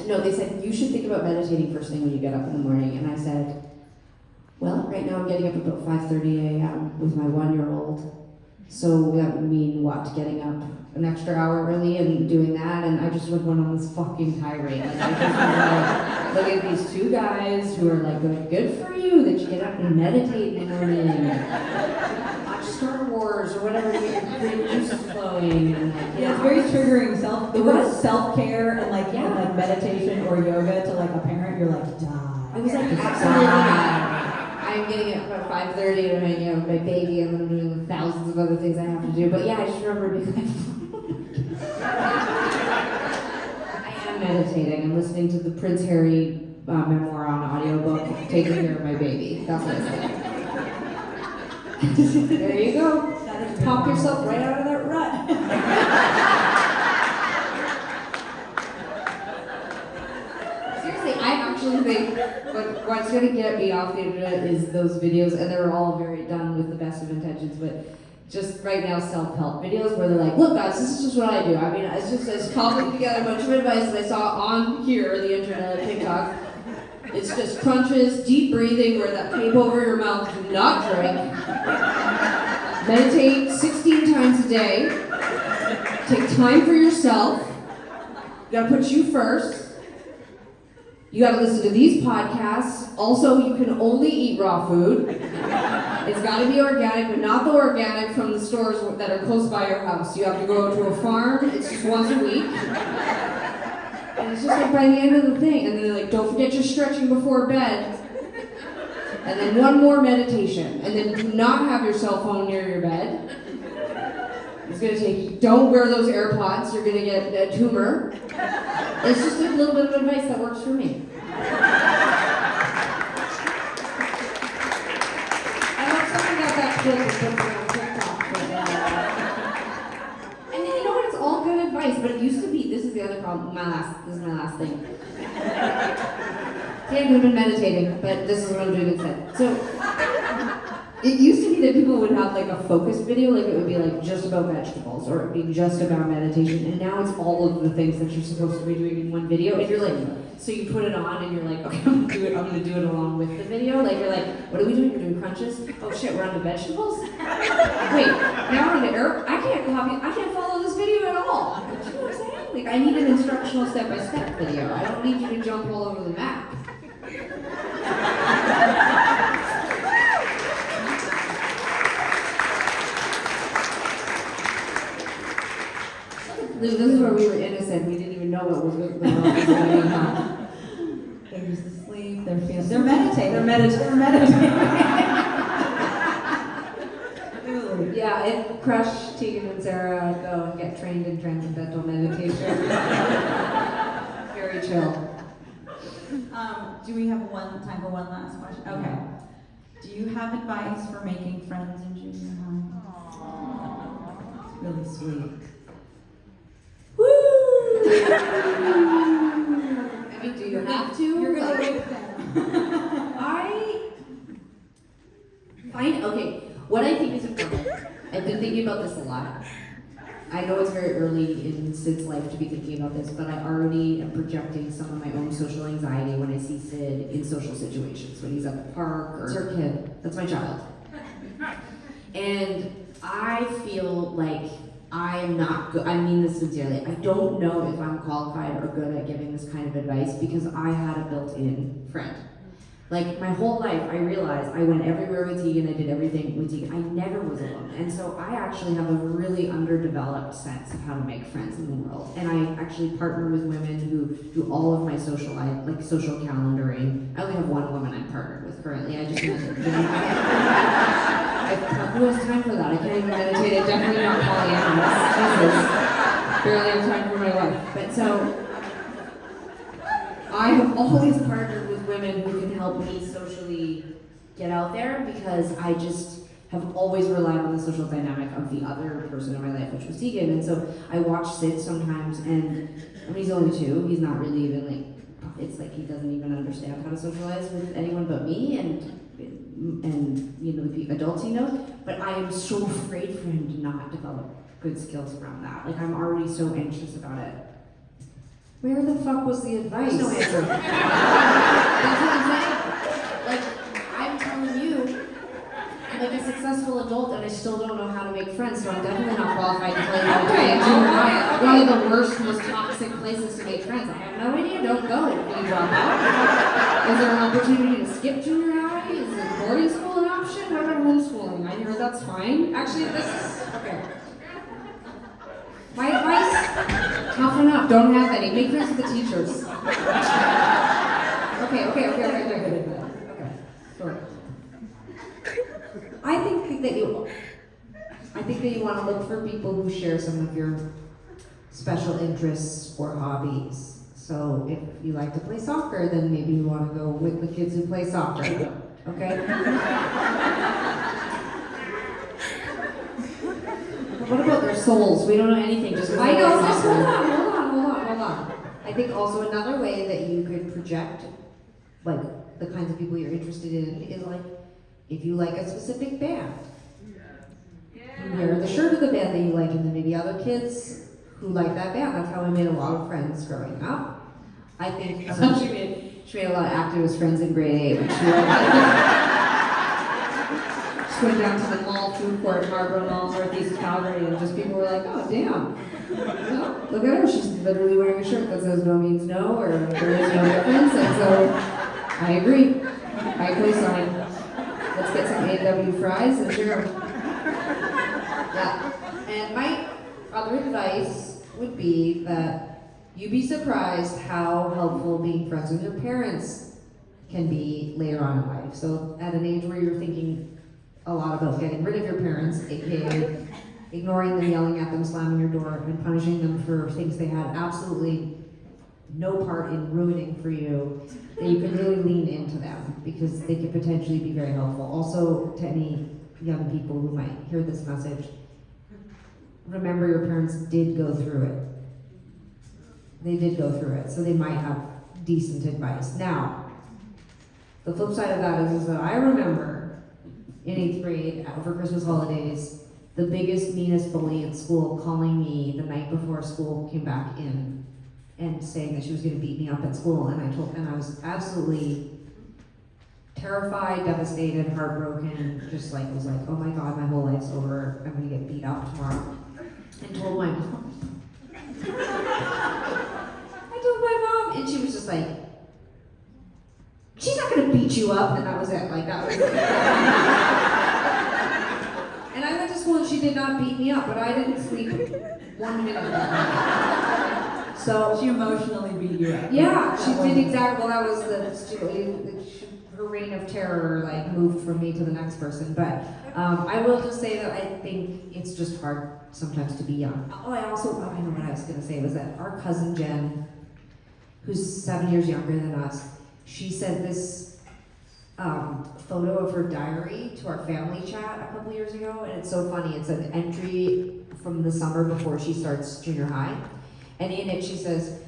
no, they said, you should think about meditating first thing when you get up in the morning. And I said, well, right now I'm getting up about 5:30 a.m. with my 1-year-old. So that would mean what? Getting up an extra hour early and doing that, and I just went on this fucking tirade. Like, I just was like, look at these two guys who are like, good for you that you get up and meditate in the morning, watch Star Wars or whatever, to get your creative juices flowing, and like, Yeah, it's very triggering. The word self-care and like, and like meditation or yoga to like a parent, you're like, die. I was like, absolutely not. I'm getting up at 5:30 and I'm hanging out with my baby, and I'm doing thousands of other things I have to do. But yeah, I just remember being like, I am meditating. I'm listening to the Prince Harry memoir on audiobook, taking care of my baby. That's what I said. There you go. Pop yourself right out of that rut. I actually think what's going to get me off the internet is those videos, and they're all very done with the best of intentions, but just right now self-help videos where they're like, look guys, this is just what I do. I mean, it's cobbling together a bunch of advice that I saw on here, the internet, TikTok. It's just crunches, deep breathing, wear that tape over your mouth, do not drink. Meditate 16 times a day. Take time for yourself. You gotta put you first. You gotta listen to these podcasts. Also, you can only eat raw food. It's gotta be organic, but not the organic from the stores that are close by your house. You have to go to a farm. It's just once a week. And it's just like by the end of the thing. And then they're like, don't forget your stretching before bed. And then one more meditation. And then do not have your cell phone near your bed. It's gonna take, don't wear those AirPods, you're gonna get a tumor. It's just a little bit of advice that works for me. I hope somebody got that clip and put it on TikTok. And you know what, it's all good advice, but it used to be, this is the other problem, this is my last thing. See, I've been meditating, but this is what I'm doing instead. So, it used to be that people would have like a focus video, like it would be like just about vegetables, or it would be just about meditation, and now it's all of the things that you're supposed to be doing in one video, and you're like, so you put it on and you're like, okay, I'm gonna do it along with the video, like you're like, what are we doing? You're doing crunches? Oh shit, we're on to vegetables? Wait, now we're on to herb? I can't follow this video at all. You know what I'm saying? Like I need an instructional step-by-step video. I don't need you to jump all over the map. This is where we were innocent. We didn't even know what was going on. They're just asleep. They're meditating. They're meditating. Yeah, it crushed Tegan and Sara go and get trained in transcendental meditation. Very chill. Do we have time for one last question? Okay. Do you have advice for making friends in junior high? It's really sweet. Woo! I mean, do you have to? You're gonna wake them. Okay, what I think is important, I've been thinking about this a lot. I know it's very early in Sid's life to be thinking about this, but I already am projecting some of my own social anxiety when I see Sid in social situations, when he's at the park or... It's her kid. That's my child. And I feel like I am not good. I mean this sincerely. I don't know if I'm qualified or good at giving this kind of advice because I had a built-in friend. Like my whole life, I realized I went everywhere with Tegan, I did everything with Tegan. I never was alone. And so I actually have a really underdeveloped sense of how to make friends in the world. And I actually partner with women who do all of my social life, like social calendaring. I only have one woman I'm partnered with currently. I just who has time for that? I can't even meditate. I'm definitely not polyamorous. Jesus. Barely have time for my life. But so I have always partnered with women who can help me socially get out there because I just have always relied on the social dynamic of the other person in my life, which was Tegan. And so I watch Sid sometimes, and I mean, he's only 2. He's not really even like, it's like he doesn't even understand how to socialize with anyone but me and you know, the adults he knows. But I am so afraid for him to not develop good skills around that. Like I'm already so anxious about it. Where the fuck was the advice? There's no answer. That's what I'm saying. Like, I'm telling you, I'm like a successful adult and I still don't know how to make friends, so I'm definitely not qualified to tell you how to do it. One of the worst, most toxic places to make friends. I have no idea, don't go. Will you drop out? Is there an opportunity to skip junior high? Is it boarding school an option? What about homeschooling? I hear that's fine. Actually, this is, okay. My advice, toughen up, don't have any. Make friends with the teachers. Okay. Sorry. I think that you want to look for people who share some of your special interests or hobbies. So if you like to play soccer, then maybe you want to go with the kids who play soccer. Okay? What about their souls? We don't know anything. Just I know, just hold on. I think also another way that you could project like the kinds of people you're interested in is like if you like a specific band. You wear the shirt of the band that you like, and then maybe other kids who like that band. That's how I made a lot of friends growing up. I think she made a lot of activist friends in grade 8 when she went down to the mall food court, Marlboro Mall, Northeast Calgary, and just people were like, oh damn. Look at her, she's literally wearing a shirt that says no means no, or there is no difference, and so I agree. I co-sign. Let's get some A&W fries and sure. Yeah. And my other advice would be that you'd be surprised how helpful being friends with your parents can be later on in life. So at an age where you're thinking a lot about getting rid of your parents, aka ignoring them, yelling at them, slamming your door, and punishing them for things they had absolutely no part in ruining for you, that you can really lean into them because they could potentially be very helpful. Also, to any young people who might hear this message, remember your parents did go through it. They did go through it, so they might have decent advice. Now, the flip side of that is that I remember in 8th grade, over Christmas holidays, the biggest, meanest bully in school calling me the night before school came back in and saying that she was going to beat me up at school, and I was absolutely terrified, devastated, heartbroken, just like was like, oh my god, my whole life's over, I'm going to get beat up tomorrow, and told my mom. I told my mom, and she was just like, she's not going to beat you up, and that was it, like that was it. And I went to school and she did not beat me up, but I didn't sleep 1 minute that night. So She emotionally beat you up. yeah, she did exactly. Well, that was her reign of terror, like moved from me to the next person. But I will just say that I think it's just hard sometimes to be young. Oh, I know what I was going to say was that our cousin Jen, who's 7 years younger than us, she sent this photo of her diary to our family chat a couple years ago, and it's so funny. It's an entry from the summer before she starts junior high, and in it she says,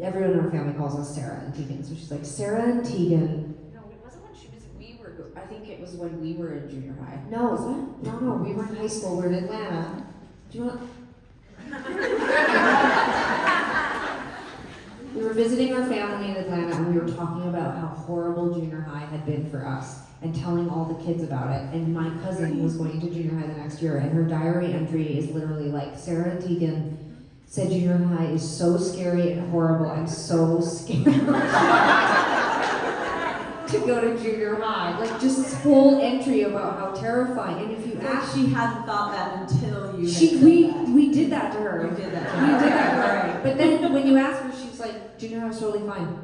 everyone in our family calls us Sara and Tegan, so she's like, Sara and Tegan. No, it wasn't when we were, I think it was when we were in junior high. No, was it? No, we were in high school, we were in Atlanta. Do you want? We were visiting our family in Atlanta, and we were talking about how horrible junior high had been for us and telling all the kids about it. And my cousin was going to junior high the next year, and her diary entry is literally like, Sara and Tegan said junior high is so scary and horrible. I'm so scared. to go to junior high. Like just this whole entry about how terrifying. And if you ask, She hadn't thought that until you. we did that to her. You did that. We did that to her. But then when you ask her, she's like, junior high was totally fine.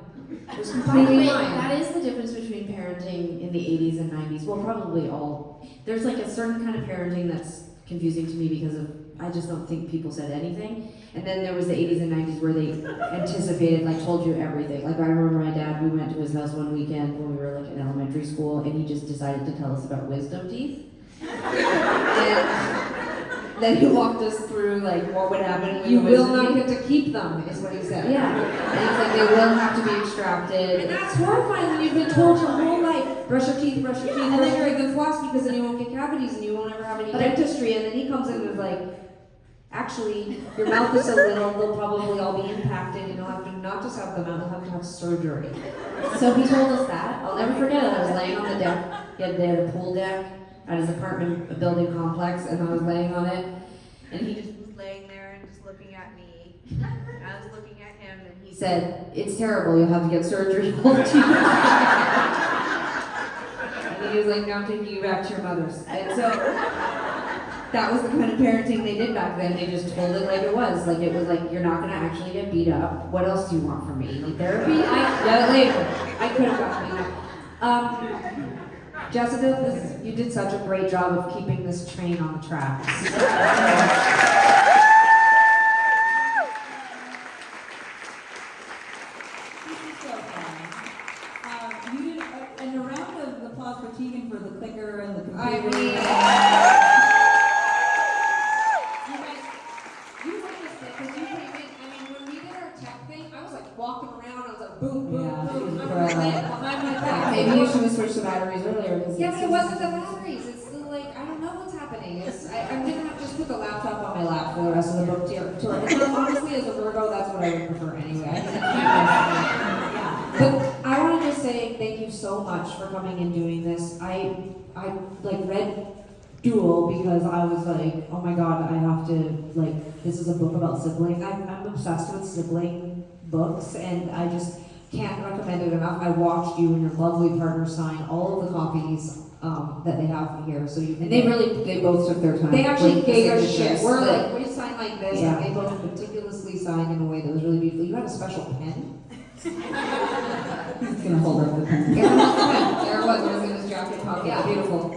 It was By the completely way, fine. that is the difference between parenting in the 80s and 90s. Well, probably all. There's like a certain kind of parenting that's confusing to me because of I just don't think people said anything. And then there was the 80s and 90s where they anticipated, like told you everything. Like I remember my dad, we went to his house one weekend when we were like in elementary school and he just decided to tell us about wisdom teeth. And then he walked us through like what would happen when You the will wisdom not teeth- get to keep them, is what he said. Yeah. And he's like, they will have to be extracted. And that's horrifying when you've been told your whole life, brush your teeth, brush your teeth, and then you're even floss because then you won't get cavities and you won't ever have any dentistry. And then he comes in and is like, actually, your mouth is so little, they'll probably all be impacted and you'll have to not just have them out, you'll have to have surgery. So he told us that. I'll never forget it. I was laying on the deck. They had a pool deck at his apartment, a building complex, and I was laying on it. And he just was laying there and just looking at me. And I was looking at him, and he said, "It's terrible. You'll have to get surgery." And then he was like, "No, I'm taking you back to your mother's." And so that was the kind of parenting they did back then. They just told it like it was. Like it was like, you're not gonna actually get beat up. What else do you want from me? Like therapy? I get it later. I could have gotten beat up. Jessica, you did such a great job of keeping this train on the tracks. You did, and a round of applause for Tegan for the clicker and the computer. I mean, you witnessed it because you came in. I mean, when we did our tech thing, I was like walking around. I was like, boom, boom, Yeah, boom. she I'm was laying behind my back. Maybe you should have switched the batteries earlier. Yeah, but it wasn't the batteries. It's still like, I don't know what's happening. I'm gonna have to just put the laptop on my lap for the rest of the book tour. And honestly, as a Virgo, that's what I would prefer anyway. I think but I want to just say thank you so much for coming and doing this. I like read Duel because I was like, oh my god, I have to, like, this is a book about sibling. I'm obsessed with sibling books and I just can't recommend it enough. I watched you and your lovely partner sign all of the copies that they have here, so you can. And they both took their time. They actually with the gave us signatures. shit. We're like, we sign like this, Yeah. and they both meticulously signed in a way that was really beautiful. You had a special pen. He's gonna hold up the pen. There it was in his jacket pocket. Yeah, beautiful.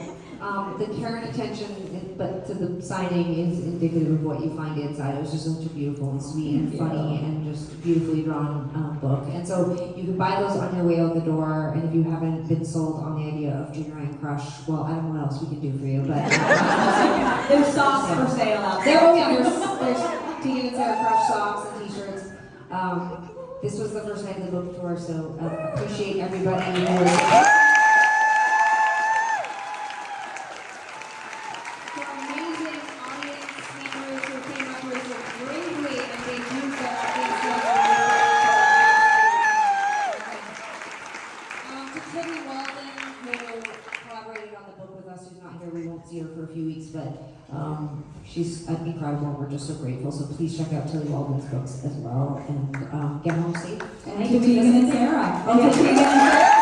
The care and attention, but to the signing is indicative of what you find inside. It was just such a beautiful and sweet and funny and just beautifully drawn book. And so you can buy those on your way out the door. And if you haven't been sold on the idea of junior high crush, well, I don't know what else we can do for you, but There's socks for sale out there. there's Tegan and Sara crush socks and t-shirts. This was the first night of the book tour, so appreciate everybody who was. Amazing audience members who came up with it bravely and they used that to Tillie Walden, who collaborated on the book with us, who's not here, we won't see her for a few weeks, but she's incredible and we're just so grateful. So please check out Tillie Walden's books as well and get home safe. Thank you, Tegan and Sara. Okay, Tegan and Sara.